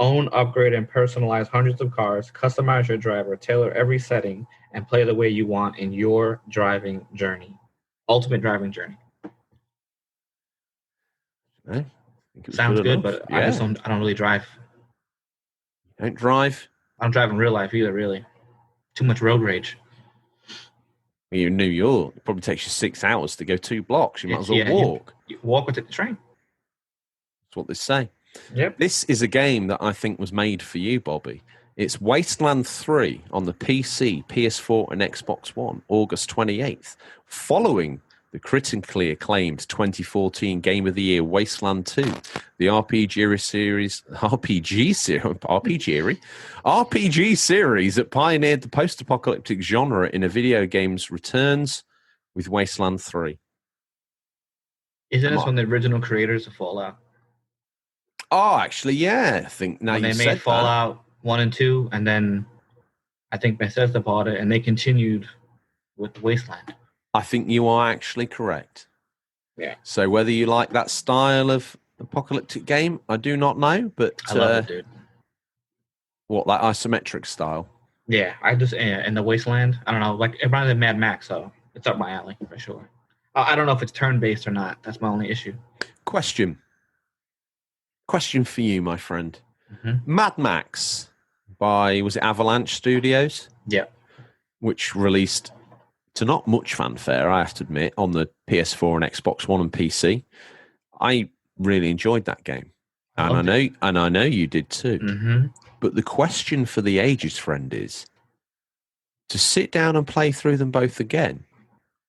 Own, upgrade, and personalize hundreds of cars. Customize your driver. Tailor every setting and play the way you want in your driving journey. Ultimate driving journey. I think it was Sounds good, enough. but I don't really drive. Don't drive? I don't drive in real life either, really. Too much road rage. You're in New York. It probably takes you 6 hours to go 2 blocks. You might as well walk. You walk or take the train. That's what they say. Yep. This is a game that I think was made for you, Bobby. It's Wasteland 3 on the PC, PS4, and Xbox One, August 28th, following the critically acclaimed 2014 Game of the Year Wasteland 2. The RPG series that pioneered the post-apocalyptic genre in a video games returns with Wasteland 3. Isn't this one of the original creators of Fallout? Oh, actually, yeah. I think now they made Fallout 1 and 2, and then I think Bethesda bought it, and they continued with Wasteland. I think you are actually correct. Yeah. So whether you like that style of apocalyptic game, I do not know, but I love it, dude. What, that isometric style? Yeah, in the Wasteland, I don't know, like it reminds me of Mad Max, so it's up my alley for sure. I don't know if it's turn-based or not. That's my only issue. Question for you, my friend. Mm-hmm. Mad Max was it Avalanche Studios? Yeah. Which released to not much fanfare, I have to admit, on the PS4 and Xbox One and PC. I really enjoyed that game. And I know you did too. Mm-hmm. But the question for the ages, friend, is to sit down and play through them both again.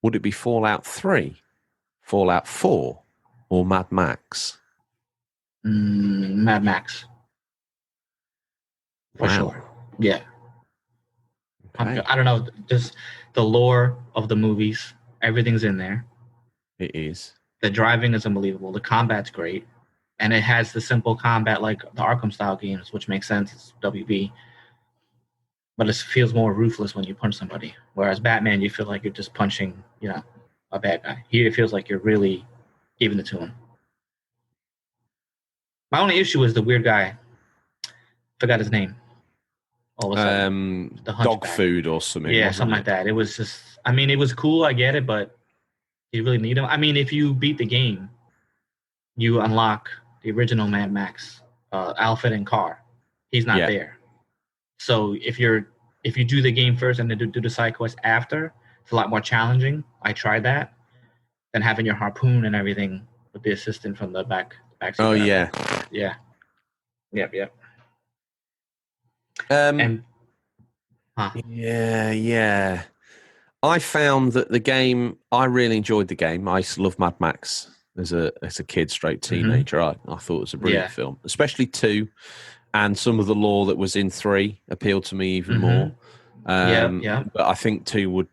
Would it be Fallout 3, Fallout 4, or Mad Max? Mad Max. For sure. Yeah. Okay. I don't know. Just the lore of the movies, everything's in there. It is. The driving is unbelievable. The combat's great. And it has the simple combat like the Arkham style games, which makes sense. It's WB. But it feels more ruthless when you punch somebody. Whereas Batman, you feel like you're just punching, a bad guy. Here it feels like you're really giving it to him. My only issue is the weird guy. Forgot his name. All of a sudden. The dog food or something. Yeah, something like that. It was just, it was cool. I get it, but you really need him. If you beat the game, you unlock the original Mad Max outfit and car. He's not there. So if you do the game first and then do the side quest after, it's a lot more challenging. I tried that. Than having your harpoon and everything with the assistant from the back. Oh, yeah. Yeah. Yep. Yeah. I found that the game, I really enjoyed the game. I used to love Mad Max as a kid, straight teenager. Mm-hmm. I thought it was a brilliant film, especially 2, and some of the lore that was in 3 appealed to me even more. Yeah. But I think 2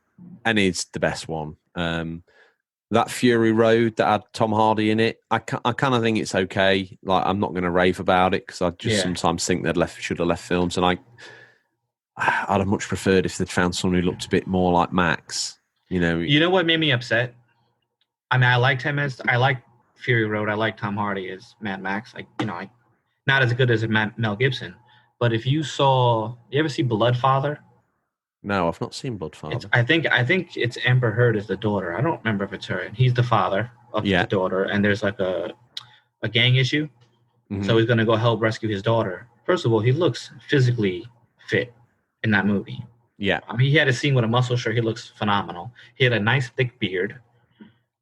is the best one. That Fury Road that had Tom Hardy in it, I kind of think it's okay. Like, I'm not going to rave about it because I just sometimes think they should have left films, and I'd have much preferred if they'd found someone who looked a bit more like Max. You know what made me upset? I liked him I like Fury Road. I like Tom Hardy as Mad Max. Not as good as Mel Gibson, but if you ever see Bloodfather? No, I've not seen Bloodfather. I think it's Amber Heard is the daughter. I don't remember if it's her. And he's the father of the daughter, and there's like a gang issue. Mm-hmm. So he's going to go help rescue his daughter. First of all, he looks physically fit in that movie. Yeah. He had a scene with a muscle shirt. He looks phenomenal. He had a nice thick beard,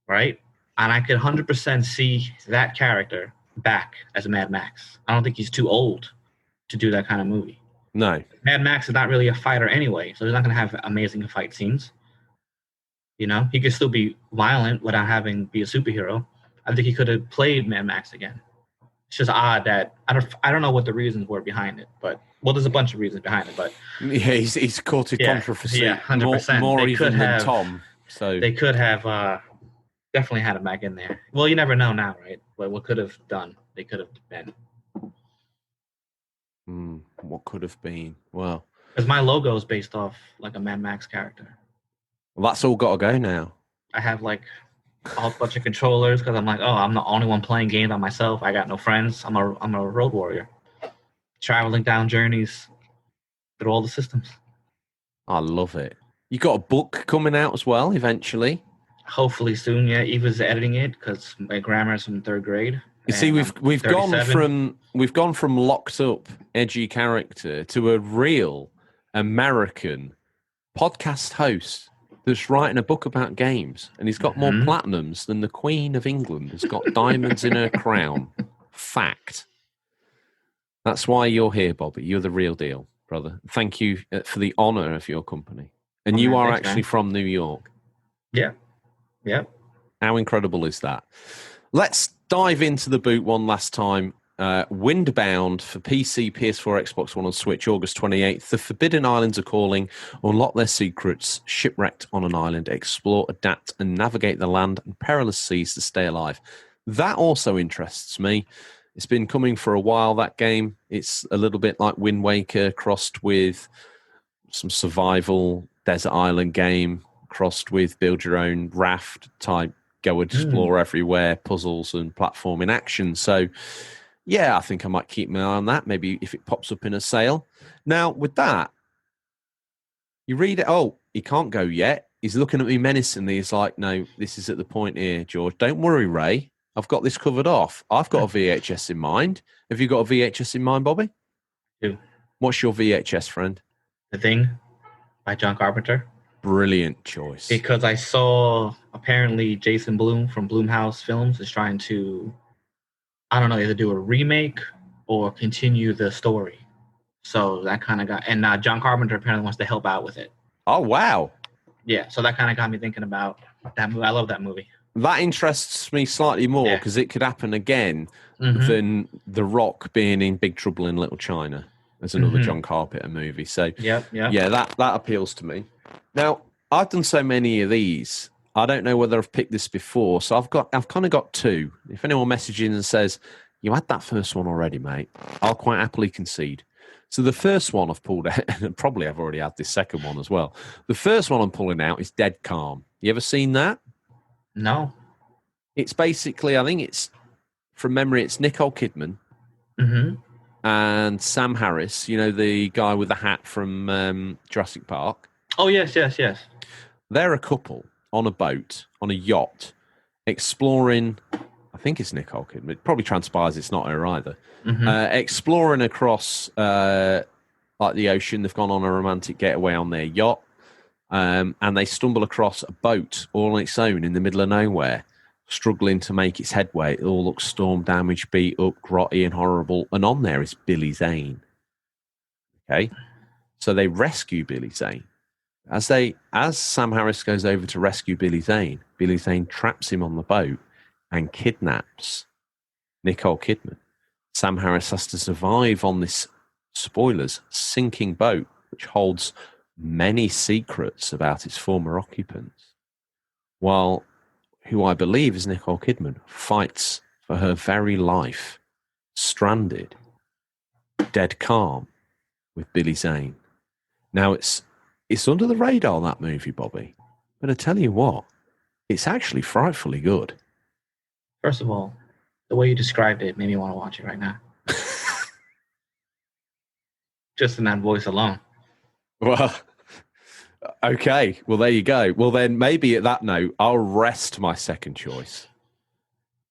right? And I could 100% see that character back as Mad Max. I don't think he's too old to do that kind of movie. No. Mad Max is not really a fighter anyway, so he's not going to have amazing fight scenes. He could still be violent without be a superhero. I think he could have played Mad Max again. It's just odd that I don't know what the reasons were behind it, but there's a bunch of reasons behind it. But yeah, he's caught in controversy. Yeah, 100%. More even than Tom. So they could have definitely had him back in there. Well, you never know now, right? But what could have done? They could have been. What could have been? Well, because my logo is based off like a Mad Max character. Well, that's all got to go now. I have like a whole bunch of controllers because I'm like, I'm the only one playing games by myself. I got no friends. I'm a road warrior. traveling down journeys through all the systems. I love it. You got a book coming out as well eventually. Hopefully soon. Yeah, Eva's editing it because my grammar's from 3rd grade. You see, we've gone 37. from locked up edgy character to a real American podcast host that's writing a book about games, and he's got more platinums than the Queen of England has got diamonds in her crown. Fact. That's why you're here, Bobby. You're the real deal, brother. Thank you for the honor of your company. And you are actually from New York. Yeah. Yeah. How incredible is that? Let's dive into the boot one last time. Windbound for PC, PS4, Xbox One, and Switch, August 28th. The Forbidden Islands are calling. Unlock their secrets. Shipwrecked on an island. Explore, adapt, and navigate the land and perilous seas to stay alive. That also interests me. It's been coming for a while, that game. It's a little bit like Wind Waker crossed with some survival desert island game, crossed with build your own raft type, go explore everywhere, puzzles and platforming action. So, yeah, I think I might keep my eye on that, maybe if it pops up in a sale. Now, with that, you read it, oh, he can't go yet. He's looking at me menacingly. He's like, no, this is at the point here, George. Don't worry, Ray. I've got this covered off. I've got a VHS in mind. Have you got a VHS in mind, Bobby? Do. What's your VHS, friend? The Thing by John Carpenter. Brilliant choice. Because I saw apparently Jason Blum from Blumhouse Films is trying to, I don't know, either do a remake or continue the story. So that kind of got, and John Carpenter apparently wants to help out with it. Oh, wow. Yeah, so that kind of got me thinking about that movie. I love that movie. That interests me slightly more because it could happen again than The Rock being in Big Trouble in Little China as another John Carpenter movie. So, yeah, that appeals to me. Now, I've done so many of these. I don't know whether I've picked this before, so I've kind of got two. If anyone messages in and says, you had that first one already, mate, I'll quite happily concede. So the first one I've pulled out, and probably I've already had this second one as well. The first one I'm pulling out is Dead Calm. You ever seen that? No. It's basically, I think it's, from memory, it's Nicole Kidman and Sam Harris, you know, the guy with the hat from Jurassic Park. Oh, yes. They're a couple on a boat, on a yacht, exploring, I think it's Nicole Kidman. It probably transpires it's not her either. Exploring across like the ocean. They've gone on a romantic getaway on their yacht. And they stumble across a boat all on its own in the middle of nowhere, struggling to make its headway. It all looks storm damaged, beat up, grotty and horrible. And on there is Billy Zane. Okay? So they rescue Billy Zane. As Sam Harris goes over to rescue Billy Zane traps him on the boat and kidnaps Nicole Kidman. Sam Harris has to survive on this, spoilers, sinking boat, which holds many secrets about its former occupants, while who I believe is Nicole Kidman fights for her very life, stranded, dead calm with Billy Zane. Now it's under the radar, that movie, Bobby, but I tell you what, it's actually frightfully good. First of all, the way you described it made me want to watch it right now. Just in that voice alone. Well, okay. Well, there you go. Well, then maybe at that note, I'll rest my second choice.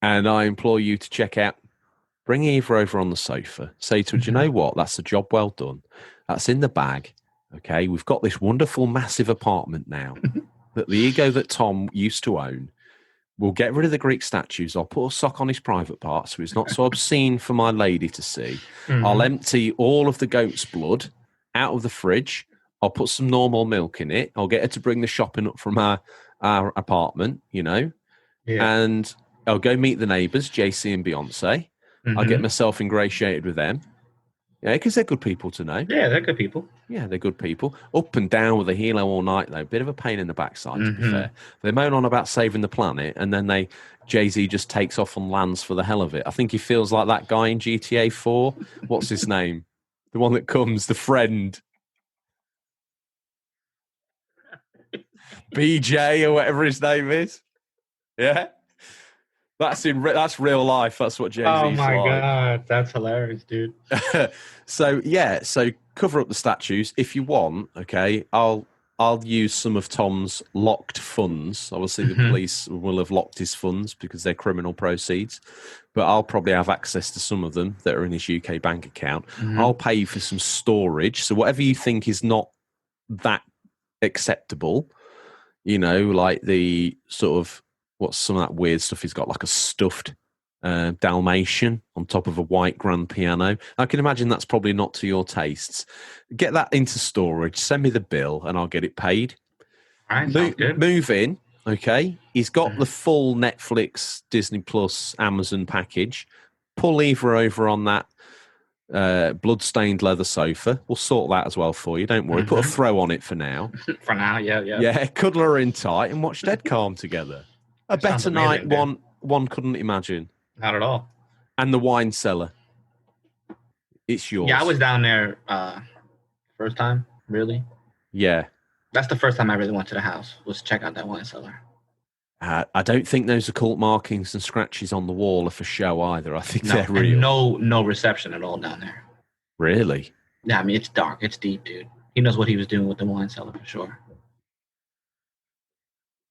And I implore you to check out, bring Eva over on the sofa. Say to her, do you know what? That's a job well done. That's in the bag. Okay. We've got this wonderful, massive apartment now that the ego that Tom used to own. We'll get rid of the Greek statues. I'll put a sock on his private part so it's not so obscene for my lady to see. I'll empty all of the goat's blood out of the fridge. I'll put some normal milk in it. I'll get her to bring the shopping up from our apartment, you know. Yeah. And I'll go meet the neighbours, JC and Beyonce. I'll get myself ingratiated with them. Yeah, because they're good people to know. Yeah, they're good people. Yeah, they're good people. Up and down with a helo all night, though. Bit of a pain in the backside, to be fair. They moan on about saving the planet, and then Jay-Z just takes off and lands for the hell of it. I think he feels like that guy in GTA 4. What's his name? The one that comes, the friend. BJ or whatever his name is. Yeah? That's real life. That's what Jay-Z's Oh my like. god, that's hilarious, dude. So cover up the statues if you want. Okay, I'll use some of Tom's locked funds. Obviously, the police will have locked his funds because they're criminal proceeds, but I'll probably have access to some of them that are in his UK bank account. I'll pay you for some storage. So whatever you think is not that acceptable, like the sort of what's some of that weird stuff he's got, like a stuffed Dalmatian on top of a white grand piano. I can imagine that's probably not to your tastes. Get that into storage, send me the bill, and I'll get it paid. All right, sounds good. Move in, okay? He's got the full Netflix, Disney Plus, Amazon package. Pull Eva over on that blood-stained leather sofa. We'll sort that as well for you. Don't worry. Put a throw on it for now. For now, yeah. Yeah, cuddle her in tight and watch Dead Calm together. A better night one couldn't imagine. Not at all. And the wine cellar. It's yours. Yeah, I was down there first time, really. Yeah. That's the first time I really went to the house, was check out that wine cellar. I don't think those occult markings and scratches on the wall are for show either. I think they're and real. No reception at all down there. Really? Yeah, I mean, it's dark. It's deep, dude. He knows what he was doing with the wine cellar for sure.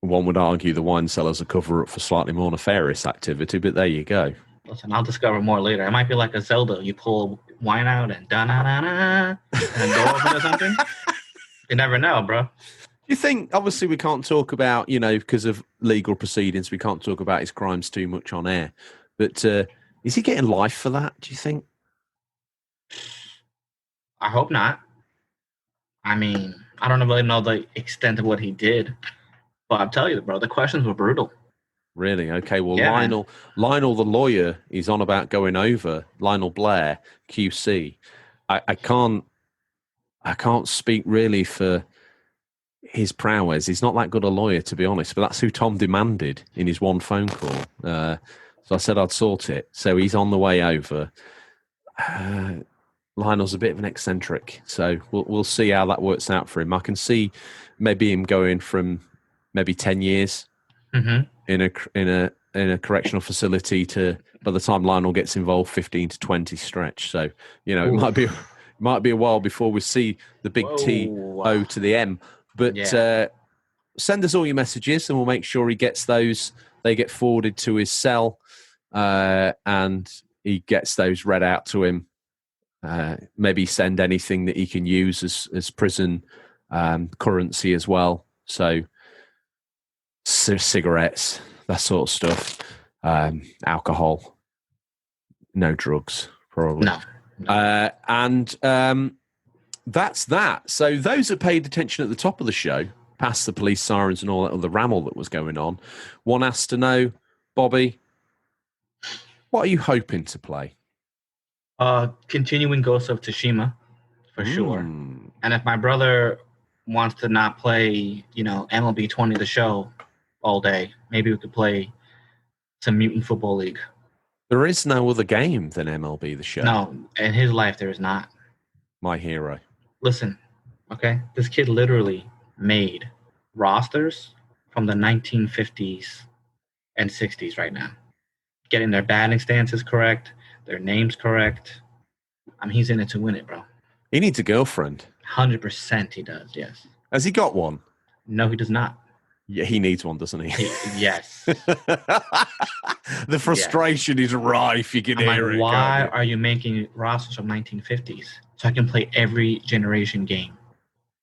One would argue the wine cellar's a cover-up for slightly more nefarious activity, but there you go. Listen, I'll discover more later. It might be like a Zelda. You pull wine out and da-na-na-na, and go over to something. You never know, bro. You think, obviously, we can't talk about, because of legal proceedings, we can't talk about his crimes too much on air. But is he getting life for that, do you think? I hope not. I mean, I don't really know the extent of what he did. But I'll tell you, bro, the questions were brutal. Really? Okay, well, yeah, Lionel the lawyer, is on about going over, Lionel Blair, QC. I can't speak really for his prowess. He's not that good a lawyer, to be honest, but that's who Tom demanded in his one phone call. So I said I'd sort it. So he's on the way over. Lionel's a bit of an eccentric, so we'll see how that works out for him. I can see maybe him going from maybe 10 years in a correctional facility to, by the time Lionel gets involved, 15 to 20 stretch. So, it might be a while before we see the big T-O to the M. But send us all your messages and we'll make sure he gets those. They get forwarded to his cell and he gets those read out to him. Maybe send anything that he can use as prison currency as well. So cigarettes, that sort of stuff, alcohol, no drugs, probably. No. And that's that. So those that paid attention at the top of the show, past the police sirens and all that other ramble that was going on, one asked to know, Bobby, what are you hoping to play? Continuing Ghost of Tsushima, for sure. And if my brother wants to not play, MLB 20 the show all day, maybe we could play some Mutant Football League. There is no other game than MLB the show. No, in his life there is not. My hero. Listen, okay? This kid literally made rosters from the 1950s and 60s right now. Getting their batting stances correct, their names correct. I mean, he's in it to win it, bro. He needs a girlfriend. 100% he does, yes. Has he got one? No, he does not. Yeah, he needs one, doesn't he? Yes. The frustration is rife. You can hear it. Why are you making rosters from 1950s so I can play every generation game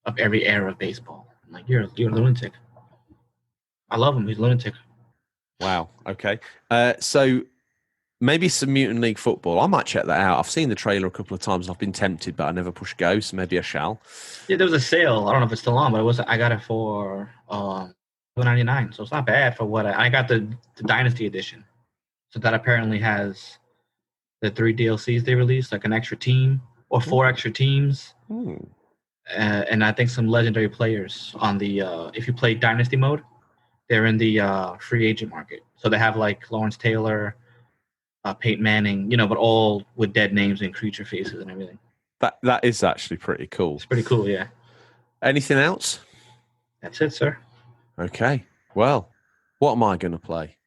of every era of baseball? I'm like, you're a lunatic. I love him. He's a lunatic. Wow. Okay. So maybe some Mutant League football. I might check that out. I've seen the trailer a couple of times and I've been tempted, but I never pushed go, so maybe I shall. Yeah, there was a sale. I don't know if it's still on, but I got it for $2.99, so it's not bad for what I got the Dynasty edition. So that apparently has the 3 DLCs they released, like an extra team or 4 extra teams. And I think some legendary players on the if you play Dynasty mode, they're in the free agent market. So they have like Lawrence Taylor, Peyton Manning, but all with dead names and creature faces and everything. That is actually pretty cool. It's pretty cool, yeah. Anything else? That's it, sir. Okay. Well, what am I going to play?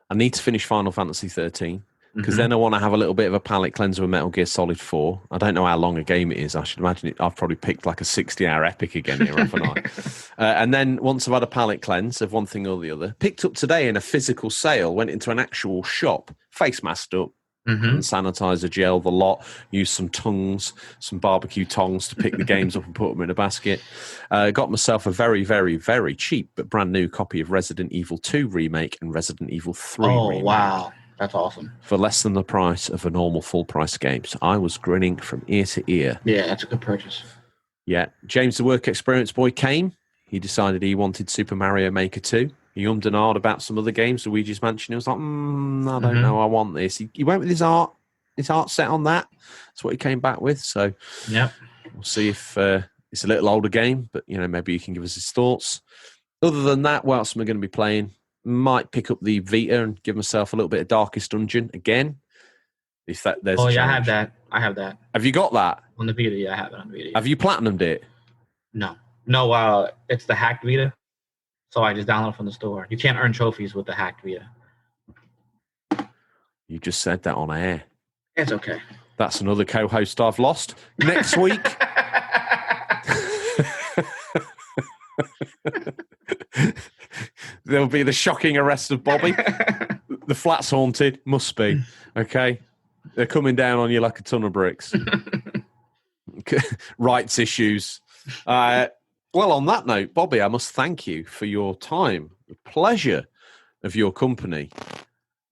I need to finish Final Fantasy 13 because Mhm. then I want to have a little bit of a palate cleanser with Metal Gear Solid 4. I don't know how long a game it is. I should imagine I've probably picked like a 60-hour epic again here, haven't I? And then once I've had a palate cleanse of one thing or the other, picked up today in a physical sale, went into an actual shop, face masked up, and sanitizer gel, the lot, used some tongs, some barbecue tongs to pick the games up and put them in a basket. Got myself a very, very, very cheap but brand new copy of Resident Evil 2 Remake and Resident Evil 3 Remake. Oh, wow. That's awesome. For less than the price of a normal full price game. So I was grinning from ear to ear. Yeah, that's a good purchase. Yeah. James, the work experience boy, came. He decided he wanted Super Mario Maker 2. He ummed and ahed about some other games, Luigi's Mansion. He was like, I don't know, I want this. He went with his art set on that. That's what he came back with. So yep. We'll see if it's a little older game, but maybe you can give us his thoughts. Other than that, what else am I going to be playing? Might pick up the Vita and give myself a little bit of Darkest Dungeon again. If there's I challenge. have that. I have that. Have you got that? On the Vita, yeah, I have it on the Vita. Have you platinumed it? No, it's the hacked Vita. So I just download it from the store. You can't earn trophies with the hacked Vita. You just said that on air. It's okay. That's another co-host I've lost. Next week. There'll be the shocking arrest of Bobby. The flat's haunted. Must be. Okay. They're coming down on you like a ton of bricks. Rights issues. Well, on that note, Bobby, I must thank you for your time. The pleasure of your company.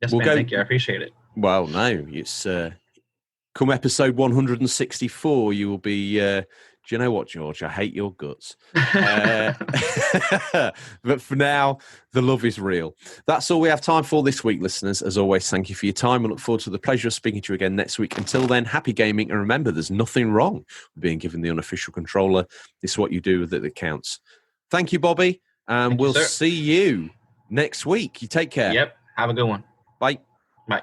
Yes, man. Thank you. I appreciate it. Well, no, it's come episode 164, you will be. Do you know what, George? I hate your guts. But for now, the love is real. That's all we have time for this week, listeners. As always, thank you for your time. I look forward to the pleasure of speaking to you again next week. Until then, happy gaming. And remember, there's nothing wrong with being given the unofficial controller. It's what you do with it that counts. Thank you, Bobby. And we'll see you next week. You take care. Yep. Have a good one. Bye. Bye.